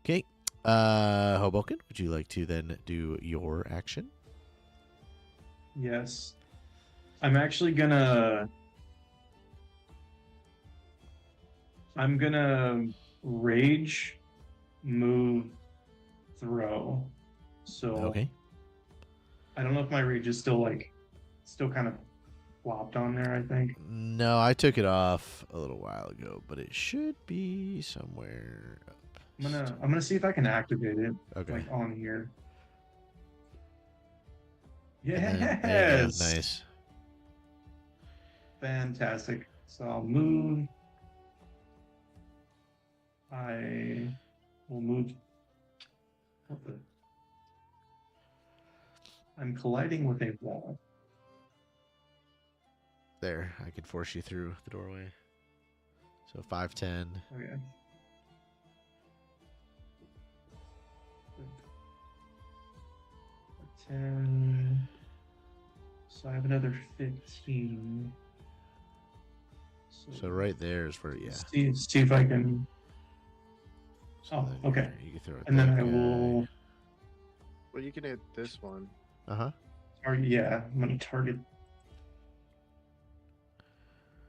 Okay. Hobokinn, would you like to then do your action? Yes. I'm actually gonna rage, move, throw. So Okay. I don't know if my rage is still kind of flopped on there, I think. No, I took it off a little while ago, but it should be somewhere up. I'm gonna see if I can activate it Okay. like on here. And then- there you go. Yes. Nice. Fantastic. So I'll move. I will move. What the? I'm colliding with a wall. There, I could force you through the doorway. So 5'10". Okay. Ten. So I have another 15. So right there is where, yeah. See if I can. So Oh, then okay. You can throw it. And then that I will. guy. Well, you can hit this one. Uh-huh. Yeah, I'm gonna target.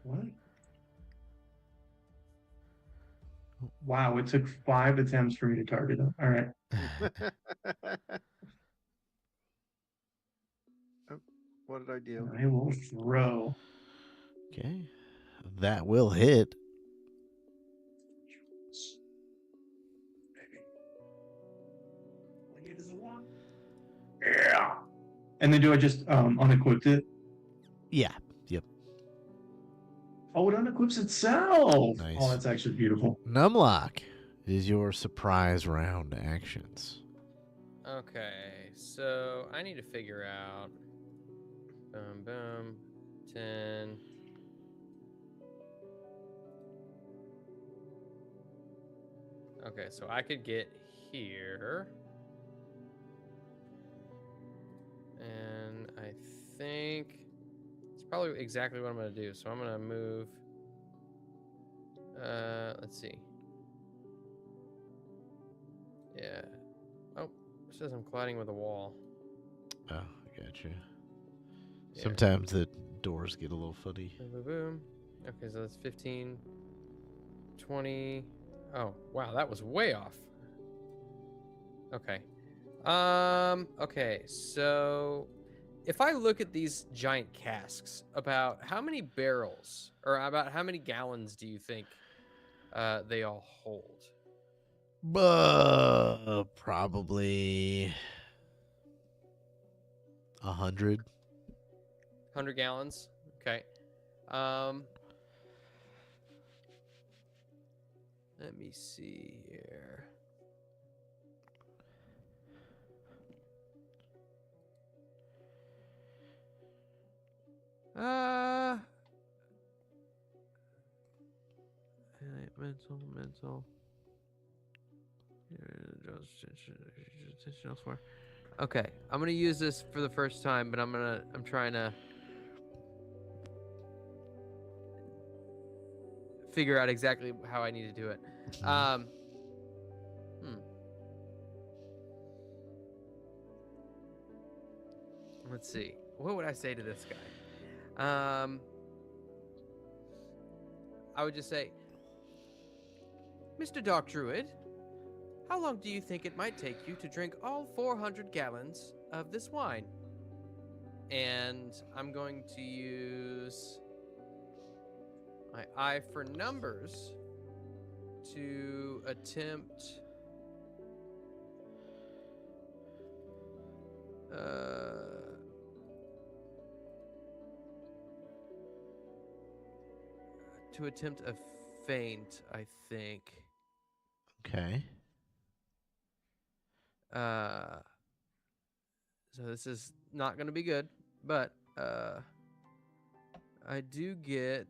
What? Wow, it took 5 attempts for me to target him. All right. Oh, what did I do? I will throw. Okay. That will hit. Yeah. And then do I just unequip it? Yeah. Yep. Oh, it unequips itself. Nice. Oh, that's actually beautiful. Numlock is your surprise round actions. Okay, so I need to figure out. Boom, boom. 10. Okay, so I could get here. And I think it's probably exactly what I'm going to do. So I'm going to move. Let's see. Yeah. Oh, it says I'm colliding with a wall. Oh, I got you. Yeah. Sometimes the doors get a little footy. Boom, boom, boom. Okay, so that's 15, 20. Oh, wow, that was way off. Okay. Okay, so if I look at these giant casks, about how many barrels or about how many gallons do you think they all hold? Probably 100. 100 gallons? Okay. Let me see here. Mental. Attention elsewhere. Okay, I'm gonna use this for the first time, but I'm trying to figure out exactly how I need to do it. Let's see. What would I say to this guy? I would just say, Mr. Dark Druid, how long do you think it might take you to drink all 400 gallons of this wine? And I'm going to use my eye for numbers to attempt a feint, I think. Okay. So this is not going to be good, but I do get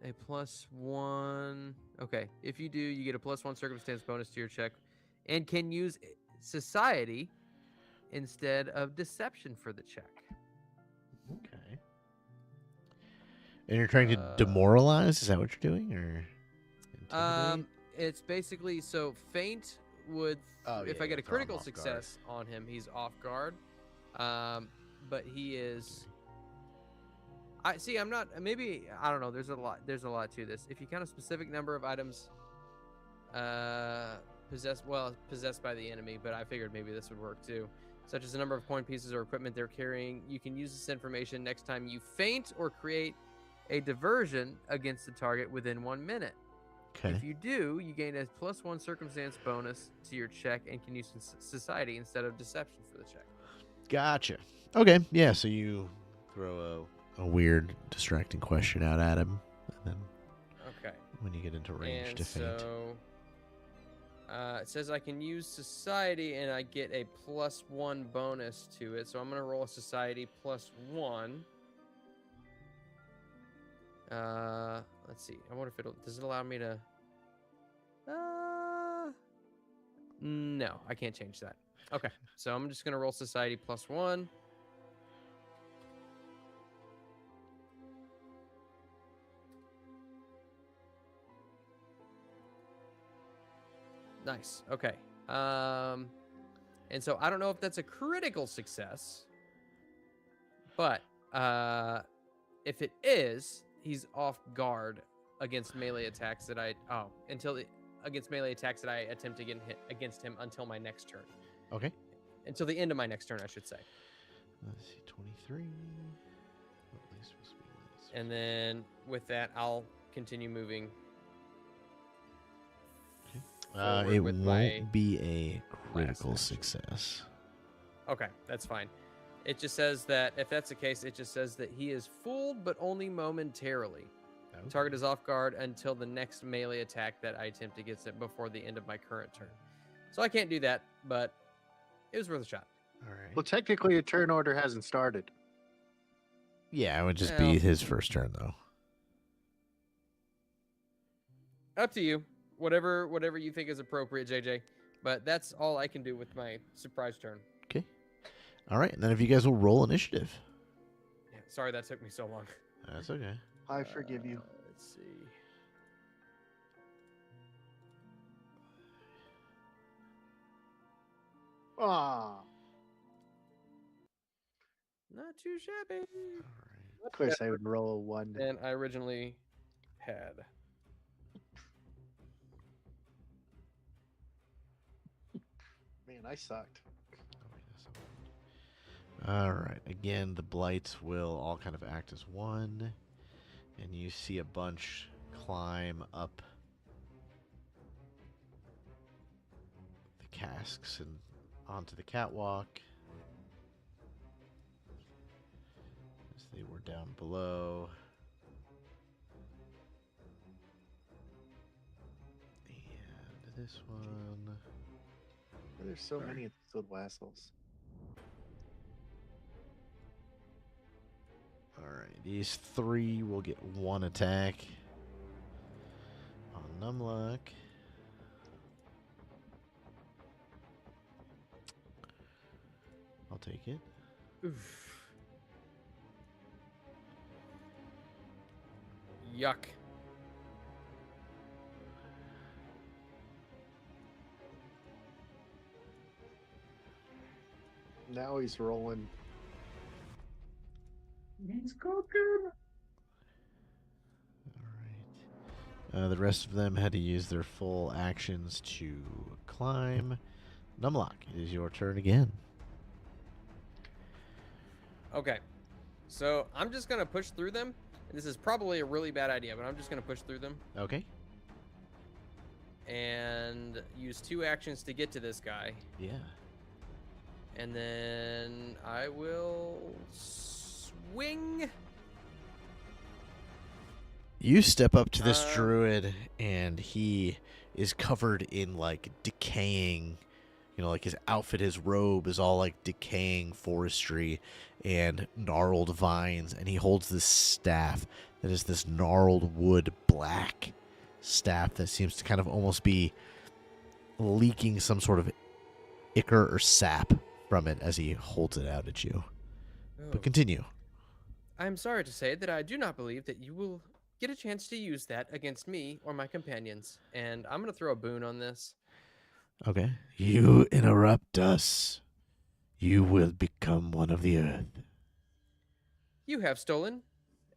a +1. Okay, if you do, you get a +1 circumstance bonus to your check and can use society instead of deception for the check. Okay. And you're trying to demoralize? Is that what you're doing, or intimidate? It's basically so feint would if I get a throw him critical off guard. success on him, he's off guard. But he is. I'm not. Maybe I don't know. There's a lot to this. If you count a specific number of items, possessed by the enemy, but I figured maybe this would work too. Such as the number of coin pieces or equipment they're carrying, you can use this information next time you feint or create a diversion against the target within 1 minute. Okay. If you do, you gain a +1 circumstance bonus to your check and can use society instead of deception for the check. Gotcha. Okay. Yeah. So you throw a weird, distracting question out at him, and then Okay. when you get into range And to feint. so It says I can use society and I get a +1 bonus to it. So I'm gonna roll a society +1. Let's see. I wonder if does it allow me to? No, I can't change that. Okay, so I'm just gonna roll society +1. Nice. Okay. And so I don't know if that's a critical success, but if it is, he's off guard against melee attacks that against melee attacks that I attempt to get hit against him until my next turn. Okay. Until the end of my next turn, I should say. Let's see, 23. And then with that, I'll continue moving. forward It with won't my be a critical action. success. Okay, that's fine. It just says that if that's the case, it just says that he is fooled, but only momentarily. Okay. Target is off guard until the next melee attack that I attempt against it before the end of my current turn. So I can't do that, but it was worth a shot. All right. Well, technically, a turn order hasn't started. Yeah, it would just Well- be his first turn, though. Up to you. Whatever you think is appropriate, JJ. But that's all I can do with my surprise turn. Okay. All right, and then if you guys will roll initiative. Yeah, sorry that took me so long. That's okay. I forgive you. Let's see. Ah, Not too shabby. All right. of course I would roll a 1. Than I originally had. Man, I sucked. Oh, wait, that's not right. All right. Again, the blights will all kind of act as one, and you see a bunch climb up the casks and onto the catwalk. As they were down below. And this one. There's so many of these little assholes. Alright, these three will get one attack on Numlock. I'll take it. Oof. Yuck. Now he's rolling. He's cooking. Alright. The rest of them had to use their full actions to climb. Numlock, it is your turn again. Okay. So I'm just going to push through them. This is probably a really bad idea, but I'm just going to push through them Okay. and use 2 actions to get to this guy. Yeah. And then I will swing. You step up to this Uh, druid, and he is covered in like decaying, like his outfit, his robe is all like decaying forestry and gnarled vines, and he holds this staff that is this gnarled wood black staff that seems to kind of almost be leaking some sort of ichor or sap from it as he holds it out at you. But continue. I'm sorry to say that I do not believe that you will get a chance to use that against me or my companions. And I'm going to throw a boon on this. Okay. You interrupt us. You will become one of the earth. You have stolen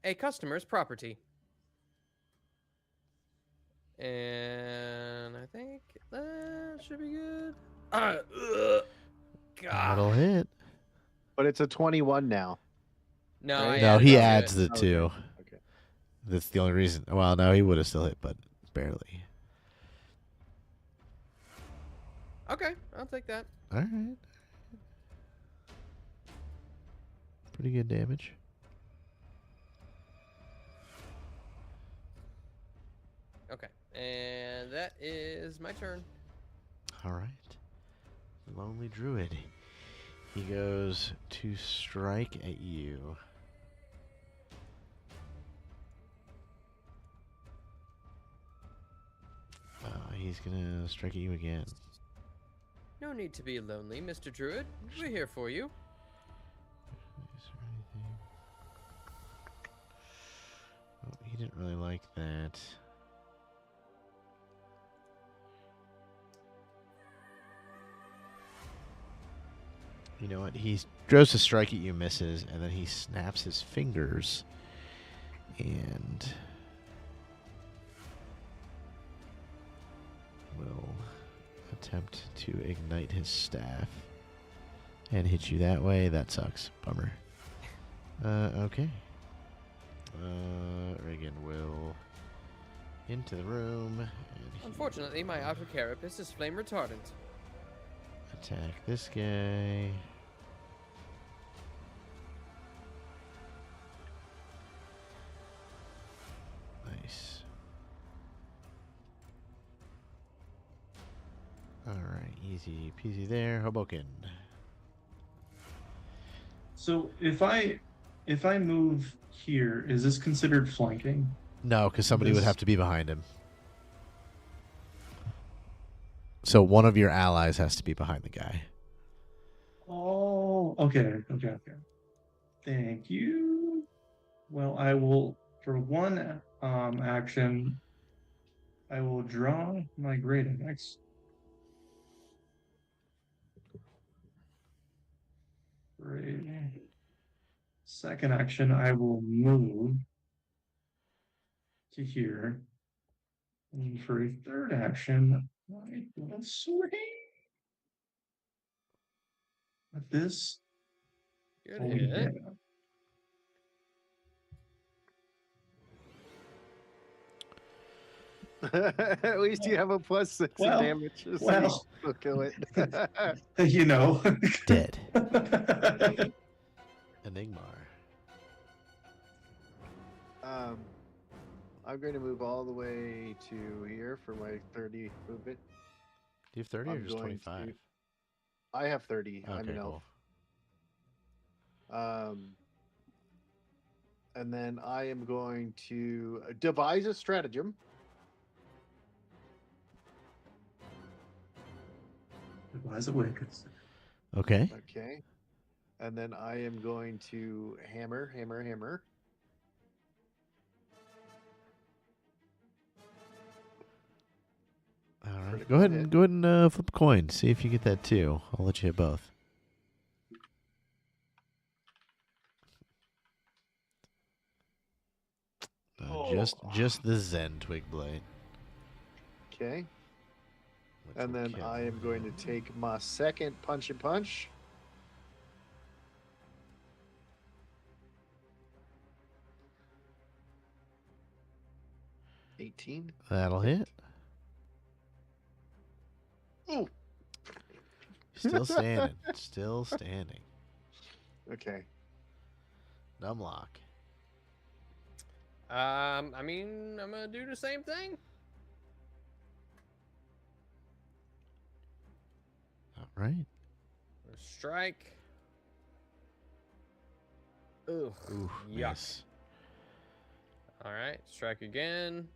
a customer's property. And I think that should be good. That'll hit. But it's a 21 now. No, Right? I No, added he on to adds it. the Okay. 2. Okay. That's the only reason. Well, no, he would have still hit, but barely. Okay, I'll take that. All right. Pretty good damage. Okay, and that is my turn. All right. Lonely Druid. He goes to strike at you. He's gonna strike at you again. No need to be lonely, Mr. Druid. We're here for you. Is there anything? Oh, he didn't really like that. You know what? He goes to strike at you, misses, and then he snaps his fingers and will attempt to ignite his staff and hit you that way. That sucks. Bummer. Okay. Reagan will into the room. And he Unfortunately, my outer carapace is flame retardant. attack this guy. Nice. Alright, easy peasy there. Hobokinn. So if I move here, is this considered flanking? No, because somebody would This- have to be behind him. So one of your allies has to be behind the guy. Oh, okay. Thank you. Well, I will, for one action, I will draw my great axe. Great. Second action, I will move to here. And for a third action, I will swing with this. Good Oh, hit. yeah. At least you have a +6 Well, damage. So well. you'll kill it. You know. Dead. Enigmar. I'm going to move all the way to here for my 30 movement. Do you have 30 or I'm just going 25? to- I have 30. I'm Okay, an cool. elf. And then I am going to devise a stratagem. Advise awakens. Okay. Okay. And then I am going to hammer. All right. Critical Go ahead hit. and flip a coin. See if you get that too. I'll let you hit both. Just the Zen Twig Blade. Okay. which And will then kill I am going to him. take my second punch and punch. $18. That'll hit. Ooh. Still standing. Still standing. Okay. Numlock. I mean, I'm gonna do the same thing. All right. Strike. Ugh. Ooh, Yuck. miss. All right, strike again.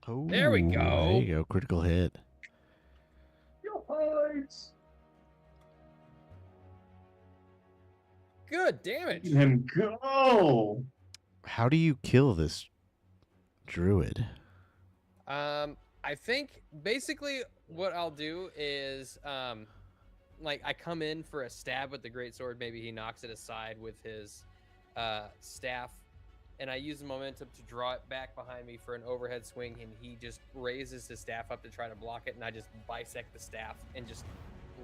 Oh, There we There go. you go. Critical hit. Your hides. Good damage. Let him go. How do you kill this druid? I think basically what I'll do is, like I come in for a stab with the greatsword. Maybe he knocks it aside with his staff, and I use the momentum to draw it back behind me for an overhead swing, and he just raises his staff up to try to block it, and I just bisect the staff and just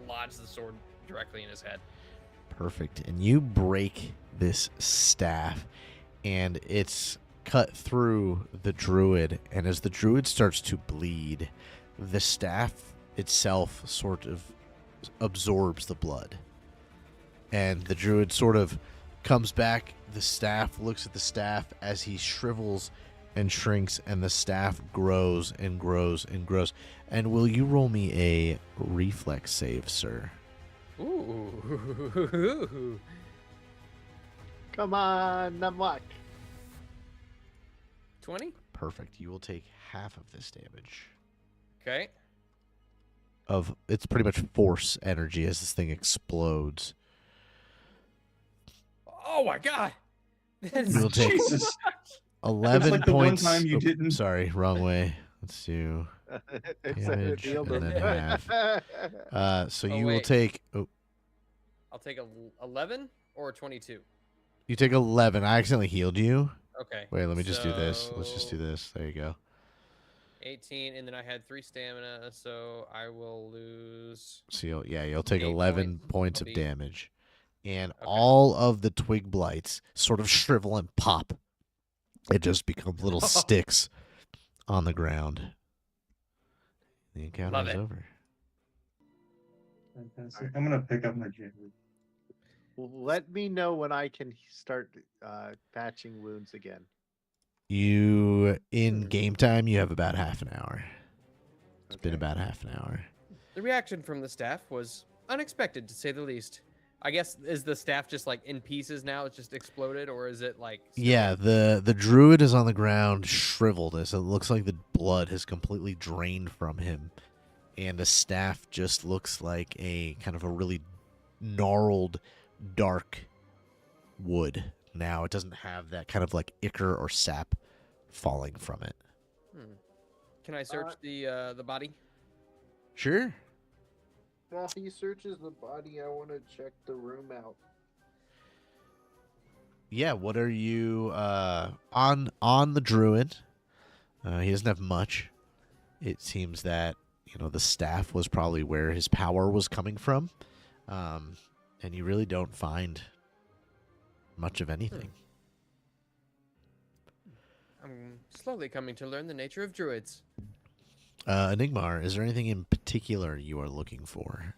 lodge the sword directly in his head. Perfect. And you break this staff, and it's cut through the druid. And as the druid starts to bleed, the staff itself sort of absorbs the blood. And the druid sort of comes back. The staff looks at the staff as he shrivels and shrinks, and the staff grows and grows and grows. And will you roll me a reflex save, sir? Ooh. Come on, Numlock. 20? Perfect. You will take half of this damage. Okay. It's pretty much force energy as this thing explodes. Oh my god! That's You'll take Jesus. 11 like the one points. time you didn't- Sorry, wrong way. Let's do It's damage a and then half. So Oh, you will wait. take. Oh, I'll take 11 or 22. you take 11. I accidentally healed you. Okay. Wait, let me just do this. Let's just do So, this. There you go. 18, and then I had 3 stamina, so I will lose. So you'll take 8 11 points. points I'll of be- damage, and Okay. all of the twig blights sort of shrivel and pop. It just becomes little sticks on the ground. The encounter Love is it. over. Fantastic. I'm gonna pick up my jammer. Let me know when I can start patching wounds again. You in game time, you have about half an hour. It's been Okay. about half an hour. The reaction from the staff was unexpected, to say the least. I guess, is the staff just like in pieces now? It's just exploded, or is it like... still- Yeah, the druid is on the ground, shriveled, as it looks like the blood has completely drained from him, and the staff just looks like a kind of a really gnarled, dark wood. Now it doesn't have that kind of like ichor or sap falling from it. Can I search the body? Sure. While he searches the body, I want to check the room out. Yeah, what are you on the druid? He doesn't have much. It seems that, the staff was probably where his power was coming from. And you really don't find much of anything. I'm slowly coming to learn the nature of druids. Enigmar, is there anything in particular you are looking for?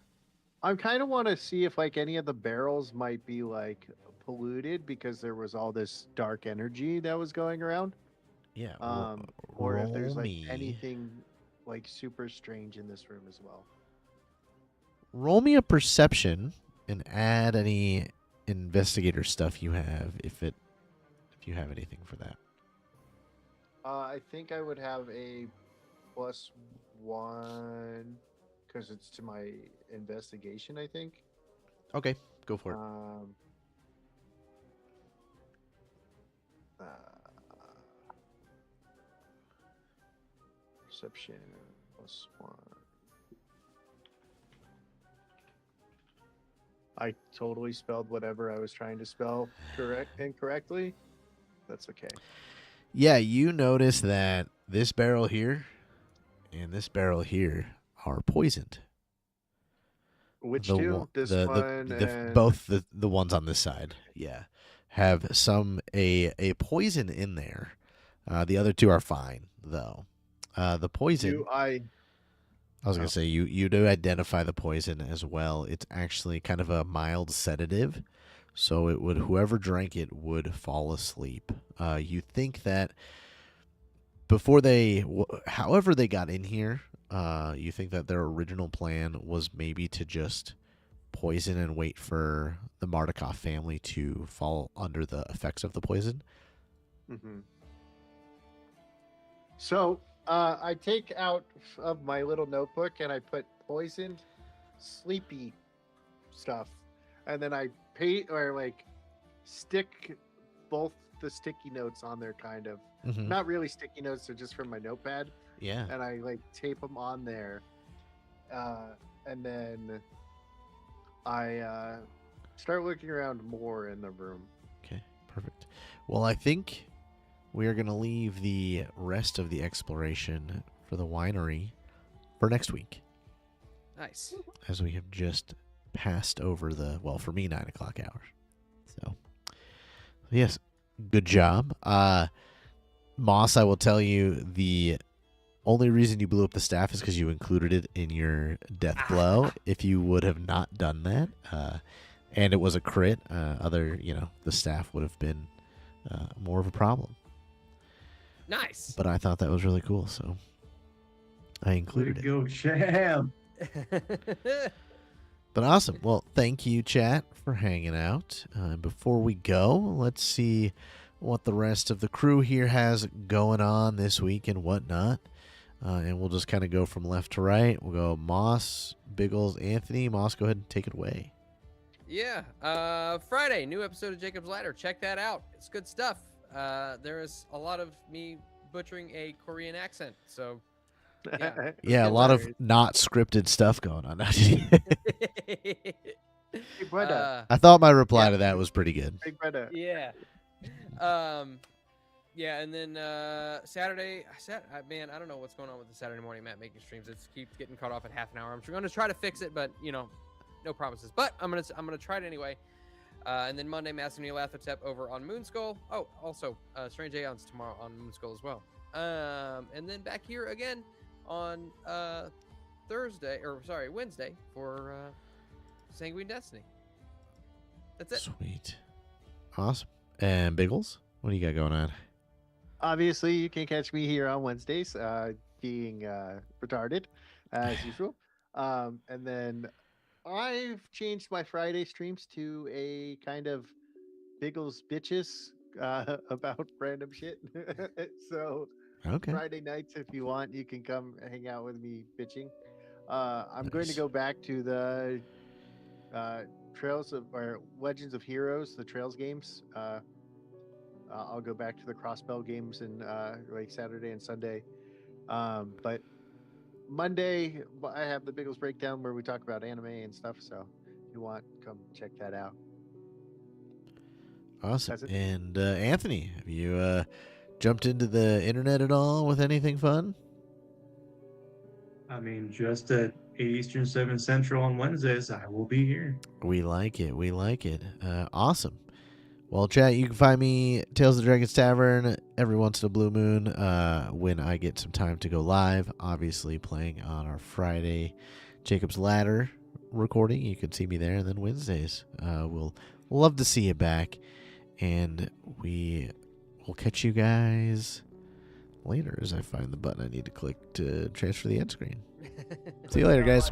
I kind of want to see if like any of the barrels might be like polluted because there was all this dark energy that was going around. Yeah. Or if there's roll like me- anything like super strange in this room as well. Roll me a perception and add any investigator stuff you have if you have anything for that. I think I would have a +1 because it's to my investigation, I think. Okay, go for it. Perception +1. I totally spelled whatever I was trying to spell incorrectly. That's okay. Yeah, you notice that this barrel here and this barrel here are poisoned. Which The two? one- This the, one the, and both the ones on this side, yeah, have a poison in there. The other two are fine though. The poison. do I I was gonna say you do identify the poison as well. It's actually kind of a mild sedative, so it would whoever drank it would fall asleep. You think that before however they got in here, you think that their original plan was maybe to just poison and wait for the Mardukov family to fall under the effects of the poison. Mm-hmm. So I take out of my little notebook and I put poisoned, sleepy stuff, and then I stick both the sticky notes on there, kind of. Mm-hmm. Not really sticky notes; they're just from my notepad, Yeah. and I tape them on there, and then I start looking around more in the room. Okay, perfect. Well, I think we are going to leave the rest of the exploration for the winery for next week, Nice. as we have just passed over for me, 9 o'clock hour. So, yes, good job. Moss, I will tell you, the only reason you blew up the staff is because you included it in your death blow. If you would have not done that, and it was a crit, the staff would have been more of a problem. Nice. but I thought that was really cool, so I Way to included it. go, Sham. But awesome. Well, thank you, chat, for hanging out. Before we go, let's see what the rest of the crew here has going on this week and whatnot. And we'll just kind of go from left to right. We'll go Moss, Biggles, Anthony. Moss, go ahead and take it away. Yeah. Friday, new episode of Jacob's Ladder. Check that out. It's good stuff. There is a lot of me butchering a Korean accent. So, yeah. Yeah, a lot of not scripted stuff going on. Big brother. I thought my reply Yeah. to that was pretty good. Big brother. Yeah. Yeah, and then Saturday, man, I don't know what's going on with the Saturday morning map making streams. It keeps getting cut off at half an hour. I'm going to try to fix it, but no promises. But I'm gonna try it anyway. And then Monday, Massive Neolathrotep over on Moonskull. Oh, also Strange Aeons tomorrow on Moonskull as well. And then back here again on Wednesday for Sanguine Destiny. That's it. Sweet. Awesome. And Biggles, what do you got going on? Obviously, you can catch me here on Wednesdays, being retarded as usual. And then I've changed my Friday streams to a kind of Biggles bitches about random shit. So Okay. Friday nights, if you want, you can come hang out with me bitching. I'm going to Nice. go back to the Legends of Heroes, the Trails games. I'll go back to the Crossbell games and like Saturday and Sunday. But Monday, I have the Biggles breakdown where we talk about anime and stuff. So if you want, come check that out. Awesome. That's it. And Anthony, have you jumped into the internet at all with anything fun? I mean, just at 8 Eastern, 7 Central on Wednesdays, I will be here. We like it. We like it. Awesome. Well, chat, you can find me, Tales of the Dragons Tavern, every once in a blue moon when I get some time to go live. Obviously, playing on our Friday Jacob's Ladder recording. You can see me there. And then Wednesdays, we'll love to see you back. And we will catch you guys later as I find the button I need to click to transfer the end screen. See you later, guys.